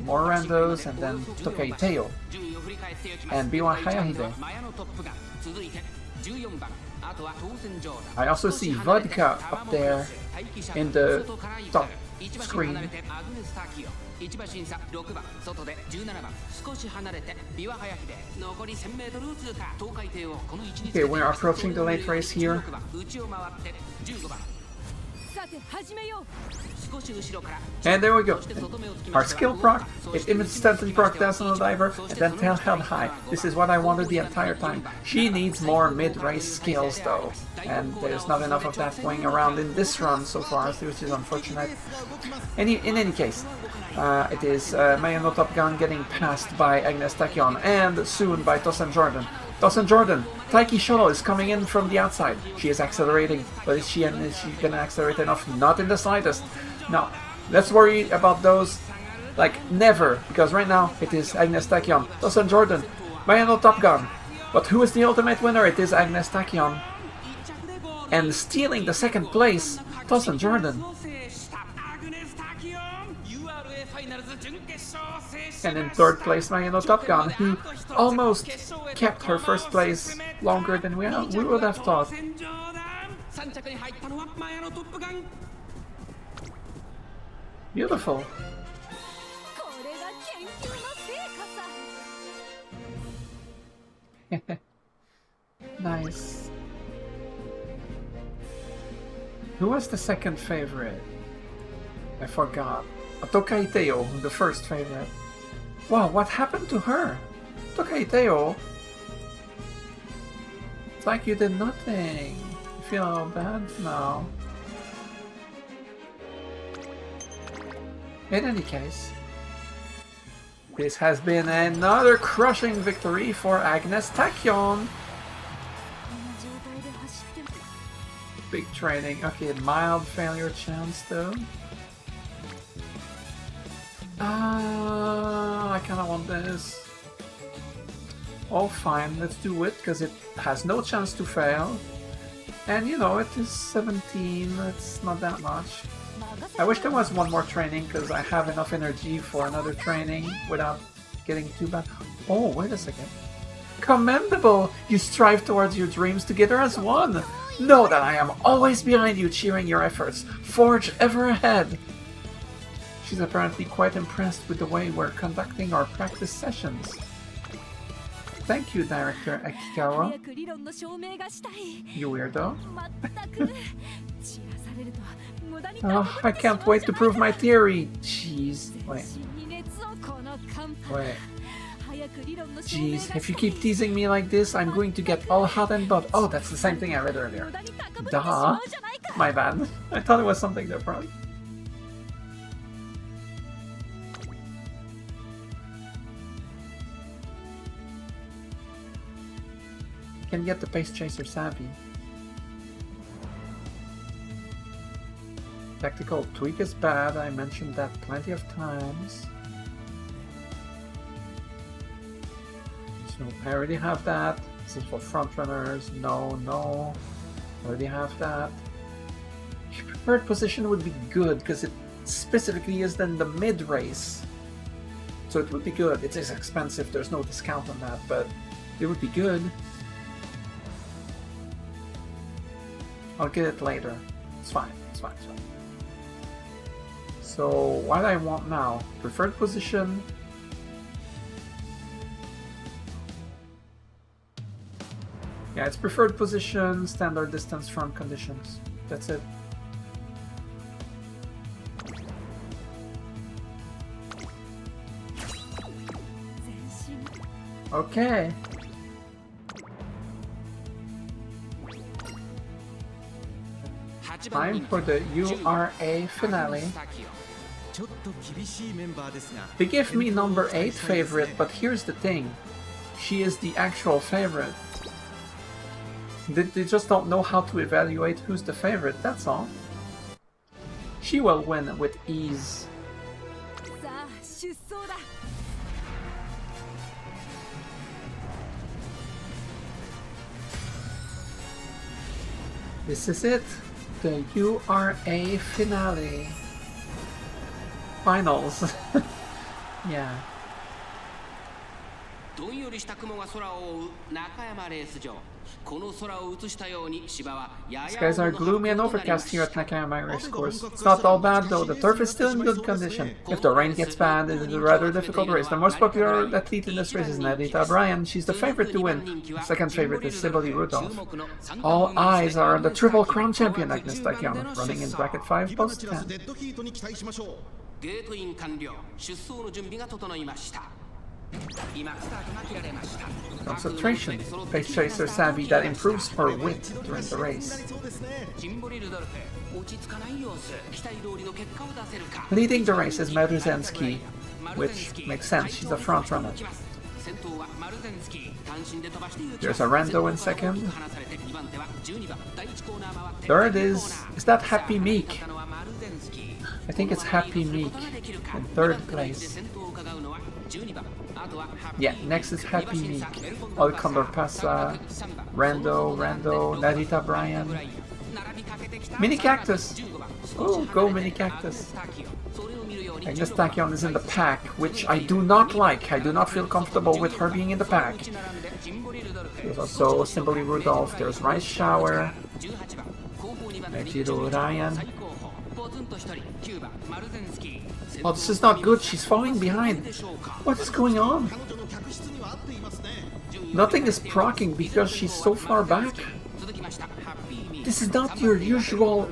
more randos, and then Tokei Teo. And B1 Hayahide. I also see Vodka up there in the top screen. Okay, we're approaching the late race here. And there we go. Our skill proc, it instantly proc down on the diver, and then tail held high. This is what I wanted the entire time. She needs more mid-race skills though, and there's not enough of that going around in this run so far, which is unfortunate. In any case, it is Mayano Top Gun getting passed by Agnes Tachyon, and soon by Tosin Jordan. Tosin Jordan, Taiki Shuttle is coming in from the outside. She is accelerating, but is she gonna accelerate enough? Not in the slightest. No, let's worry about those, like, never, because right now it is Agnes Tachyon, Tosin Jordan, Mayano Top Gun. But who is the ultimate winner? It is Agnes Tachyon. And stealing the second place, Tosin Jordan. And in third place, Mayano Top Gun, who almost kept her first place longer than we would have thought. Beautiful. Nice. Who was the second favorite? I forgot. Tokei Teo, the first favorite. Wow, what happened to her? Tokei Teo? It's like you did nothing. You feel bad now. In any case, this has been another crushing victory for Agnes Tachyon. Big training. Okay, mild failure chance though. I kinda want this. Oh fine, let's do it, because it has no chance to fail. And you know, it is 17, it's not that much. I wish there was one more training, because I have enough energy for another training without getting too bad. Oh, wait a second. Commendable! You strive towards your dreams together as one! Know that I am always behind you, cheering your efforts. Forge ever ahead! She's apparently quite impressed with the way we're conducting our practice sessions. Thank you, Director Akikawa. You weirdo. Oh, I can't wait to prove my theory. Jeez. Wait. Jeez, if you keep teasing me like this, I'm going to get all hot and bothered. Oh, that's the same thing I read earlier. Duh. My bad. I thought it was something different. Can get the Pace Chaser savvy. Tactical tweak is bad, I mentioned that plenty of times. So I already have that. This is for frontrunners. No. I already have that. Preferred position would be good because it specifically is in the mid race. So it would be good. It is expensive, there's no discount on that, but it would be good. I'll get it later. It's fine. So what I want now, preferred position. Yeah, it's preferred position, standard distance from conditions. That's it. Okay. Time for the URA finale. They give me number 8 favorite, but here's the thing. She is the actual favorite. They just don't know how to evaluate who's the favorite, that's all. She will win with ease. This is it. The URA finale. Finals. Yeah. These guys are gloomy and overcast here at Nakayama Race Course. It's not all bad though, the turf is still in good condition. If the rain gets bad, it is a rather difficult race. The most popular athlete in this race is Narita Bryan. She's the favorite to win. The second favorite is Sibylle Rudolph. All eyes are on the Triple Crown champion Agnes Tachyon, running in bracket 5 post 10. Concentration. Pace Chaser savvy that improves her wit during the race. Leading the race is Maruzensky, which makes sense, she's a front runner. There's a Rando in second. Third is that Happy Meek? I think it's Happy Meek in third place. Yeah, next is Happy Meek. Alcondor Pasa, Rando, Narita Bryan. Mini Cactus! Oh, go Mini Cactus! Agnes Tachyon is in the pack, which I do not like. I do not feel comfortable with her being in the pack. There's also Sibylle Rudolph, there's Rice Shower, Megiro Ryan. Oh, this is not good, she's falling behind. What is going on? Nothing is proccing because she's so far back. This is not your usual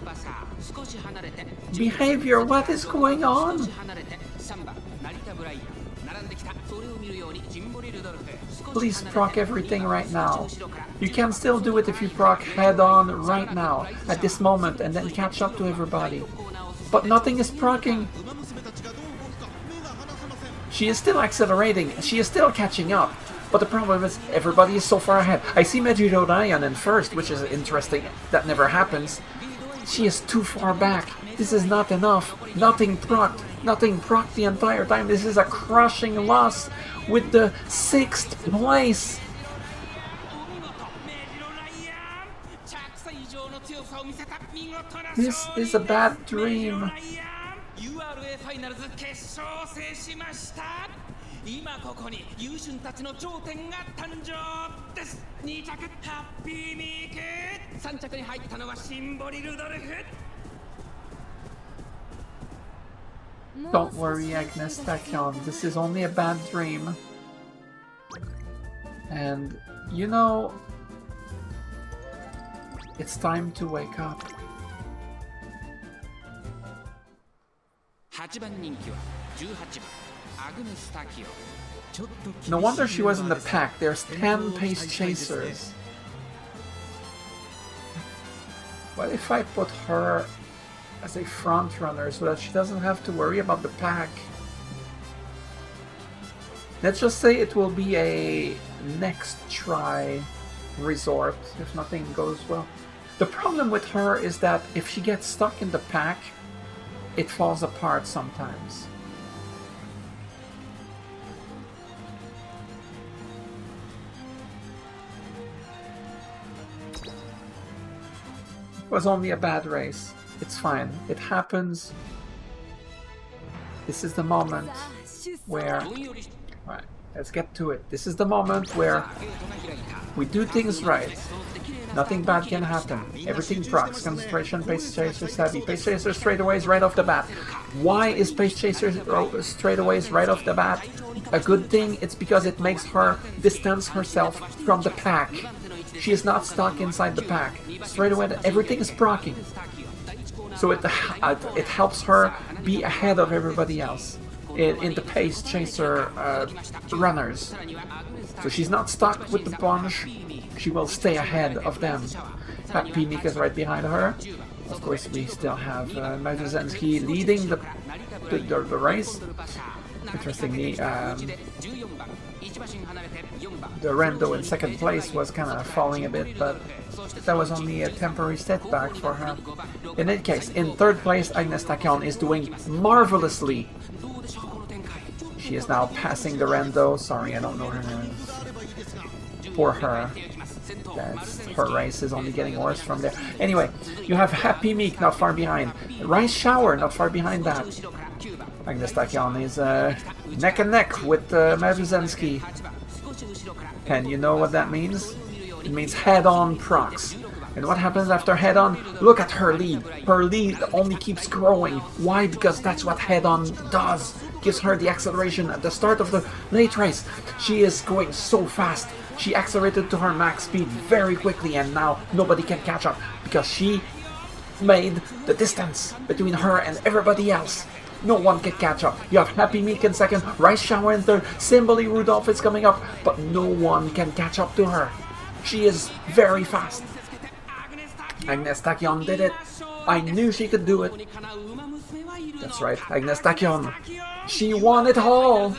behavior. What is going on? Please proc everything right now. You can still do it if you proc head on right now, at this moment, and then catch up to everybody. But nothing is proccing. She is still accelerating, she is still catching up. But the problem is, everybody is so far ahead. I see Megiro Ryan in first, which is interesting. That never happens. She is too far back. This is not enough. Nothing procced the entire time. This is a crushing loss with the 6th place. This is a bad dream. Don't worry, Agnes Tachyon, this is only a bad dream. And, you know, it's time to wake up. 8番人気は18番アグネス・タキオ No wonder she was in the pack. There's 10 pace chasers. What if I put her as a front runner so that she doesn't have to worry about the pack? Let's just say it will be a next try resort if nothing goes well. The problem with her is that if she gets stuck in the pack, it falls apart sometimes. It was only a bad race. It's fine. It happens. This is the moment where... Right, let's get to it. This is the moment where we do things right. Nothing bad can happen. Everything procs. Concentration, Pace Chaser, Savvy. Pace Chaser straightaways right off the bat. Why is Pace Chaser straightaways right off the bat a good thing? It's because it makes her distance herself from the pack. She is not stuck inside the pack. Straight away, everything is proccing. So it helps her be ahead of everybody else in the Pace Chaser runners. So she's not stuck with the bunch. She will stay ahead of them. Happy Mika's right behind her. Of course, we still have Mazuzensky leading the race. Interestingly, the Rendo in second place was kind of falling a bit, but that was only a temporary setback for her. In any case, in third place, Agnes Tachyon is doing marvelously. She is now passing the Rendo. Sorry, I don't know her name. For her. Her race is only getting worse from there. Anyway, you have Happy Meek not far behind. Rice Shower not far behind that. Agnes Tachyon is neck and neck with Mazuzensky. And you know what that means? It means head-on procs. And what happens after head-on? Look at her lead. Her lead only keeps growing. Why? Because that's what head-on does. Gives her the acceleration at the start of the late race. She is going so fast. She accelerated to her max speed very quickly, and now nobody can catch up because she made the distance between her and everybody else. No one can catch up. You have Happy Meek in second, Rice Shower in third, Simboli Rudolph is coming up, but no one can catch up to her. She is very fast. Agnes Tachyon did it. I knew she could do it. That's right, Agnes Tachyon. She won it all.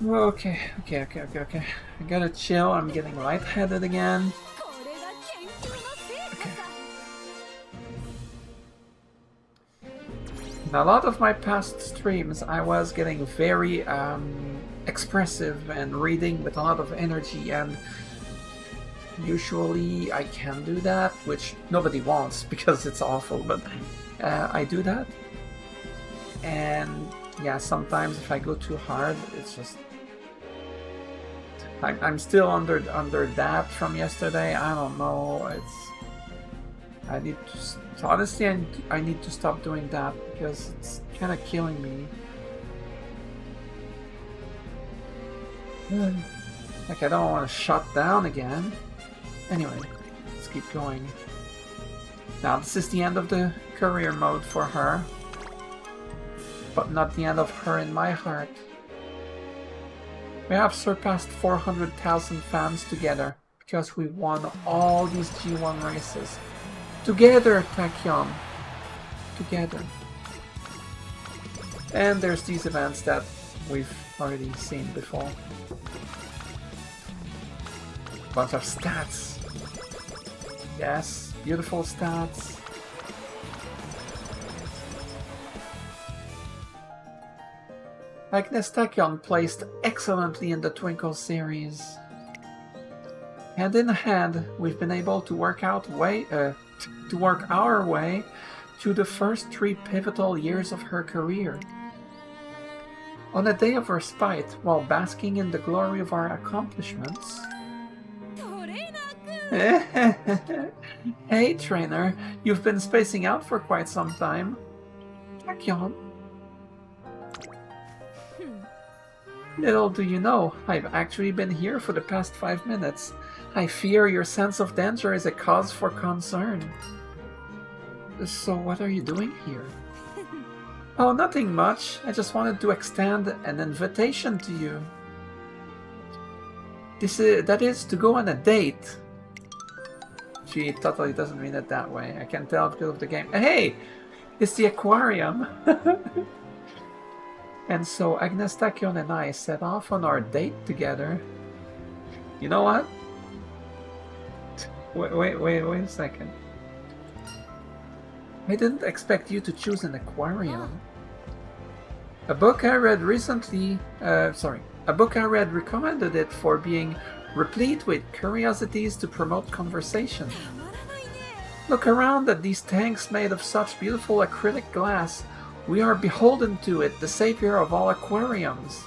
Okay. I gotta chill. I'm getting lightheaded again. Okay. In a lot of my past streams, I was getting very expressive and reading with a lot of energy, and usually I can do that, which nobody wants because it's awful, but I do that. And yeah, sometimes if I go too hard, it's just... I'm still under that from yesterday. I don't know. I need to... Honestly, I need to stop doing that because it's kind of killing me. Like, I don't want to shut down again. Anyway, let's keep going. Now, this is the end of the career mode for her. But not the end of her in my heart. We have surpassed 400,000 fans together because we won all these G1 races. Together, Tachyon. Together. And there's these events that we've already seen before. Bunch of stats. Yes, beautiful stats. Agnes Tachyon placed excellently in the Twinkle series. Hand in hand, we've been able to work our way through the first 3 pivotal years of her career. On a day of respite, while basking in the glory of our accomplishments... Hey, trainer, you've been spacing out for quite some time. Tachyon. Little do you know, I've actually been here for the past 5 minutes. I fear your sense of danger is a cause for concern. So what are you doing here? Oh, nothing much. I just wanted to extend an invitation to you. That is to go on a date. She totally doesn't mean it that way. I can tell because of the game. Hey! It's the aquarium! And so Agnes, Tachyon, and I set off on our date together. You know what? Wait a second. I didn't expect you to choose an aquarium. A book I read recently, a book I read recommended it for being replete with curiosities to promote conversation. Look around at these tanks made of such beautiful acrylic glass. We are beholden to it, the savior of all aquariums.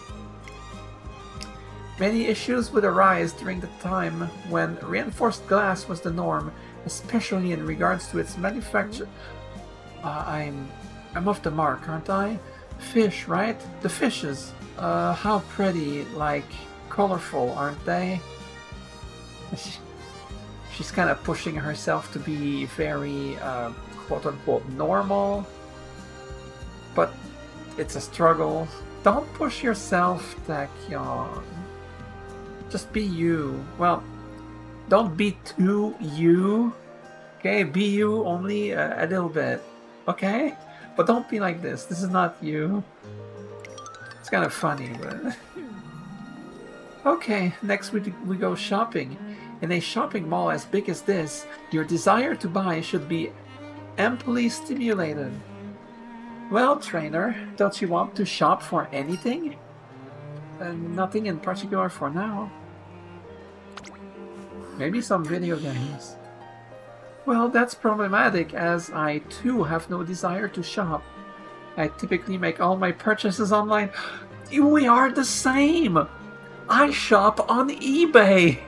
Many issues would arise during the time when reinforced glass was the norm, especially in regards to its manufacture. I'm off the mark, aren't I? Fish, right? The fishes. How pretty, like, colorful, aren't they? She's kind of pushing herself to be very, quote-unquote, normal. But it's a struggle. Don't push yourself, Tachyon. Just be you. Well, don't be too you. Okay, be you only a little bit. Okay? But don't be like this. This is not you. It's kind of funny, but... Okay, next we go shopping. In a shopping mall as big as this, your desire to buy should be amply stimulated. Well, trainer, don't you want to shop for anything? Nothing in particular for now. Maybe some video games. Well, that's problematic, as I too have no desire to shop. I typically make all my purchases online. We are the same! I shop on eBay!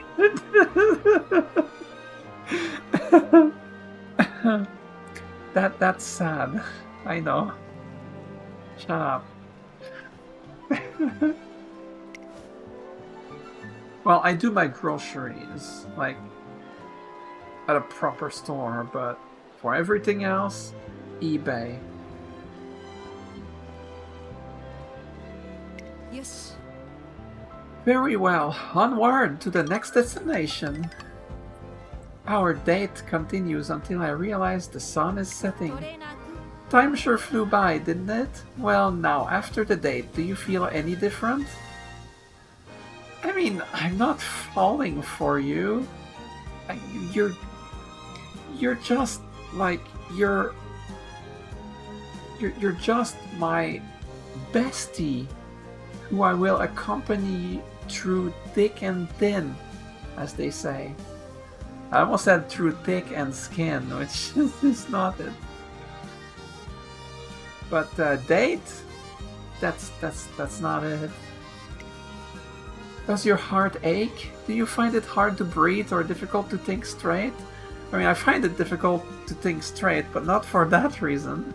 That's sad. I know. Shut up. Well, I do my groceries, like, at a proper store, but for everything else, eBay. Yes. Very well, onward to the next destination. Our date continues until I realize the sun is setting. Time sure flew by, didn't it? Well, now, after the date, do you feel any different? I mean, I'm not falling for you. You're just like you're just my bestie, who I will accompany through thick and thin, as they say. I almost said through thick and skin, which is not it. But date? That's not it. Does your heart ache? Do you find it hard to breathe or difficult to think straight? I mean, I find it difficult to think straight, but not for that reason.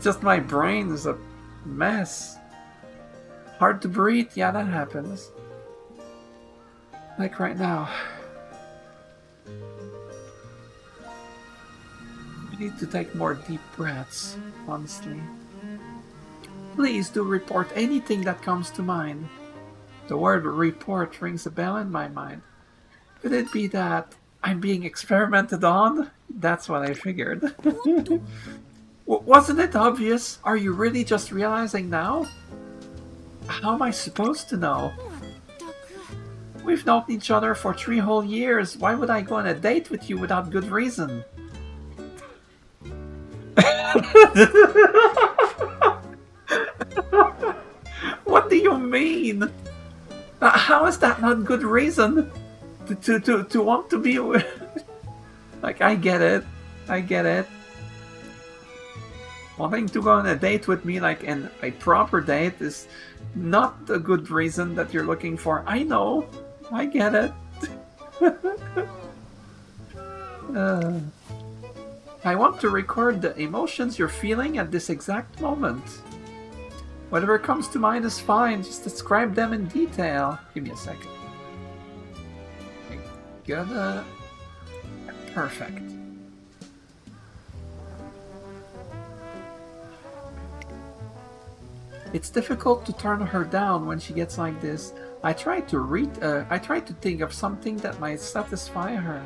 Just my brain is a mess. Hard to breathe? Yeah, that happens. Like right now. I need to take more deep breaths, honestly. Please do report anything that comes to mind. The word report rings a bell in my mind. Could it be that I'm being experimented on? That's what I figured. Wasn't it obvious? Are you really just realizing now? How am I supposed to know? We've known each other for 3 whole years. Why would I go on a date with you without good reason? What do you mean? How is that not good reason to want to be with? Like, I get it. Wanting to go on a date with me, like in a proper date, is not a good reason that you're looking for. I know. I get it. I want to record the emotions you're feeling at this exact moment. Whatever comes to mind is fine, just describe them in detail. Give me a second. good. Perfect. It's difficult to turn her down when she gets like this. I tried to think of something that might satisfy her.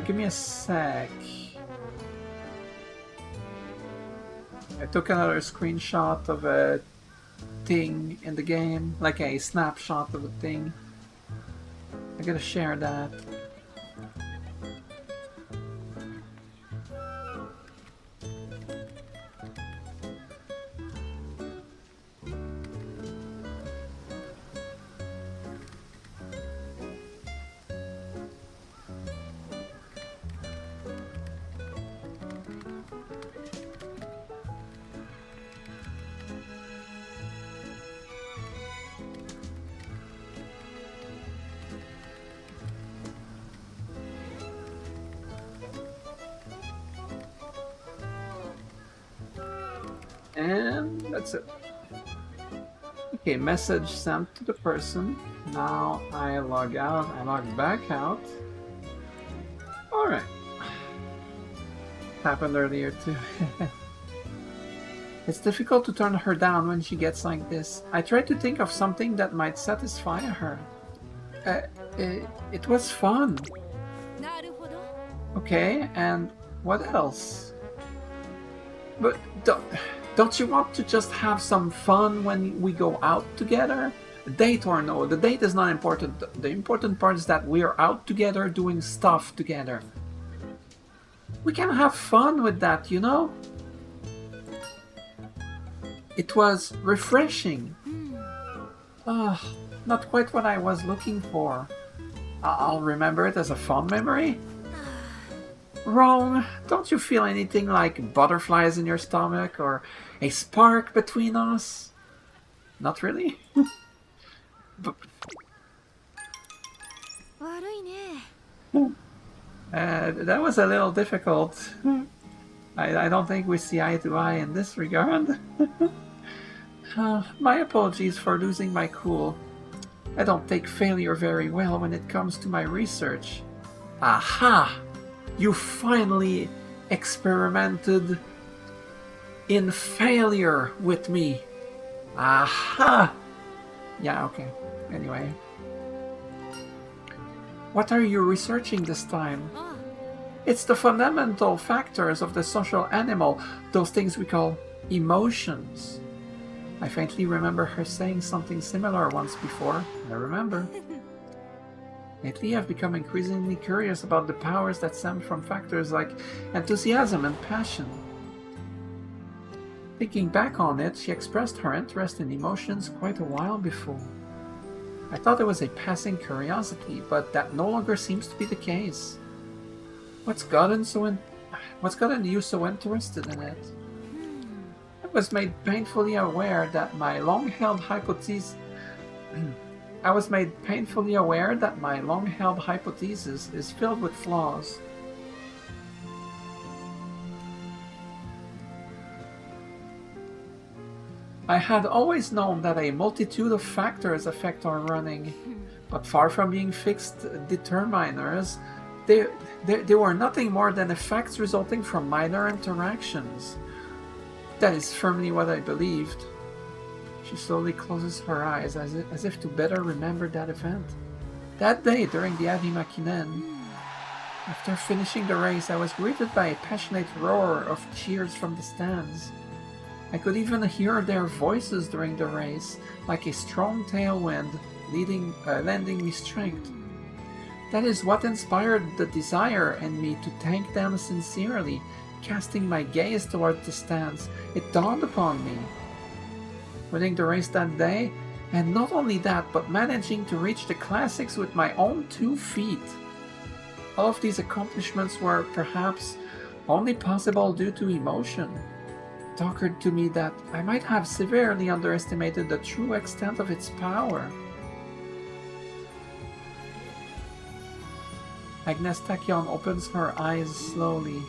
Give me a sec. I took another screenshot of a thing in the game, like a snapshot of a thing. I gotta share that. And that's it. Okay, message sent to the person. Now I log out, I log back out. Alright. Happened earlier too. It's difficult to turn her down when she gets like this. I tried to think of something that might satisfy her. It was fun. Okay, and what else? But don't you want to just have some fun when we go out together? Date or no, the date is not important. The important part is that we are out together doing stuff together. We can have fun with that, you know? It was refreshing. Not quite what I was looking for. I'll remember it as a fond memory. Wrong. Don't you feel anything like butterflies in your stomach or a spark between us? Not really? That was a little difficult. I don't think we see eye to eye in this regard. My apologies for losing my cool. I don't take failure very well when it comes to my research. Aha! You finally experimented in failure with me. Aha! Yeah, okay. Anyway. What are you researching this time? It's the fundamental factors of the social animal, those things we call emotions. I faintly remember her saying something similar once before. I remember. Lately, I've become increasingly curious about the powers that stem from factors like enthusiasm and passion. Thinking back on it, she expressed her interest in emotions quite a while before. I thought it was a passing curiosity, but that no longer seems to be the case. What's gotten you so interested in it? I was made painfully aware that my long-held hypothesis is filled with flaws. I had always known that a multitude of factors affect our running, but far from being fixed determiners, they were nothing more than effects resulting from minor interactions. That is firmly what I believed. She slowly closes her eyes as if to better remember that event. That day during the Avimakinen, after finishing the race, I was greeted by a passionate roar of cheers from the stands. I could even hear their voices during the race, like a strong tailwind lending me strength. That is what inspired the desire in me to thank them sincerely. Casting my gaze toward the stands, it dawned upon me. Winning the race that day, and not only that, but managing to reach the classics with my own 2 feet. All of these accomplishments were perhaps only possible due to emotion. It occurred to me that I might have severely underestimated the true extent of its power. Agnes Tachyon opens her eyes slowly.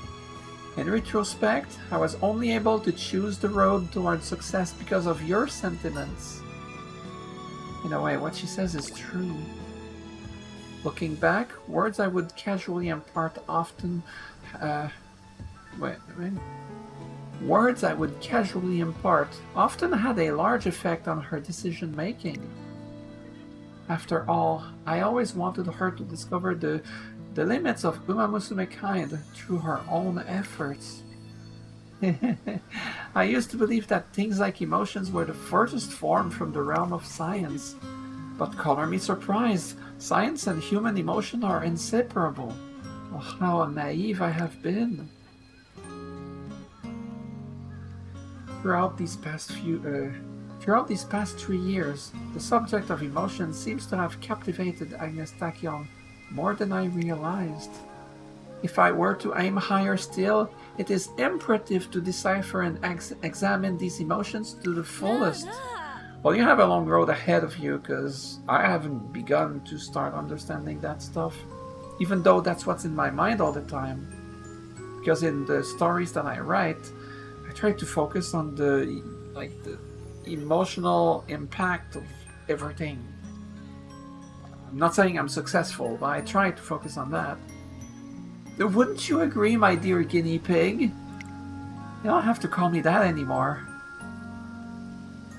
In retrospect, I was only able to choose the road toward success because of your sentiments. In a way, what she says is true. Looking back, words I would casually impart often... Words I would casually impart often had a large effect on her decision-making. After all, I always wanted her to discover the limits of Umamusume kind through her own efforts. I used to believe that things like emotions were the furthest form from the realm of science. But color me surprised, science and human emotion are inseparable. Oh, how naive I have been. Throughout these past 3 years, the subject of emotion seems to have captivated Agnes Tachyon more than I realized. If I were to aim higher still, it is imperative to decipher and examine these emotions to the fullest. Well, you have a long road ahead of you, because I haven't begun to start understanding that stuff, even though that's what's in my mind all the time. Because in the stories that I write, I try to focus on the emotional impact of everything. I'm not saying I'm successful, but I try to focus on that. Wouldn't you agree, my dear guinea pig? You don't have to call me that anymore.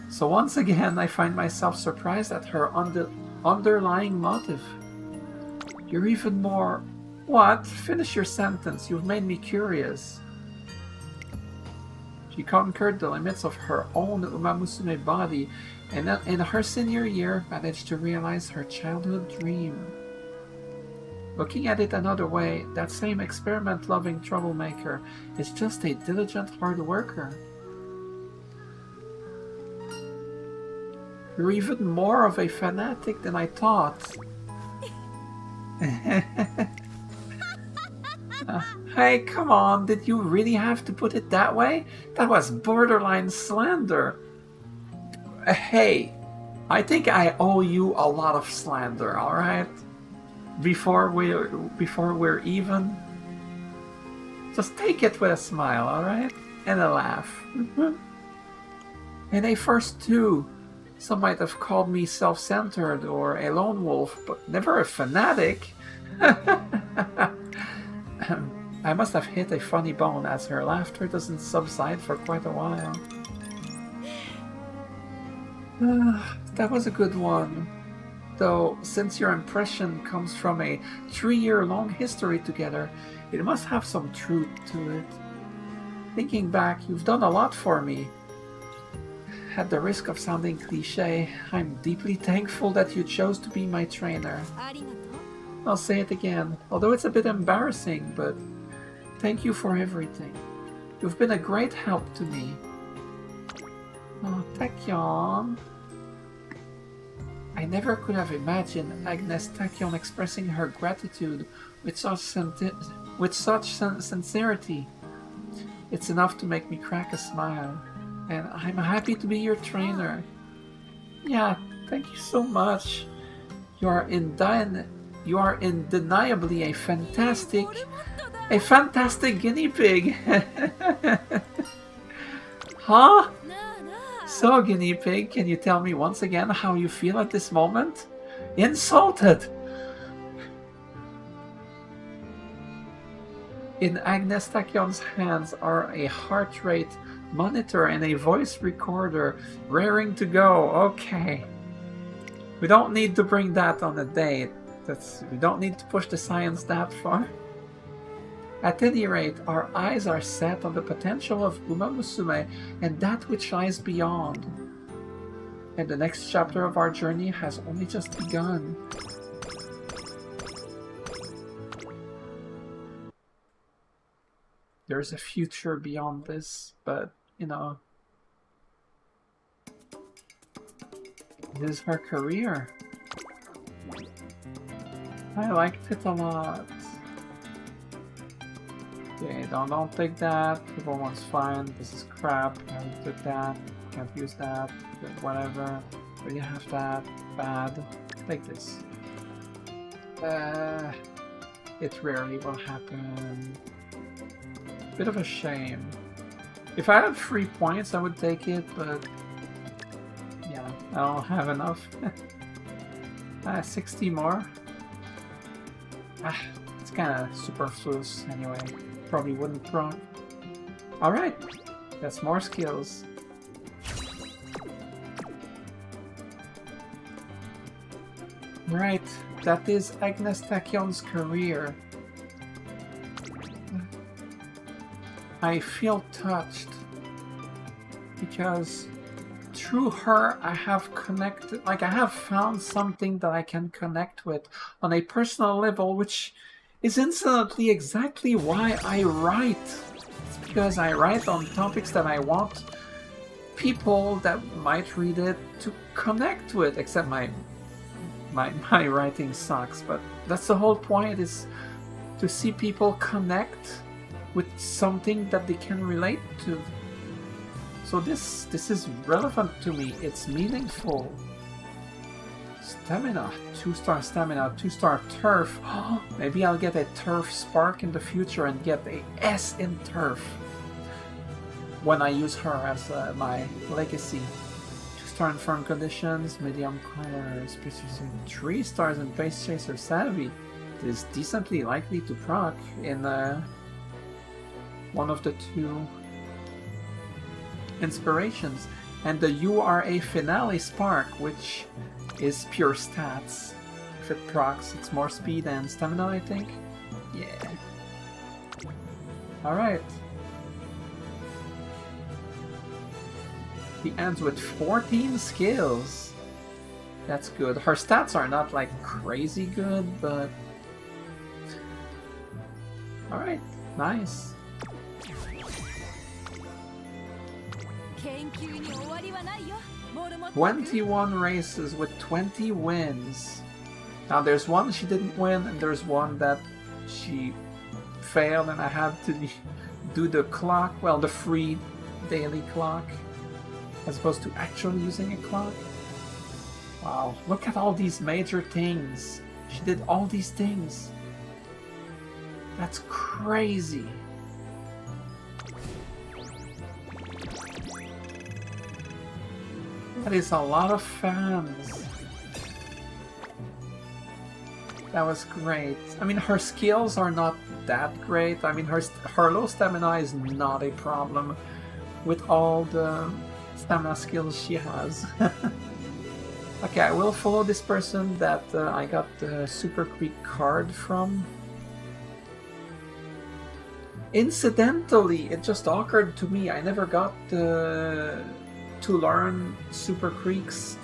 So once again, I find myself surprised at her underlying motive. You're even more... What? Finish your sentence. You've made me curious. She conquered the limits of her own Umamusume body, and in her senior year managed to realize her childhood dream. Looking at it another way, that same experiment-loving troublemaker is just a diligent hard worker. You're even more of a fanatic than I thought. Hey, come on, did you really have to put it that way? That was borderline slander. Hey, I think I owe you a lot of slander, alright? Before we're even. Just take it with a smile, alright? And a laugh. And a first too. Some might have called me self-centered or a lone wolf, but never a fanatic. I must have hit a funny bone, as her laughter doesn't subside for quite a while. That was a good one. Though, since your impression comes from a 3-year-long history together, it must have some truth to it. Thinking back, you've done a lot for me. At the risk of sounding cliché, I'm deeply thankful that you chose to be my trainer. I'll say it again, although it's a bit embarrassing, but thank you for everything. You've been a great help to me. Oh, Tachyon. I never could have imagined Agnes Tachyon expressing her gratitude with such sincerity. It's enough to make me crack a smile, and I'm happy to be your trainer. Yeah, thank you so much. You are undeniably a fantastic guinea pig. Huh? So, guinea pig, can you tell me once again how you feel at this moment? Insulted! In Agnes Tachyon's hands are a heart rate monitor and a voice recorder, raring to go. Okay. We don't need to bring that on a date. We don't need to push the science that far. At any rate, our eyes are set on the potential of Umamusume and that which lies beyond. And the next chapter of our journey has only just begun. There's a future beyond this, but, you know, it is her career. I liked it a lot. Okay, don't take that. Everyone's fine. This is crap. I took that. Can't use that. Whatever. But you have that. Bad. Take this. It rarely will happen. Bit of a shame. If I had 3 points, I would take it, but yeah, I don't have enough. 60 more. It's kind of superfluous anyway. Probably wouldn't proc. Alright, that's more skills. Right, that is Agnes Tachyon's career. I feel touched because through her I have connected, like I have found something that I can connect with on a personal level, which is incidentally exactly why I write. It's because I write on topics that I want people that might read it to connect with, except my writing sucks, but that's the whole point, is to see people connect with something that they can relate to. So this is relevant to me, it's meaningful. Stamina, 2-star stamina, 2-star turf. Maybe I'll get a turf spark in the future and get a S in turf when I use her as my legacy. 2-star in firm conditions, medium color, species 3 stars in Pace Chaser Savvy. It is decently likely to proc in one of the 2 inspirations. And the URA Finale Spark, which is pure stats. If it procs, it's more speed and stamina, I think. Yeah. Alright. He ends with 14 skills. That's good. Her stats are not like crazy good, but... Alright, nice. 21 races with 20 wins. Now there's one she didn't win, and there's one that she failed, and I had to do the clock, well, the free daily clock, as opposed to actually using a clock. Wow, look at all these major things. She did all these things. That's crazy. That is a lot of fans. That was great. I mean, her skills are not that great. I mean, her low stamina is not a problem with all the stamina skills she has. Okay, I will follow this person that I got the Super Creek card from. Incidentally, it just occurred to me, I never got to learn Super Creek's,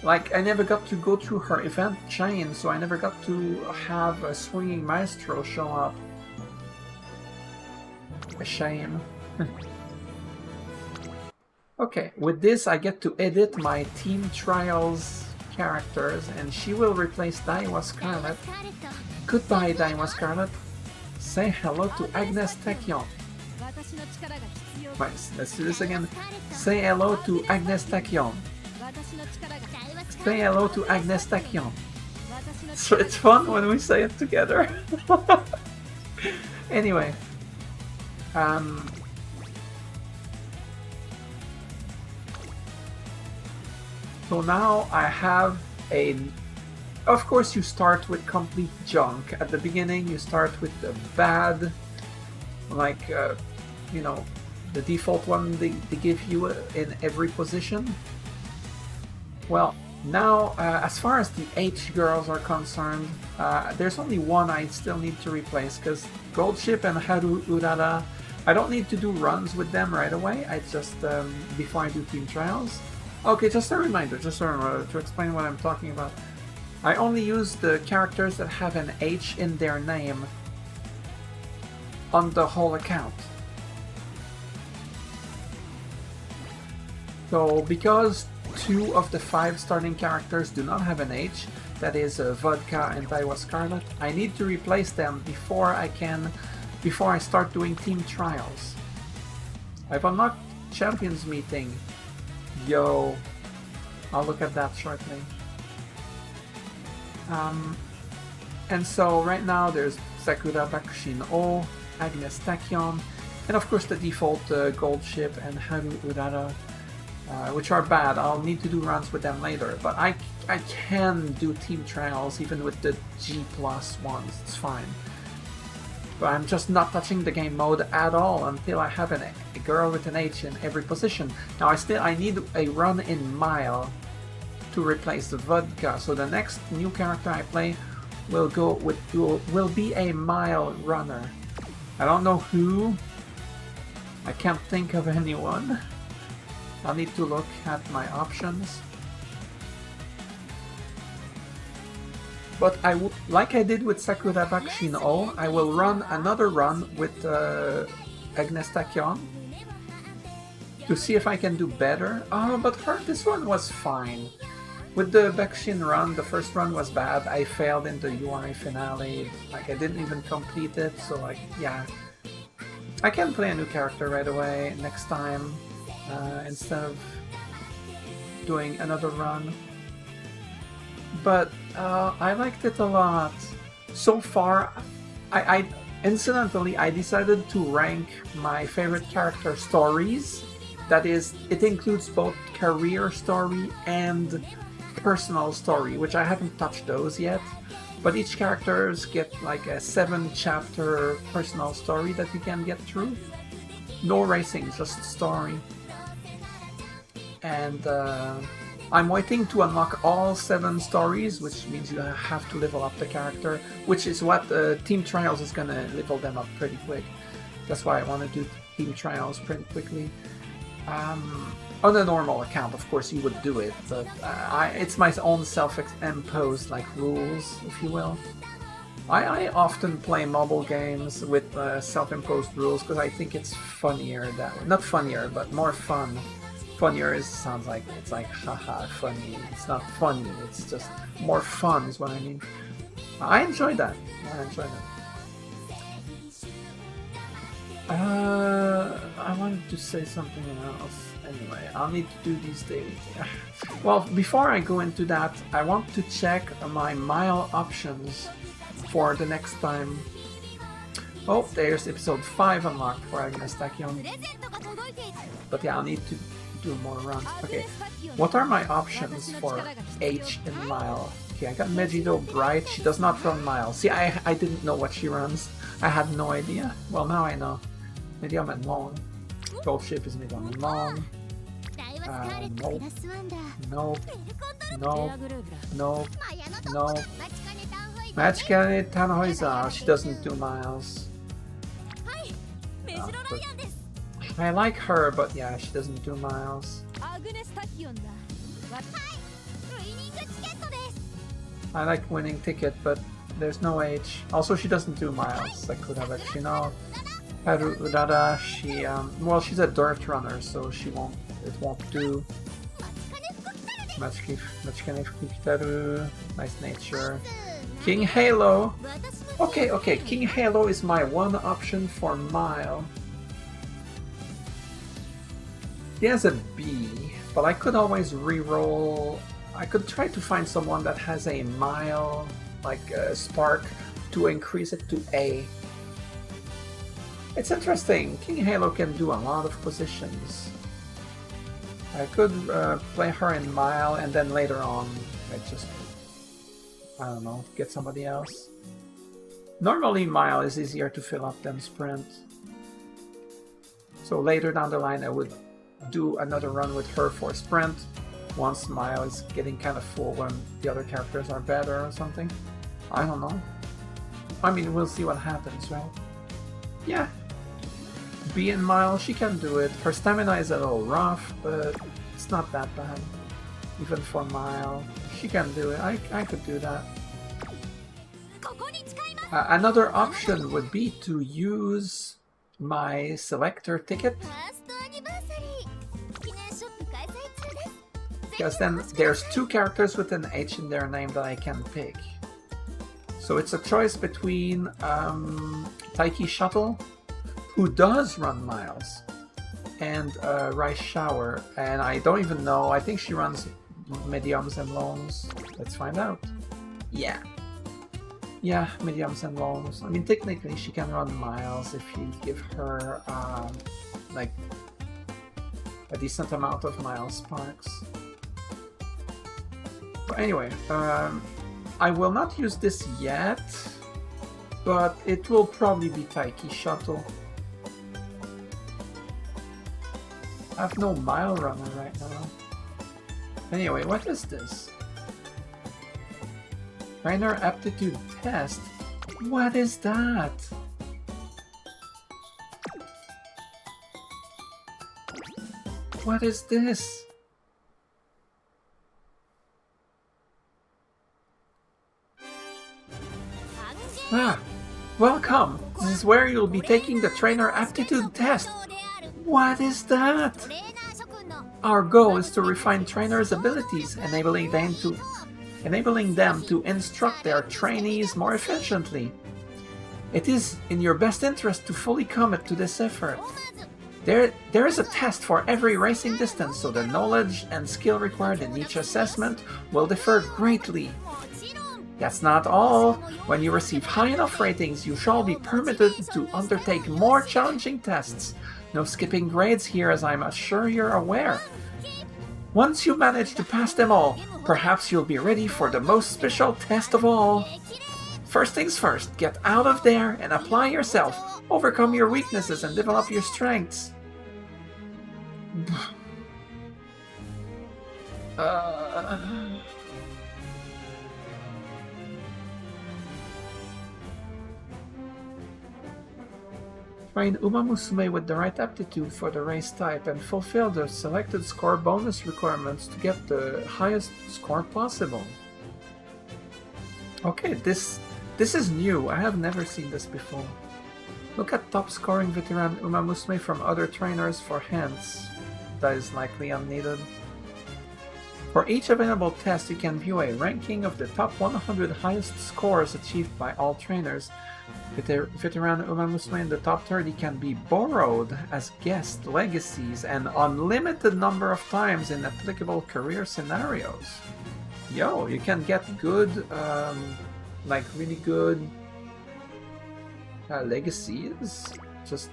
like, I never got to go through her event chain, so I never got to have a Swinging Maestro show up. A shame. Okay, with this I get to edit my Team Trials characters, and she will replace Daiwa Scarlet. Goodbye, Daiwa Scarlet. Say hello to Agnes Tachyon. Right, let's do this again. Say hello to Agnes Tachyon. Say hello to Agnes Tachyon. So it's fun when we say it together. Anyway. So now I have a... Of course you start with complete junk. At the beginning you start with the bad, like, you know, the default one they give you in every position. Well, now as far as the H girls are concerned, there's only one I still need to replace, because Goldship and Haru Urara, I don't need to do runs with them right away. I just, before I do team trials. Okay, just a reminder to explain what I'm talking about. I only use the characters that have an H in their name on the whole account. So because 2 of the 5 starting characters do not have an H, that is Vodka and Daiwa Scarlet, I need to replace them before I start doing team trials. I've unlocked Champions Meeting. Yo, I'll look at that shortly. And so right now there's Sakura Bakushin O, Agnes Tachyon, and of course the default Goldship and Haru Urara, which are bad. I'll need to do runs with them later, but I I can do team trials even with the G+ ones, it's fine. But I'm just not touching the game mode at all until I have a girl with an H in every position. Now I need a run in Mile to replace the vodka, so the next new character I play will be a Mile runner. I don't know who. I can't think of anyone. I'll need to look at my options. But like I did with Sakura Bakshino, I will run another run with Agnes Tachyon to see if I can do better. Oh, but this one was fine. With the Bakshin run, the first run was bad. I failed in the UI finale. Like, I didn't even complete it, so like, yeah. I can play a new character right away next time instead of doing another run. But I liked it a lot. So far, incidentally, I decided to rank my favorite character stories. That is, it includes both career story and personal story, which I haven't touched those yet. But each characters get like a 7-chapter personal story that you can get through. No racing, just story. And I'm waiting to unlock all 7 stories, which means you have to level up the character, which is what Team Trials is gonna level them up pretty quick. That's why I want to do Team Trials pretty quickly. On a normal account, of course, you would do it, but it's my own self-imposed like rules, if you will. I often play mobile games with self-imposed rules because I think it's funnier that way. Not funnier, but more fun. Funnier sounds like it's like haha funny. It's not funny. It's just more fun is what I mean. I enjoy that. I wanted to say something else. Anyway, I'll need to do these daily. Well, before I go into that, I want to check my Mile options for the next time. Oh, there's episode 5 unlocked for Agnes Tachyon. But yeah, I'll need to do more runs. Okay, what are my options for H in Mile? Okay, I got Megiddo Bright. She does not run Mile. See, I didn't know what she runs. I had no idea. Well, now I know. Medium and long. Gold ship is medium and long. Nope. Nope. Nope. Nope. Nope. Matchkane Tannhäuser. She doesn't do miles. I like her, but yeah, she doesn't do miles. I like winning ticket, but there's no H. Also, she doesn't do miles. I could have actually know. Haru Urara, well, she's a dirt runner, so it won't do. Machikane Fukitaru, nice nature. King Halo. Okay, King Halo is my one option for Mile. He has a B, but I could always re-roll. I could try to find someone that has a Mile, like a Spark, to increase it to A. It's interesting. King Halo can do a lot of positions. I could play her in Mile, and then later on, I don't know, get somebody else. Normally, Mile is easier to fill up than Sprint. So later down the line, I would do another run with her for Sprint, once Mile is getting kind of full when the other characters are better or something. I don't know. I mean, we'll see what happens, right? Yeah. B in Mile, she can do it. Her stamina is a little rough, but it's not that bad. Even for Mile, she can do it. I could do that. Another option would be to use my selector ticket. Because then there's 2 characters with an H in their name that I can pick. So it's a choice between Taiki Shuttle, who does run miles, and Rice Shower, and I don't even know. I think she runs mediums and longs. Let's find out. Yeah, mediums and longs. I mean, technically she can run miles if you give her like a decent amount of mile sparks. But anyway, I will not use this yet, but it will probably be Taiki Shuttle. I have no Mile Runner right now. Anyway, what is this? Trainer Aptitude Test? What is that? What is this? Ah, welcome! This is where you'll be taking the Trainer Aptitude Test. What is that? Our goal is to refine trainers' abilities, enabling them to instruct their trainees more efficiently. It is in your best interest to fully commit to this effort. There is a test for every racing distance, so the knowledge and skill required in each assessment will differ greatly. That's not all. When you receive high enough ratings, you shall be permitted to undertake more challenging tests. No skipping grades here, as I'm sure you're aware. Once you manage to pass them all, perhaps you'll be ready for the most special test of all. First things first, get out of there and apply yourself. Overcome your weaknesses and develop your strengths. Train Umamusume with the right aptitude for the race type and fulfill the selected score bonus requirements to get the highest score possible. Okay, this is new. I have never seen this before. Look at top scoring veteran Umamusume from other trainers for hints. That is likely unneeded. For each available test, you can view a ranking of the top 100 highest scores achieved by all trainers. Veteran Umamusume in the top 30 can be borrowed as guest legacies an unlimited number of times in applicable career scenarios. Yo, you can get good, like really good legacies just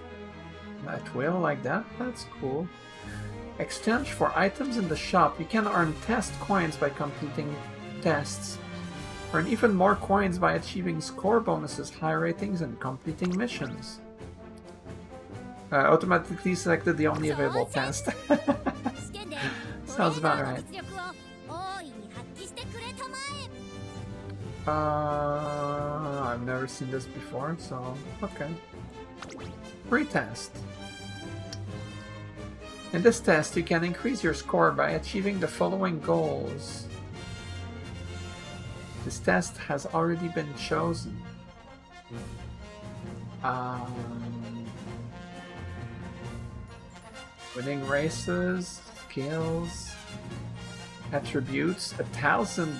at will like that. That's cool. Exchange for items in the shop. You can earn test coins by completing tests. Earn even more coins by achieving score bonuses, high ratings, and completing missions. Automatically selected the only available test. Sounds about right. I've never seen this before, so okay. Free test. In this test, you can increase your score by achieving the following goals. This test has already been chosen. Winning races, skills, attributes, 1,000.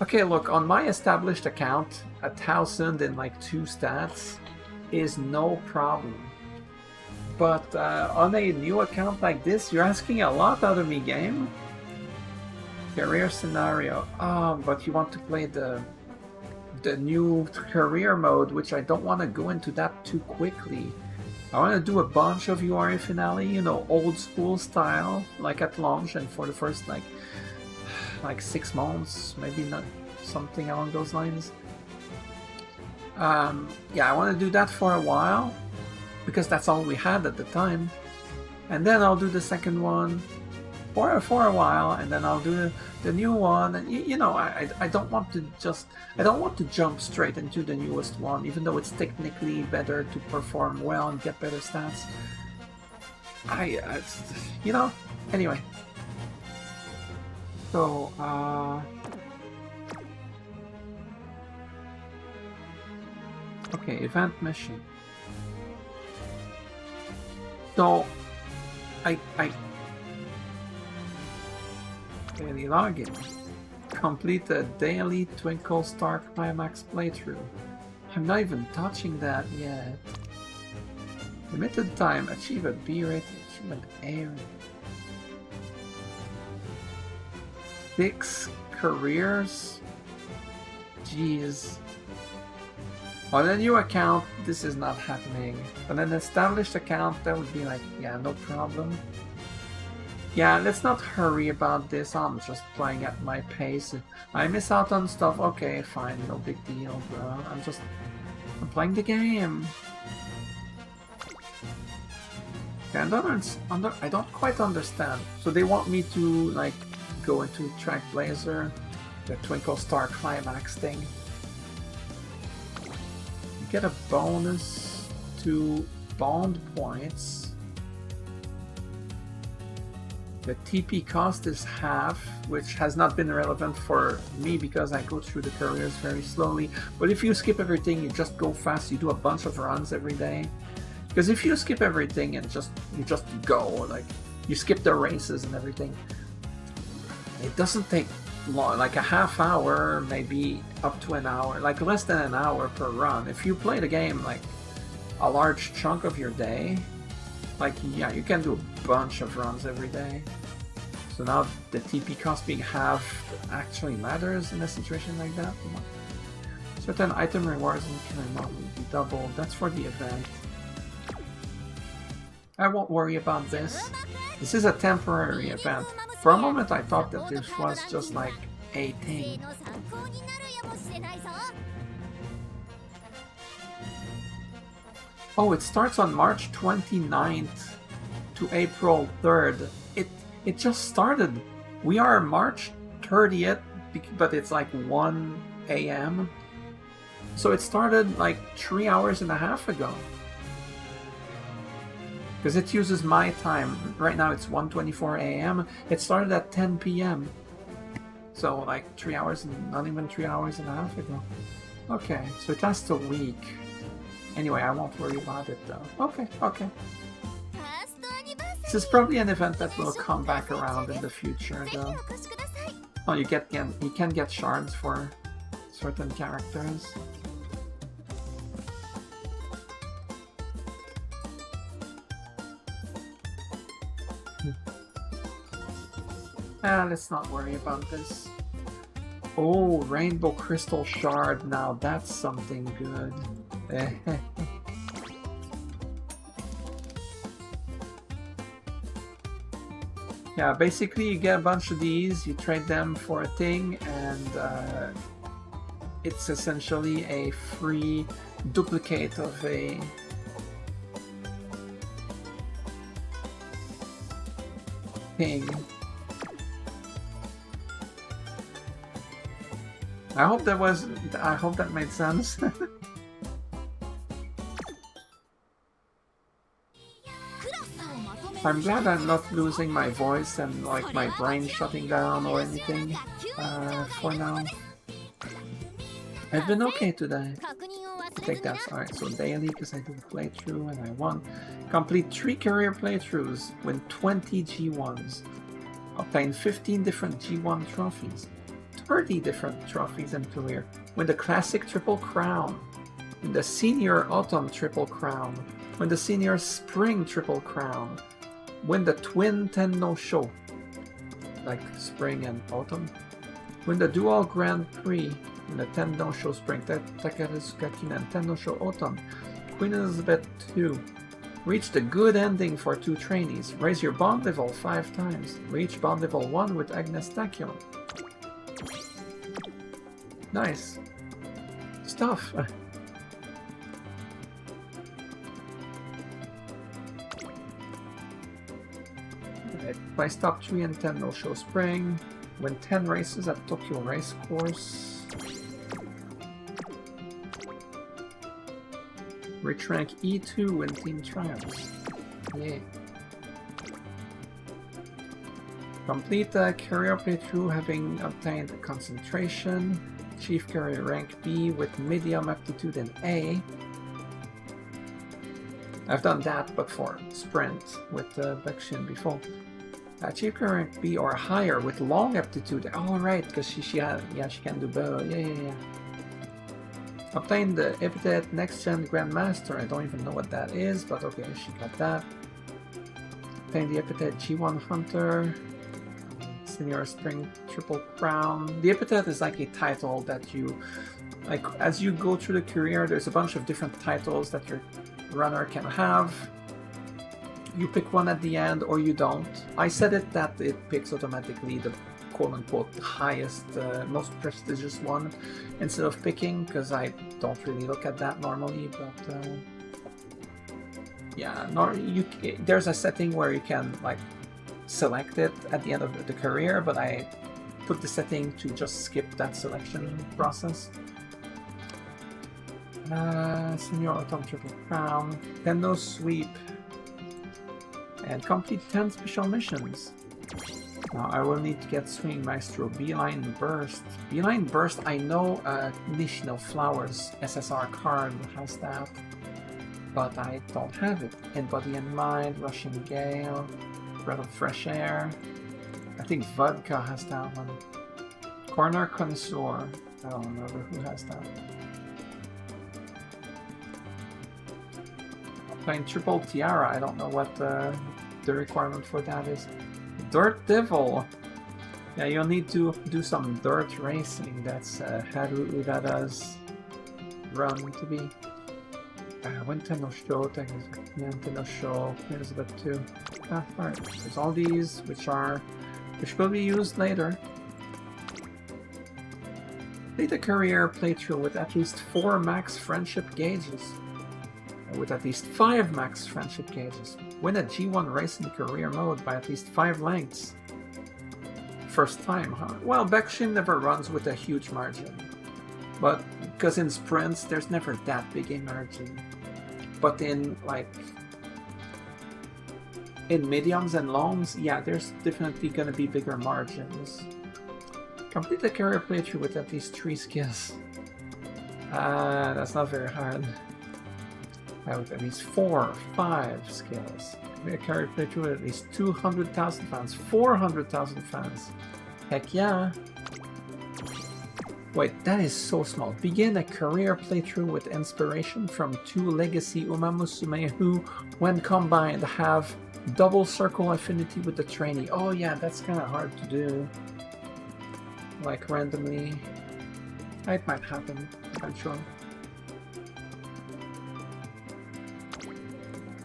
Okay, look, on my established account, 1,000 in like 2 stats is no problem. But on a new account like this, you're asking a lot out of me, game. Career scenario. But you want to play the new career mode, which I don't want to go into that too quickly. I want to do a bunch of URA finale, you know, old school style, like at launch and for the first like 6 months, maybe not something along those lines. Yeah, I want to do that for a while because that's all we had at the time, and then I'll do the second one for a while, and then I'll do the new one. And you know, I don't want to jump straight into the newest one, even though it's technically better to perform well and get better stats. You know, anyway. So, okay, event mission. So, daily login. Complete a daily Twinkle Star Climax playthrough. I'm not even touching that yet. Limited time. Achieve a B rating. Achieve an A rating. 6 careers? Jeez. On a new account, this is not happening. On an established account, that would be like, yeah, no problem. Yeah, let's not hurry about this. I'm just playing at my pace. If I miss out on stuff, okay, fine, no big deal, bro. I'm playing the game. Okay, I don't quite understand. So they want me to, like, go into Track Blazer, the Twinkle Star Climax thing. You get a bonus to bond points. The TP cost is half, which has not been relevant for me because I go through the careers very slowly. But if you skip everything, you just go fast, you do a bunch of runs every day. Because if you skip everything and you just go, like, you skip the races and everything, it doesn't take long, like a half hour, maybe up to an hour, like less than an hour per run. If you play the game like a large chunk of your day, like, yeah, you can do a bunch of runs every day. So now the TP cost being half actually matters in a situation like that. Certain item rewards and can not be doubled. That's for the event. I won't worry about this. This is a temporary event. For a moment I thought that this was just like a thing. Oh, it starts on March 29th to April 3rd. It just started. We are March 30th, but it's like 1 a.m. So it started like 3 hours and a half ago. Because it uses my time. Right now it's 1:24 a.m. It started at 10 p.m. So like 3 hours, not even 3 hours and a half ago. Okay, so it lasts a week. Anyway, I won't worry about it though. Okay. This is probably an event that will come back around in the future though. Oh, you can get shards for certain characters. Let's not worry about this. Oh, Rainbow Crystal Shard, now that's something good. Yeah, basically you get a bunch of these, you trade them for a thing, and it's essentially a free duplicate of a thing. I hope that made sense. I'm glad I'm not losing my voice and like my brain shutting down or anything for now. I've been okay today. Take that. Alright, so daily because I did a playthrough and I won. Complete 3 career playthroughs, win 20 G1s. Obtain 15 different G1 trophies. 30 different trophies in career. Win the Classic Triple Crown. Win the Senior Autumn Triple Crown. Win the Senior Spring Triple Crown. Win the Twin Tenno Show. Like Spring and Autumn. Win the Dual Grand Prix. Win the Tenno Show Spring. Takarizukakin and Tenno Show Autumn. Queen Elizabeth II. Reach the good ending for 2 trainees. Raise your bond level 5 times. Reach bond level 1 with Agnes Tachyon. Nice stuff. Place top 3 and 10 no show spring. Win 10 races at Tokyo Race Course. Reach rank E2 win team trials. Yay. Complete the career playthrough having obtained concentration. Chief career rank B with medium aptitude in A. I've done that but for sprint with Bakshin before. Chief career rank B or higher with long aptitude. Oh right, because she can do both. Yeah. Obtained the epithet Next Gen Grandmaster. I don't even know what that is, but okay, she got that. Obtained the epithet G1 Hunter. Senior Spring Triple Crown. The epithet is like a title that you, like, as you go through the career, there's a bunch of different titles that your runner can have. you pick one at the end or you don't. I set it that it picks automatically the quote-unquote highest, most prestigious one instead of picking, because I don't really look at that normally, but yeah, there's a setting where you can like select it at the end of the career, but I put the setting to just skip that selection process. Senor Tom Triple Crown, Tendo Sweep, and complete 10 special missions. Now I will need to get Swing Maestro, Beeline Burst. Beeline Burst, I know Nishino Flowers SSR card has that, but I don't have it. In Body and Mind, Rushing Gale, Breath of Fresh Air. I think Vodka has that one. Corner Connoisseur, I don't remember who has that. Playing Triple Tiara, I don't know what the requirement for that is. Dirt Devil! Yeah, you'll need to do some dirt racing. That's Haru Urada's run to be. Nintendo Show, Nintendo Show, Elizabeth 2. Alright, there's all these which will be used later. Lead a career playthrough with at least 4 max friendship gauges. With at least 5 max friendship gauges. Win a G1 race in career mode by at least 5 lengths. First time, huh? Well, Bekshin never runs with a huge margin. But, because in sprints, there's never that big a margin. But in, like, in mediums and longs, yeah, there's definitely gonna be bigger margins. Complete the career playthrough with at least 3 skills. That's not very hard. With at least 4 or 5 skills. We carry playthrough with at least 200,000 fans, 400,000 fans. Heck yeah! Wait, that is so small. Begin a career playthrough with inspiration from 2 legacy Umamusume who, when combined, have double circle affinity with the trainee. Oh yeah, that's kind of hard to do. Like randomly. It might happen eventually.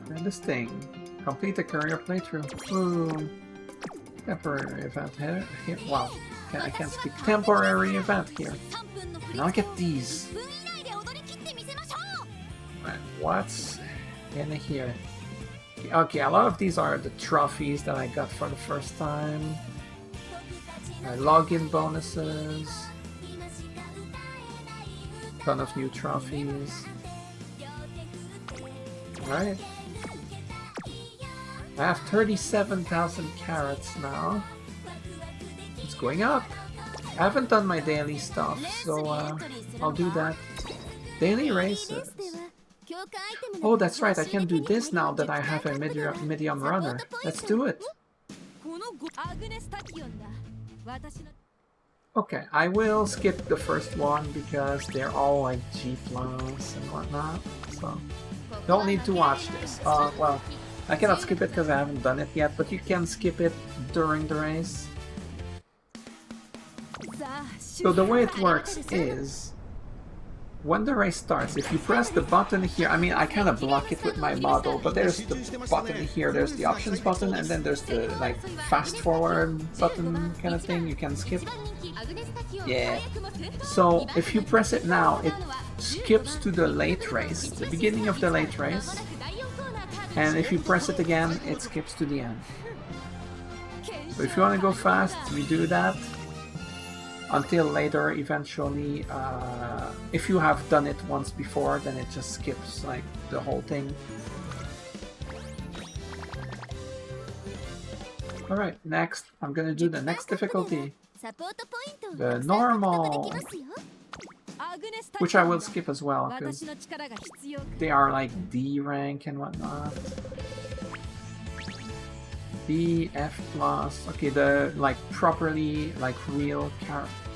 And this thing. Complete the career playthrough. Ooh. Temporary event here. Wow. I can't speak. Temporary event here. And I'll get these. Right, what's in here? Okay, a lot of these are the trophies that I got for the first time. Login bonuses. Ton of new trophies. Alright. I have 37,000 carats now. It's going up. I haven't done my daily stuff, so I'll do that. Daily races. Oh, that's right, I can do this now that I have a medium runner. Let's do it. Okay, I will skip the first one because they're all like G+ and whatnot, so don't need to watch this. Well, I cannot skip it because I haven't done it yet, but you can skip it during the race. So the way it works is, when the race starts, if you press the button here, I mean, I kind of block it with my model, but there's the button here, there's the options button, and then there's the, like, fast forward button kind of thing you can skip. Yeah. So, if you press it now, it skips to the late race, the beginning of the late race, and if you press it again, it skips to the end. So if you want to go fast, you do that. Until later, eventually, if you have done it once before, then it just skips like the whole thing. Alright, next, I'm gonna do the next difficulty. The normal. Which I will skip as well, because they are like D rank and whatnot. D, F+. Okay, the like properly like real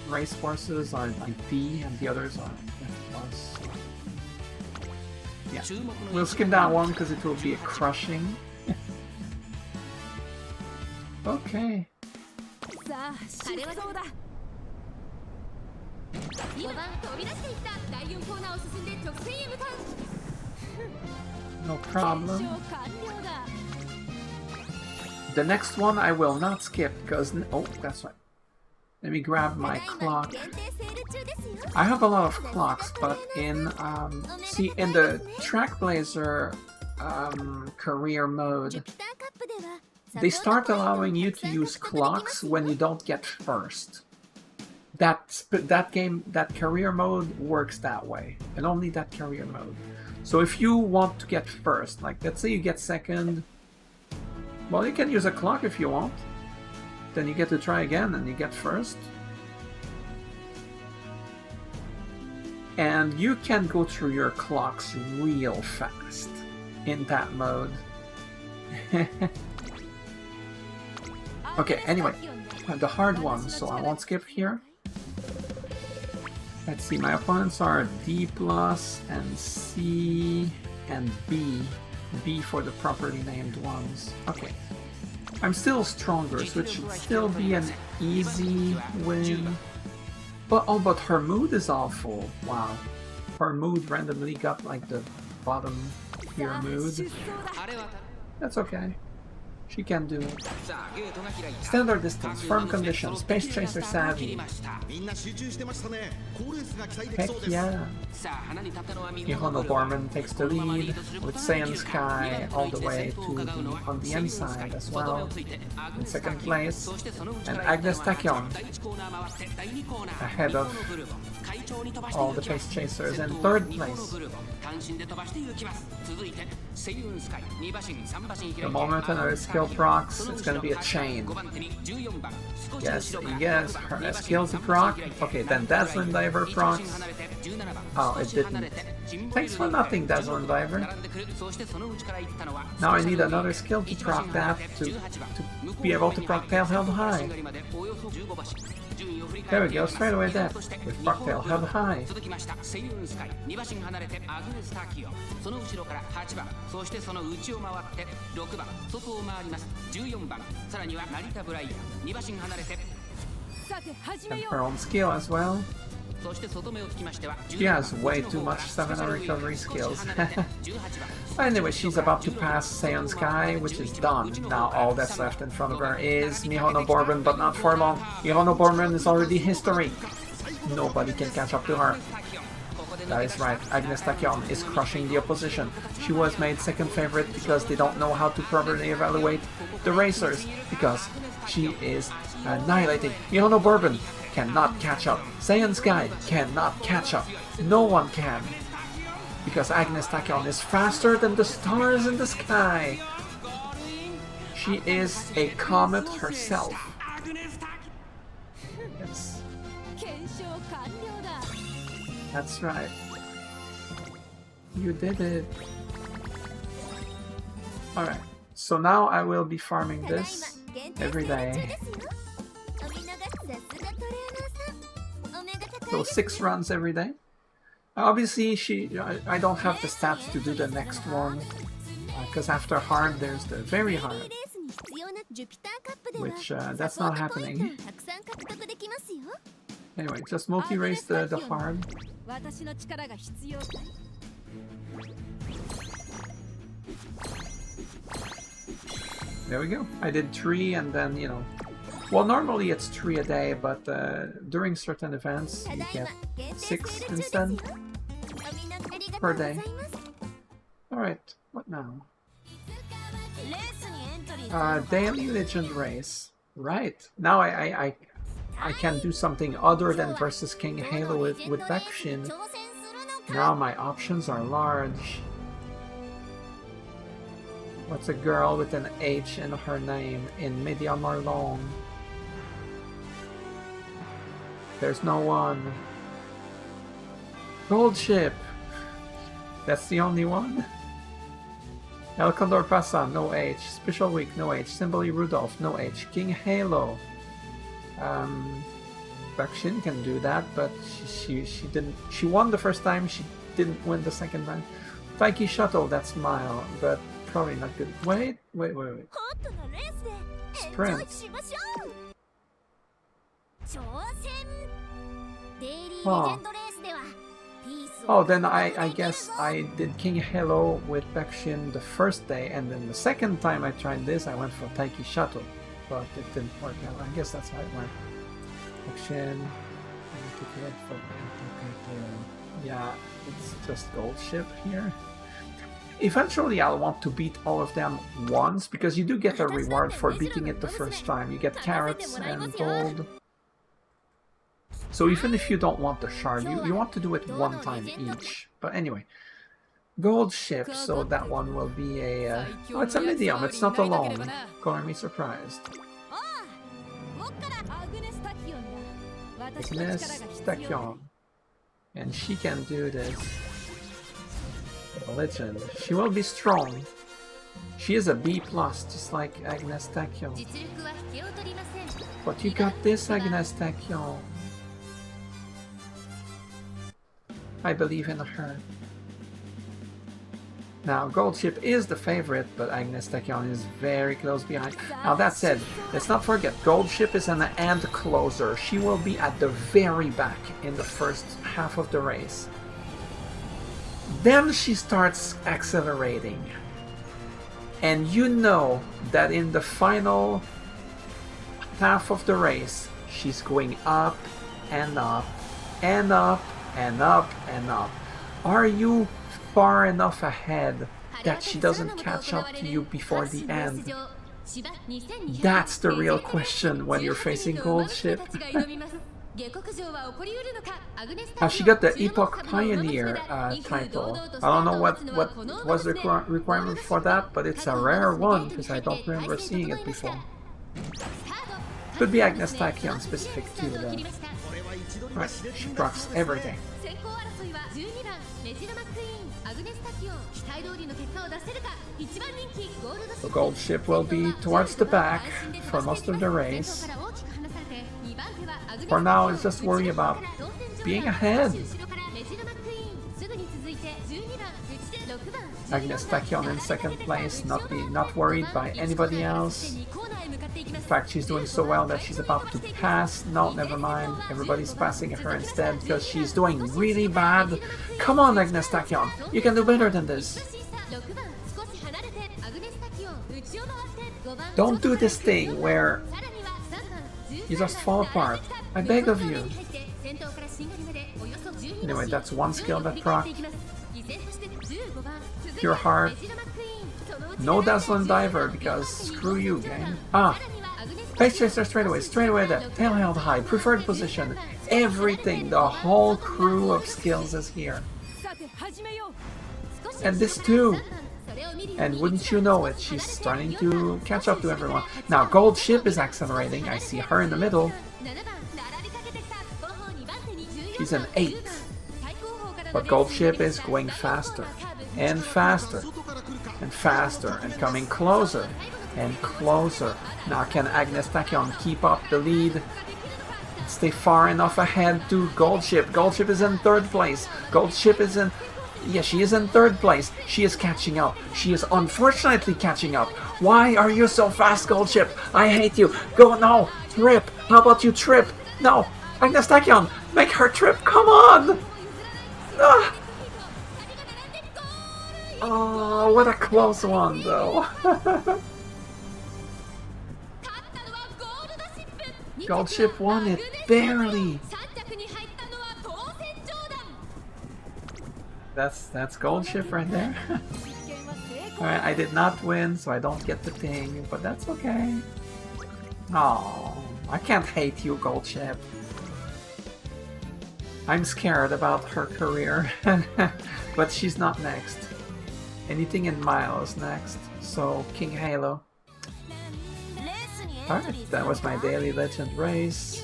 race horses are like D and the others are F+. Yeah, we'll skip that one because it will be a crushing. Okay. No problem. the next one I will not skip because... Oh, that's right. Let me grab my clock. I have a lot of clocks, but in see, in the Trackblazer career mode, they start allowing you to use clocks when you don't get first. That game, that career mode works that way, and only that career mode. So if you want to get first, like let's say you get second, well, you can use a clock if you want. Then you get to try again and you get first. And you can go through your clocks real fast in that mode. Okay, anyway, the hard ones, so I won't skip here. Let's see, my opponents are D plus and C and B. B for the properly named ones. Okay. I'm still stronger, so it should still be an easy win. But oh, but her mood is awful. Wow. Her mood randomly got like the bottom here mood. That's okay. She can do it. Standard distance, firm conditions, space chaser savvy. Heck yeah. Mihono Borman takes the lead with Saiyan Sky all the way to on the inside as well. In second place, and Agnes Tachyon ahead of all the pace chasers in third place. The moment another skill procs, it's gonna be a chain. Yes, yes, her skills to proc. Okay, then Dazzling Diver procs. Oh, it didn't. Thanks for nothing, Dazzling Diver. Now I need another skill to proc that to be able to proc Tail Held High. There we go, straight away that with proc Tail Held High. And her own skill as well. She has way too much stamina recovery skills. Anyway, she's about to pass Saiyan Sky, which is done. Now all that's left in front of her is Mihono Borman, but not for long. Mihono Borman is already history. Nobody can catch up to her. That is right, Agnes Tachyon is crushing the opposition. She was made second favorite because they don't know how to properly evaluate the racers, because she is annihilating. Mihono Borman cannot catch up. Saiyan Sky cannot catch up. No one can. Because Agnes Tachyon is faster than the stars in the sky. She is a comet herself. Yes. That's right. You did it. Alright, so now I will be farming this every day. So 6 runs every day. Obviously, I don't have the stats to do the next one, because after hard there's the very hard, which that's not happening. Anyway, just multi-race the hard. There we go. I did 3 and then, you know, well, normally it's 3 a day, but during certain events you get 6 instead per day. Alright, what now? Daily Legend race. Right. Now I can do something other than versus King Halo with Bakushin. Now my options are large. What's a girl with an H in her name in Medium or Long? There's no one. Gold Ship! That's the only one? El Condor Pasa, no H. Special Week, no H. Symboli Rudolph, no H. King Halo. Bakushin can do that, but she didn't. She won the first time, she didn't win the second time. Taiki Shuttle, that's Mile, but probably not good. Wait. Sprint. Oh. Oh, then I guess I did King Hello with Tachyon the first day, and then the second time I tried this, I went for Taiki Shuttle, but it didn't work out. I guess that's how it went. Tachyon, yeah, it's just Gold Ship here. Eventually I'll want to beat all of them once, because you do get a reward for beating it the first time. You get carrots and gold. So even if you don't want the shard, you want to do it one time each. But anyway, Gold Ship, so that one will be a... oh, it's a medium, it's not a long. Color me surprised. Agnes Tachyon. And she can do this. Legend. She will be strong. She is a B+, just like Agnes Tachyon. But you got this, Agnes Tachyon. I believe in her. Now, Gold Ship is the favorite, but Agnes Tachyon is very close behind. Now, that said, let's not forget, Gold Ship is an end closer. She will be at the very back in the first half of the race. Then she starts accelerating. And you know that in the final half of the race, she's going up and up and up and up and up. Are you far enough ahead that she doesn't catch up to you before the end? That's the real question when you're facing Gold Ship. Now she got the Epoch Pioneer title. I don't know what was the requirement for that, but it's a rare one because I don't remember seeing it before. Could be Agnes Tachyon specific too though. Right, she procs everything. The Gold Ship will be towards the back for most of the race. For now, it's just worry about being ahead. Agnes Tachyon in second place, not worried by anybody else. In fact, she's doing so well that she's about to pass. No, never mind. Everybody's passing her instead because she's doing really bad. Come on, Agnes Tachyon. You can do better than this. Don't do this thing where you just fall apart. I beg of you. Anyway, that's one skill that proc. Pure Heart. No Dazzling Diver because screw you, game. Ah! Face Chaser straight away there. Tail held high. Preferred position. Everything. The whole crew of skills is here. And this too. And wouldn't you know it, she's starting to catch up to everyone. Now, Gold Ship is accelerating. I see her in the middle. She's an 8. But Gold Ship is going faster. And faster. And faster. And coming closer. And closer. Now, can Agnes Tachyon keep up the lead? Stay far enough ahead to Gold Ship. Gold Ship is in 3rd place. Gold Ship is in... yeah, she is in 3rd place. She is catching up. She is unfortunately catching up. Why are you so fast, Gold Ship? I hate you. Go, no. Trip. How about you trip? No. Agnes Tachyon, make her trip. Come on. Ah. Oh, what a close one, though. Gold Ship won it. Barely. That's Gold Ship right there. Alright, I did not win, so I don't get the thing, but that's okay. Oh, I can't hate you, Gold Ship. I'm scared about her career, but she's not next. Anything in Mile is next, so King Halo. Alright, that was my daily legend race.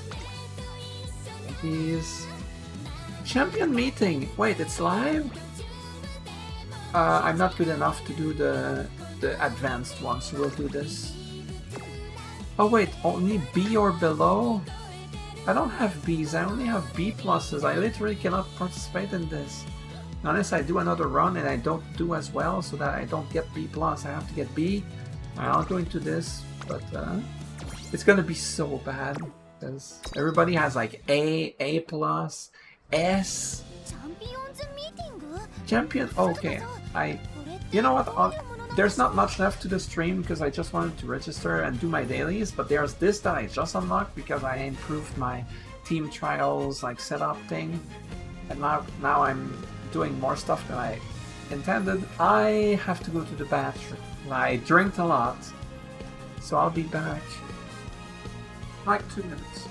These... champion meeting! Wait, it's live? I'm not good enough to do the advanced one, so we'll do this. Oh wait, only B or below? I don't have Bs, I only have B+. I literally cannot participate in this. Unless I do another run and I don't do as well, so that I don't get B+, I have to get B. I'll go into this, but it's gonna be so bad. Because everybody has like A+, S, Champion? Okay, you know what? There's not much left to the stream because I just wanted to register and do my dailies, but there's this that I just unlocked because I improved my team trials like setup thing, and now I'm doing more stuff than I intended. I have to go to the bathroom. I drank a lot, so I'll be back like 2 minutes.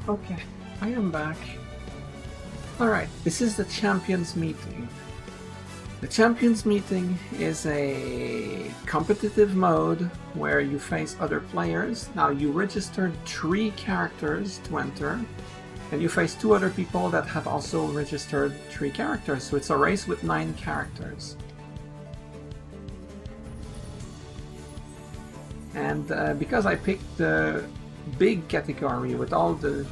Okay, I am back. Alright, this is the Champions Meeting. The Champions Meeting is a competitive mode where you face other players. Now you registered 3 characters to enter, and you face 2 other people that have also registered 3 characters, so it's a race with 9 characters. And because I picked the big category with all the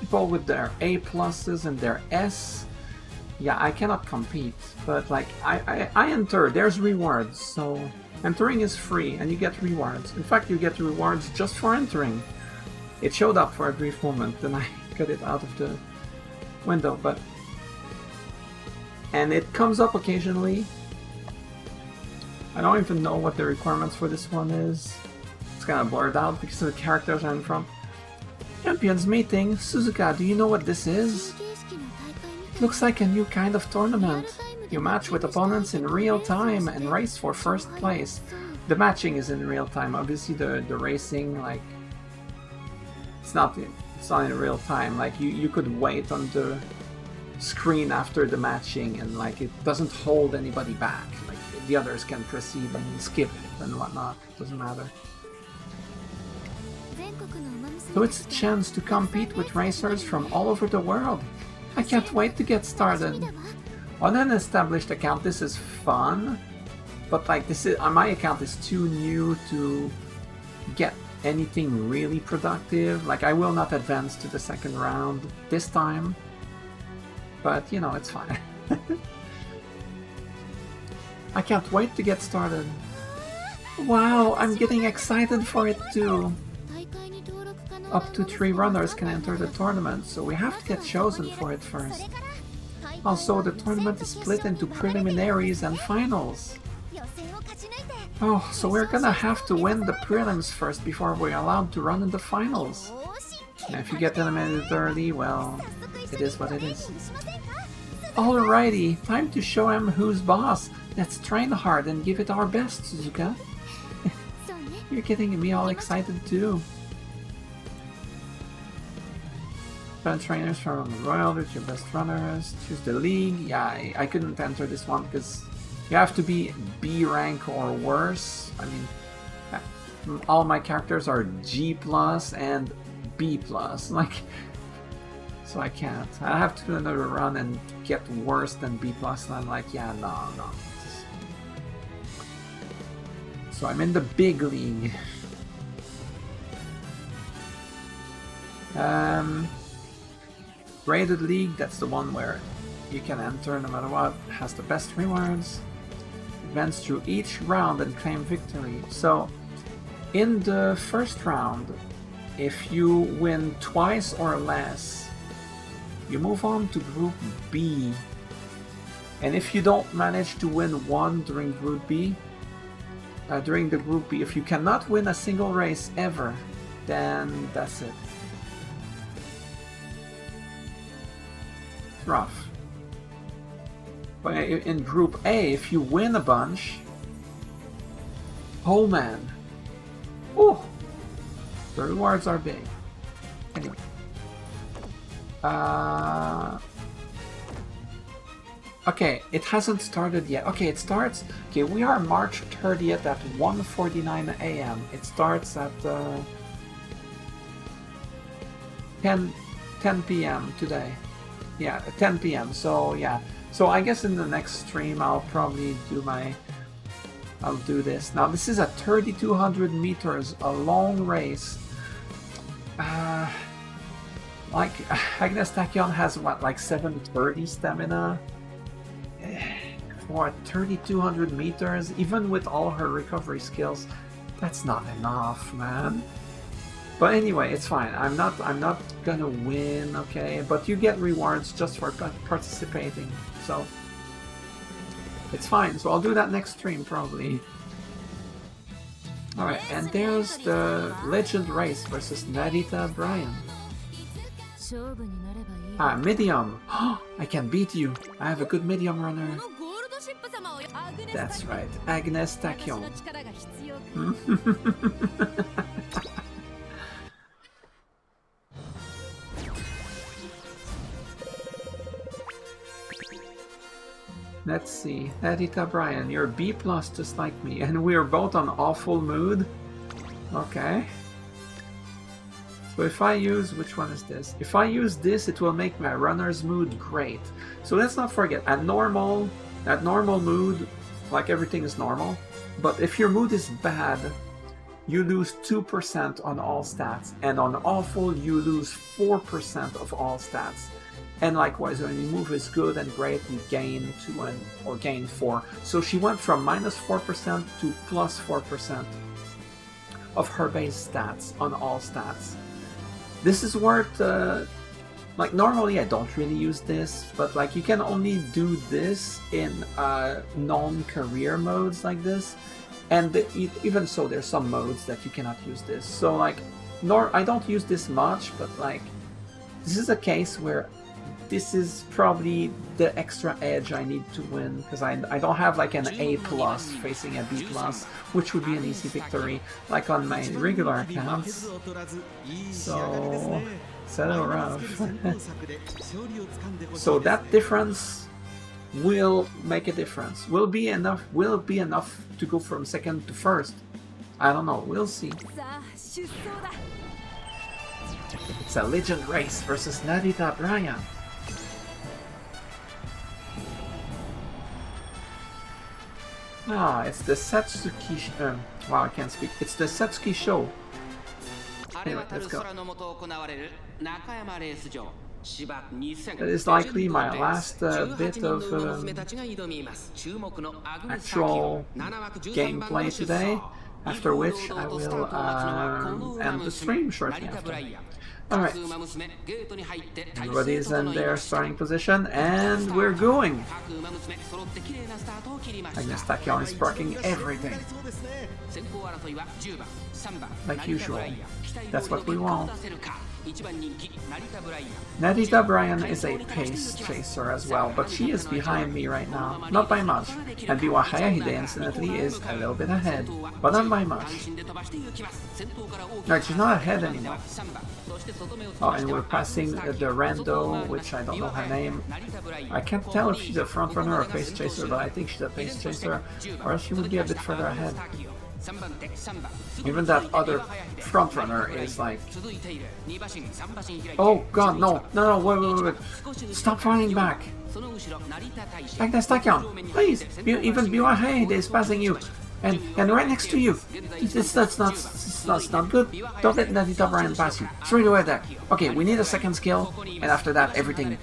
people with their A pluses and their S, yeah, I cannot compete, but like I enter, there's rewards, so entering is free and you get rewards. In fact, you get rewards just for entering. It showed up for a brief moment, then I got it out of the window, and it comes up occasionally. I don't even know what the requirements for this one is. It's kind of blurred out because the characters are in front. Champions Meeting. Suzuka, do you know what this is? It looks like a new kind of tournament. You match with opponents in real time and race for first place. The matching is in real time. Obviously the racing, like, it's not in real time. Like you could wait on the screen after the matching and like it doesn't hold anybody back. Like the others can proceed and skip and whatnot. It doesn't matter. So it's a chance to compete with racers from all over the world. I can't wait to get started. On an established account, this is fun, but like this is my account is too new to get anything really productive. Like I will not advance to the second round this time, but you know, it's fine. I can't wait to get started. Wow, I'm getting excited for it too. Up to 3 runners can enter the tournament, so we have to get chosen for it first. Also, the tournament is split into preliminaries and finals. Oh, so we're gonna have to win the prelims first before we're allowed to run in the finals. And if you get eliminated early, well, it is what it is. Alrighty, time to show him who's boss. Let's train hard and give it our best, Suzuka. You're getting me all excited too. Fan trainers from Royal, with your best runners. Choose the league. Yeah, I couldn't enter this one because you have to be B rank or worse. I mean, all my characters are G plus and B plus. Like, so I can't. I have to do another run and get worse than B plus, and I'm like, yeah, no. So I'm in the big league. Graded league, that's the one where you can enter no matter what, has the best rewards. Advance through each round and claim victory. So in the first round, if you win twice or less, you move on to Group B. And if you don't manage to win one during Group B, if you cannot win a single race ever, then that's it. It's rough. But in Group A, if you win a bunch, oh man, oh, the rewards are big. Anyway, okay, it hasn't started yet. Okay, it starts. Okay, we are March 30th at 1:49 a.m. It starts at 10 p.m. today. Yeah, 10 p.m. So yeah. So I guess in the next stream I'll probably I'll do this. Now this is at 3,200 meters, a long race. Like Agnes Tachyon has what, like 730 stamina for 3,200 meters. Even with all her recovery skills, that's not enough, man. But anyway, it's fine. I'm not gonna win, okay? But you get rewards just for participating, so it's fine. So I'll do that next stream probably. All right, and there's the Legend Race versus Narita Bryan. Ah, medium. I can beat you. I have a good medium runner. That's right, Agnes Tachyon. Let's see, Narita Bryan, you're B plus just like me, and we are both on awful mood. Okay. So if I use, which one is this? If I use this, it will make my runner's mood great. So let's not forget, at normal mood, like everything is normal. But if your mood is bad, you lose 2% on all stats. And on awful, you lose 4% of all stats. And likewise, when your move is good and great, you gain 2 or gain 4. So she went from minus 4% to plus 4% of her base stats on all stats. This is worth, like normally I don't really use this, but like you can only do this in non-career modes like this. And even so, there's some modes that you cannot use this. So like, I don't use this much, but like, this is a case where this is probably the extra edge I need to win, because I don't have like an A plus facing a B plus, which would be an easy victory, like on my regular accounts. So, it's a little rough. So that difference will make a difference. Will be enough to go from second to first. I don't know, we'll see. It's a Legend Race versus Narita Bryan. Ah, it's the Satsuki... wow, I can't speak. It's the Satsuki show. Anyway, let's go. That is likely my last bit of actual gameplay today. After which I will end the stream shortly after. Alright. Everybody's in their starting position, and we're going! I guess Tachyon is parking everything. Like usual. That's what we want. Narita Bryan is a pace chaser as well, but she is behind me right now. Not by much. And Biwa Hayahide, incidentally, is a little bit ahead, but not by much. No, she's not ahead anymore. Oh, and we're passing the rando, which I don't know her name. I can't tell if she's a frontrunner or a pace chaser, but I think she's a pace chaser, or else she would be a bit further ahead. Even that other frontrunner is like... Oh god, no, wait. Stop fighting back. Agnes Tachyon, please, even Biwa Hayahide is passing you. And right next to you. That's not good. Don't let Narita Bryan pass you. It's right away there. Okay, we need a second skill, and after that, everything.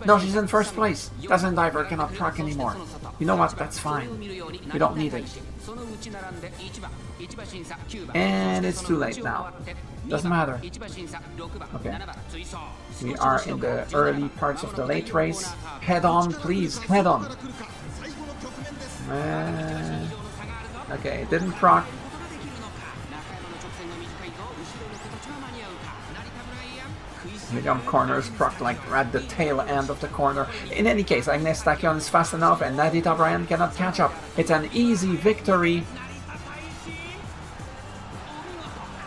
No, she's in first place. Doesn't diver, cannot proc anymore. You know what? That's fine. We don't need it. And it's too late now. Doesn't matter. Okay. We are in the early parts of the late race. Head on, please. Head on. Okay, it didn't proc. Medium corners proc like at the tail end of the corner. In any case, Agnes Tachyon is fast enough and Narita Bryan cannot catch up. It's an easy victory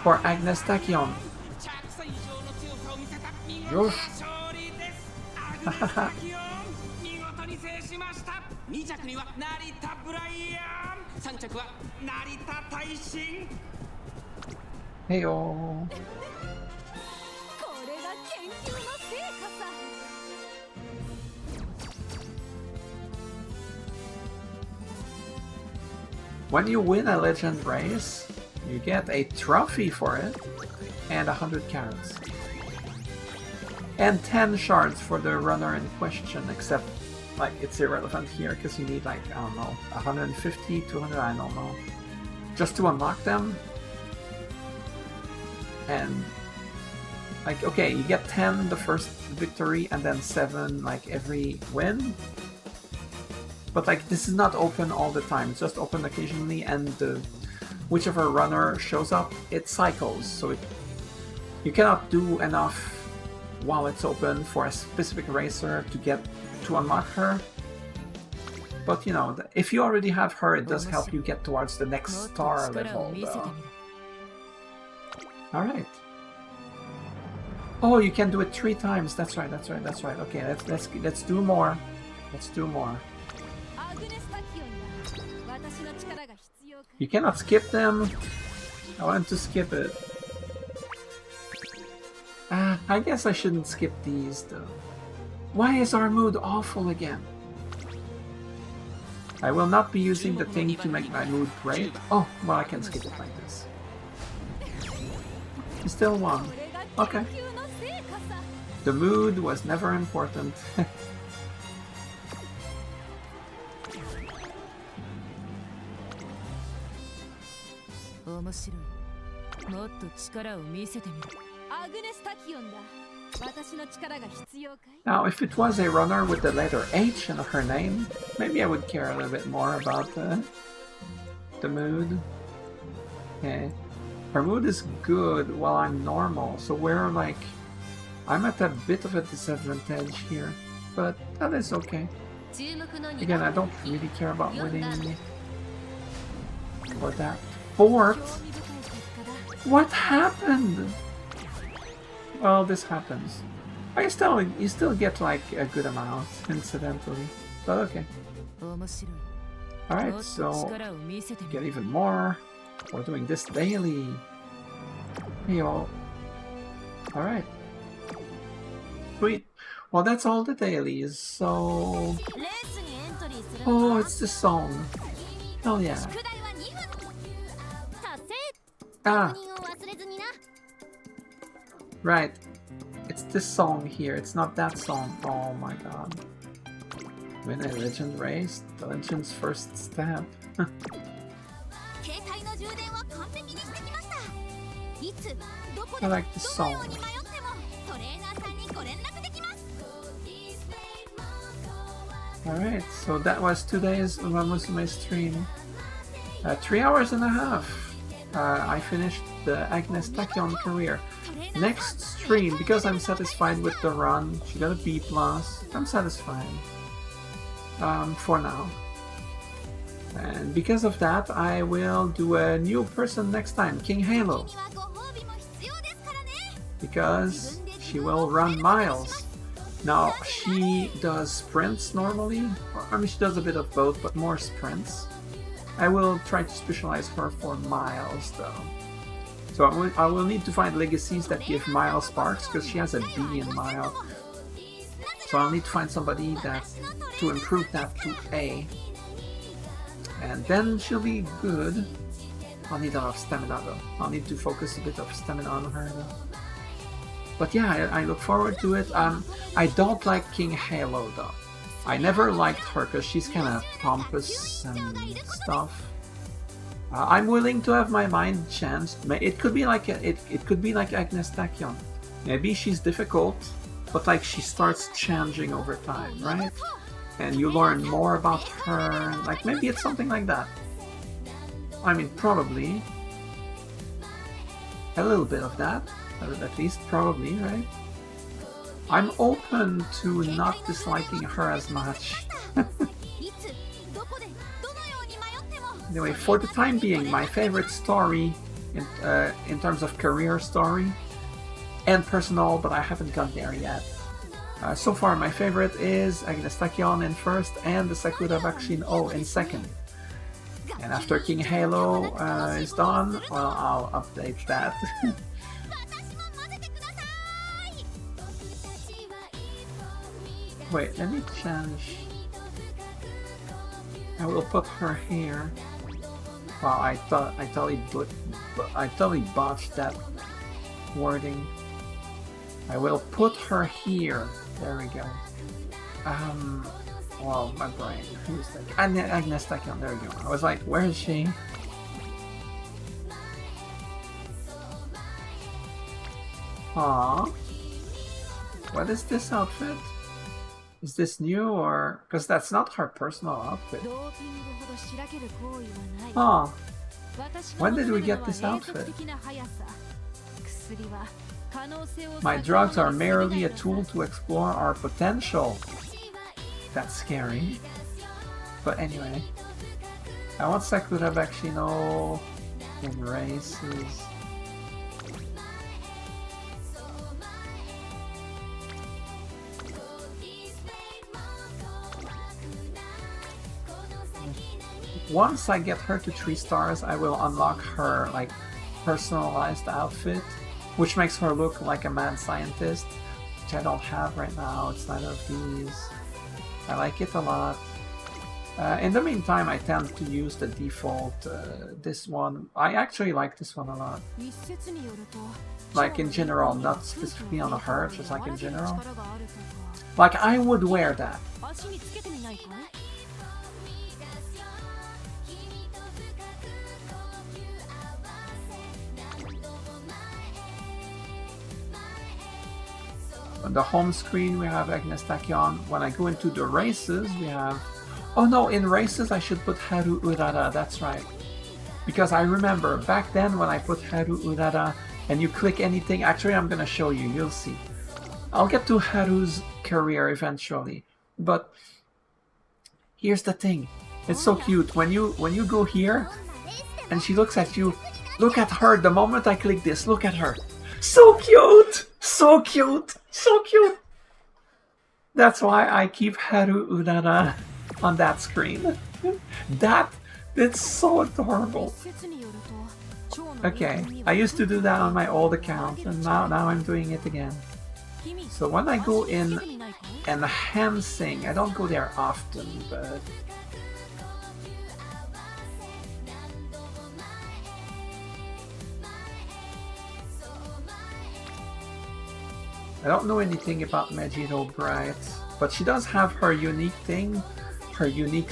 for Agnes Tachyon. Yosh. 2着には成田ブライアン、3着は成田大臣。へよ。これが研究の成果さ。When you win a legend race, you get a trophy for it and 100 carats. And 10 shards for the runner in question, except like it's irrelevant here because you need like, I don't know, 150, 200, I don't know, just to unlock them. And like, okay, you get 10 the first victory and then 7 like every win. But like, this is not open all the time, it's just open occasionally, and whichever runner shows up, it cycles, so you cannot do enough while it's open for a specific racer to unlock her. But you know, if you already have her, it does help you get towards the next star level, though. Alright. Oh, you can do it 3 times. That's right. Okay, let's do more. Let's do more. You cannot skip them. I want to skip it. I guess I shouldn't skip these, though. Why is our mood awful again? I will not be using the thing to make my mood great. Oh, well, I can skip it like this. You still won. Okay. The mood was never important. Now, if it was a runner with the letter H in her name, maybe I would care a little bit more about the mood. Okay. Her mood is good while I'm normal, so we're like... I'm at a bit of a disadvantage here, but that is okay. Again, I don't really care about winning or that. 4th? What happened? Well, this happens. You still get like a good amount, incidentally, but okay. Alright, so get even more. We're doing this daily. Hey y'all. Alright. Sweet. Well, that's all the dailies, so... Oh, it's the song. Hell yeah. Ah. Right. It's this song here, it's not that song. Oh my god. Win a legend race? The legend's first step. I like the song. Alright, so that was today's Umamusume stream. 3 hours and a half. I finished the Agnes Tachyon career. Next stream, because I'm satisfied with the run, she got a B+. I'm satisfied. For now. And because of that, I will do a new person next time, King Halo. Because she will run miles. Now, she does sprints normally. I mean, she does a bit of both, but more sprints. I will try to specialize her for miles, though. So I will need to find legacies that give mile sparks, because she has a B in mile. So I'll need to find somebody to improve that to A. And then she'll be good. I'll need a lot of stamina, though. I'll need to focus a bit of stamina on her, though. But yeah, I look forward to it. I don't like King Halo, though. I never liked her because she's kind of pompous and stuff. I'm willing to have my mind changed. It could be like it could be like Agnes Tachyon. Maybe she's difficult, but like she starts changing over time, right? And you learn more about her. Like maybe it's something like that. I mean, probably a little bit of that. At least, probably, right? I'm open to not disliking her as much. Anyway, for the time being, my favorite story in terms of career story and personal, but I haven't got there yet. So far, my favorite is Agnes Tachyon in first and the Sakura Bakushin O in second. And after King Halo is done, well, I'll update that. Wait, let me change. I will put her here. Wow, I totally botched that wording. I will put her here. There we go. Well, my brain. Who's that? Agnes Tachyon. There we go. I was like, where is she? Aww. What is this outfit? Is this new or... Because that's not her personal outfit. Oh. When did we get this outfit? My drugs are merely a tool to explore our potential. That's scary. But anyway. I want Sakura Bakushino in races. Once I get her to 3 stars, I will unlock her like personalized outfit, which makes her look like a mad scientist, which I don't have right now. It's neither of these. I like it a lot. In the meantime, I tend to use the default, this one. I actually like this one a lot. Like in general, not specifically on her, just like in general. Like I would wear that. On the home screen we have Agnes Tachyon. When I go into the races we have... Oh no, in races I should put Haru Urara, that's right. Because I remember back then when I put Haru Urara and you click anything, actually I'm gonna show you, you'll see. I'll get to Haru's career eventually. But here's the thing, it's so cute. When you go here and she looks at you, look at her the moment I click this, look at her. So cute! So cute! So cute! That's why I keep Haru Urara on that screen. It's so adorable. Okay, I used to do that on my old account, and now I'm doing it again. So when I go in enhancing, I don't go there often, but... I don't know anything about Megiro Bright, but she does have her unique thing, her unique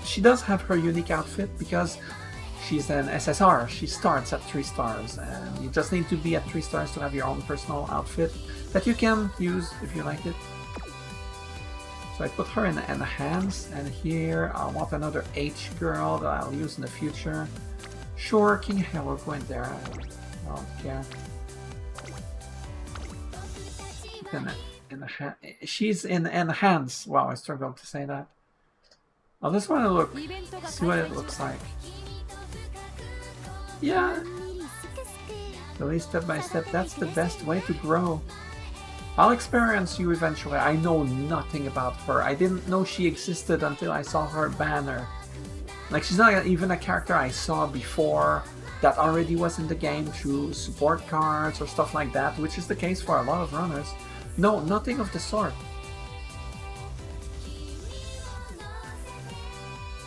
she does have her unique outfit because she's an SSR. She starts at 3 stars, and you just need to be at 3 stars to have your own personal outfit that you can use if you like it. So I put her in the hands, and here I want another H girl that I'll use in the future. Sure, King Halo, go in there. I don't care. She's in hands. Wow, I struggled to say that. I just want to look, see what it looks like. Yeah. Really step by step, that's the best way to grow. I'll experience you eventually. I know nothing about her. I didn't know she existed until I saw her banner. Like, she's not even a character I saw before that already was in the game through support cards or stuff like that, which is the case for a lot of runners. No, nothing of the sort.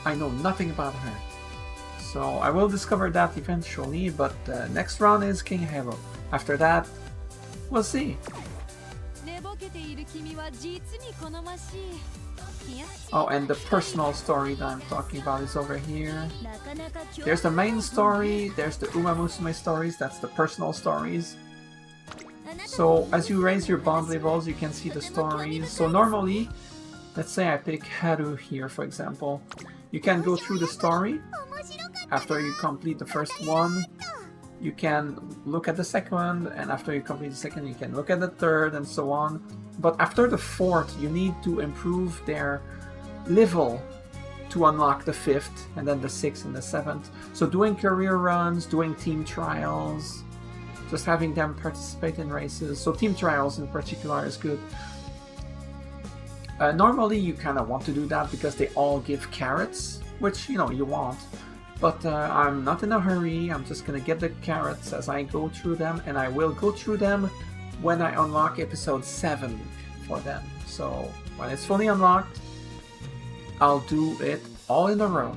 I know nothing about her. So I will discover that eventually, but the next round is King Halo. After that, we'll see. Oh, and the personal story that I'm talking about is over here. There's the main story, there's the Umamusume stories, that's the personal stories. So as you raise your bond levels, you can see the stories. So normally, let's say I pick Haru here, for example. You can go through the story. After you complete the first one, you can look at the second, and after you complete the second, you can look at the third, and so on. But after the fourth, you need to improve their level to unlock the fifth, and then the sixth and the seventh. So doing career runs, doing team trials, just having them participate in races. So team trials in particular is good. Normally you kind of want to do that because they all give carrots, which, you know, you want. But I'm not in a hurry. I'm just gonna get the carrots as I go through them, and I will go through them when I unlock episode 7 for them. So when it's fully unlocked, I'll do it all in a row.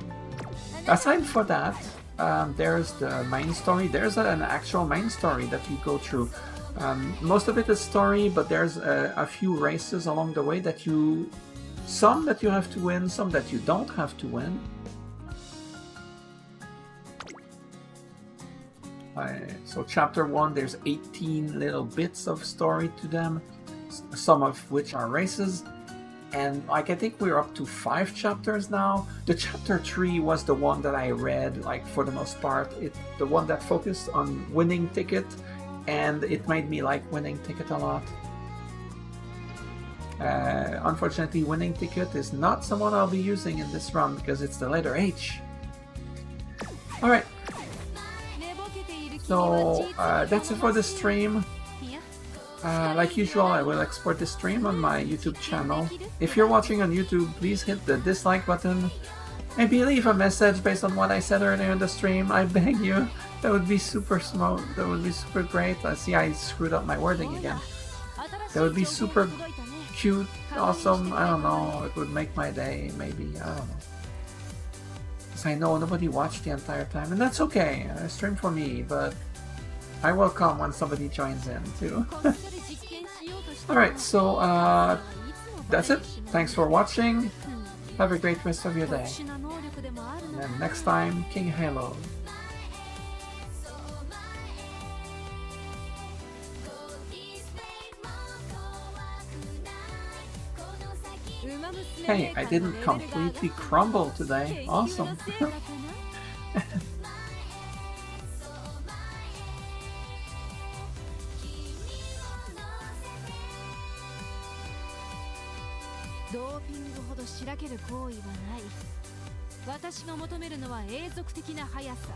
Aside for that, there's the main story. There's an actual main story that you go through. Most of it is story, but there's a few races along the way that some that you have to win, some that you don't have to win. So chapter 1, there's 18 little bits of story to them, some of which are races. And like, I think we're up to 5 chapters now. The chapter 3 was the one that I read, like, for the most part. The one that focused on winning ticket, and it made me like winning ticket a lot. Unfortunately, winning ticket is not someone I'll be using in this run because it's the letter H. Alright. So that's it for the stream. Like usual, I will export the stream on my YouTube channel. If you're watching on YouTube, please hit the dislike button. Maybe leave a message based on what I said earlier in the stream. I beg you. That would be super smart. That would be super great. See, I screwed up my wording again. That would be super cute, awesome. I don't know. It would make my day, maybe. I don't know. Because I know nobody watched the entire time, and that's okay. I stream for me, but I will come when somebody joins in too. Alright, so that's it. Thanks for watching. Have a great rest of your day. And next time, King Halo. Hey, I didn't completely crumble today. Awesome.私が求めるのは永続的な速さ。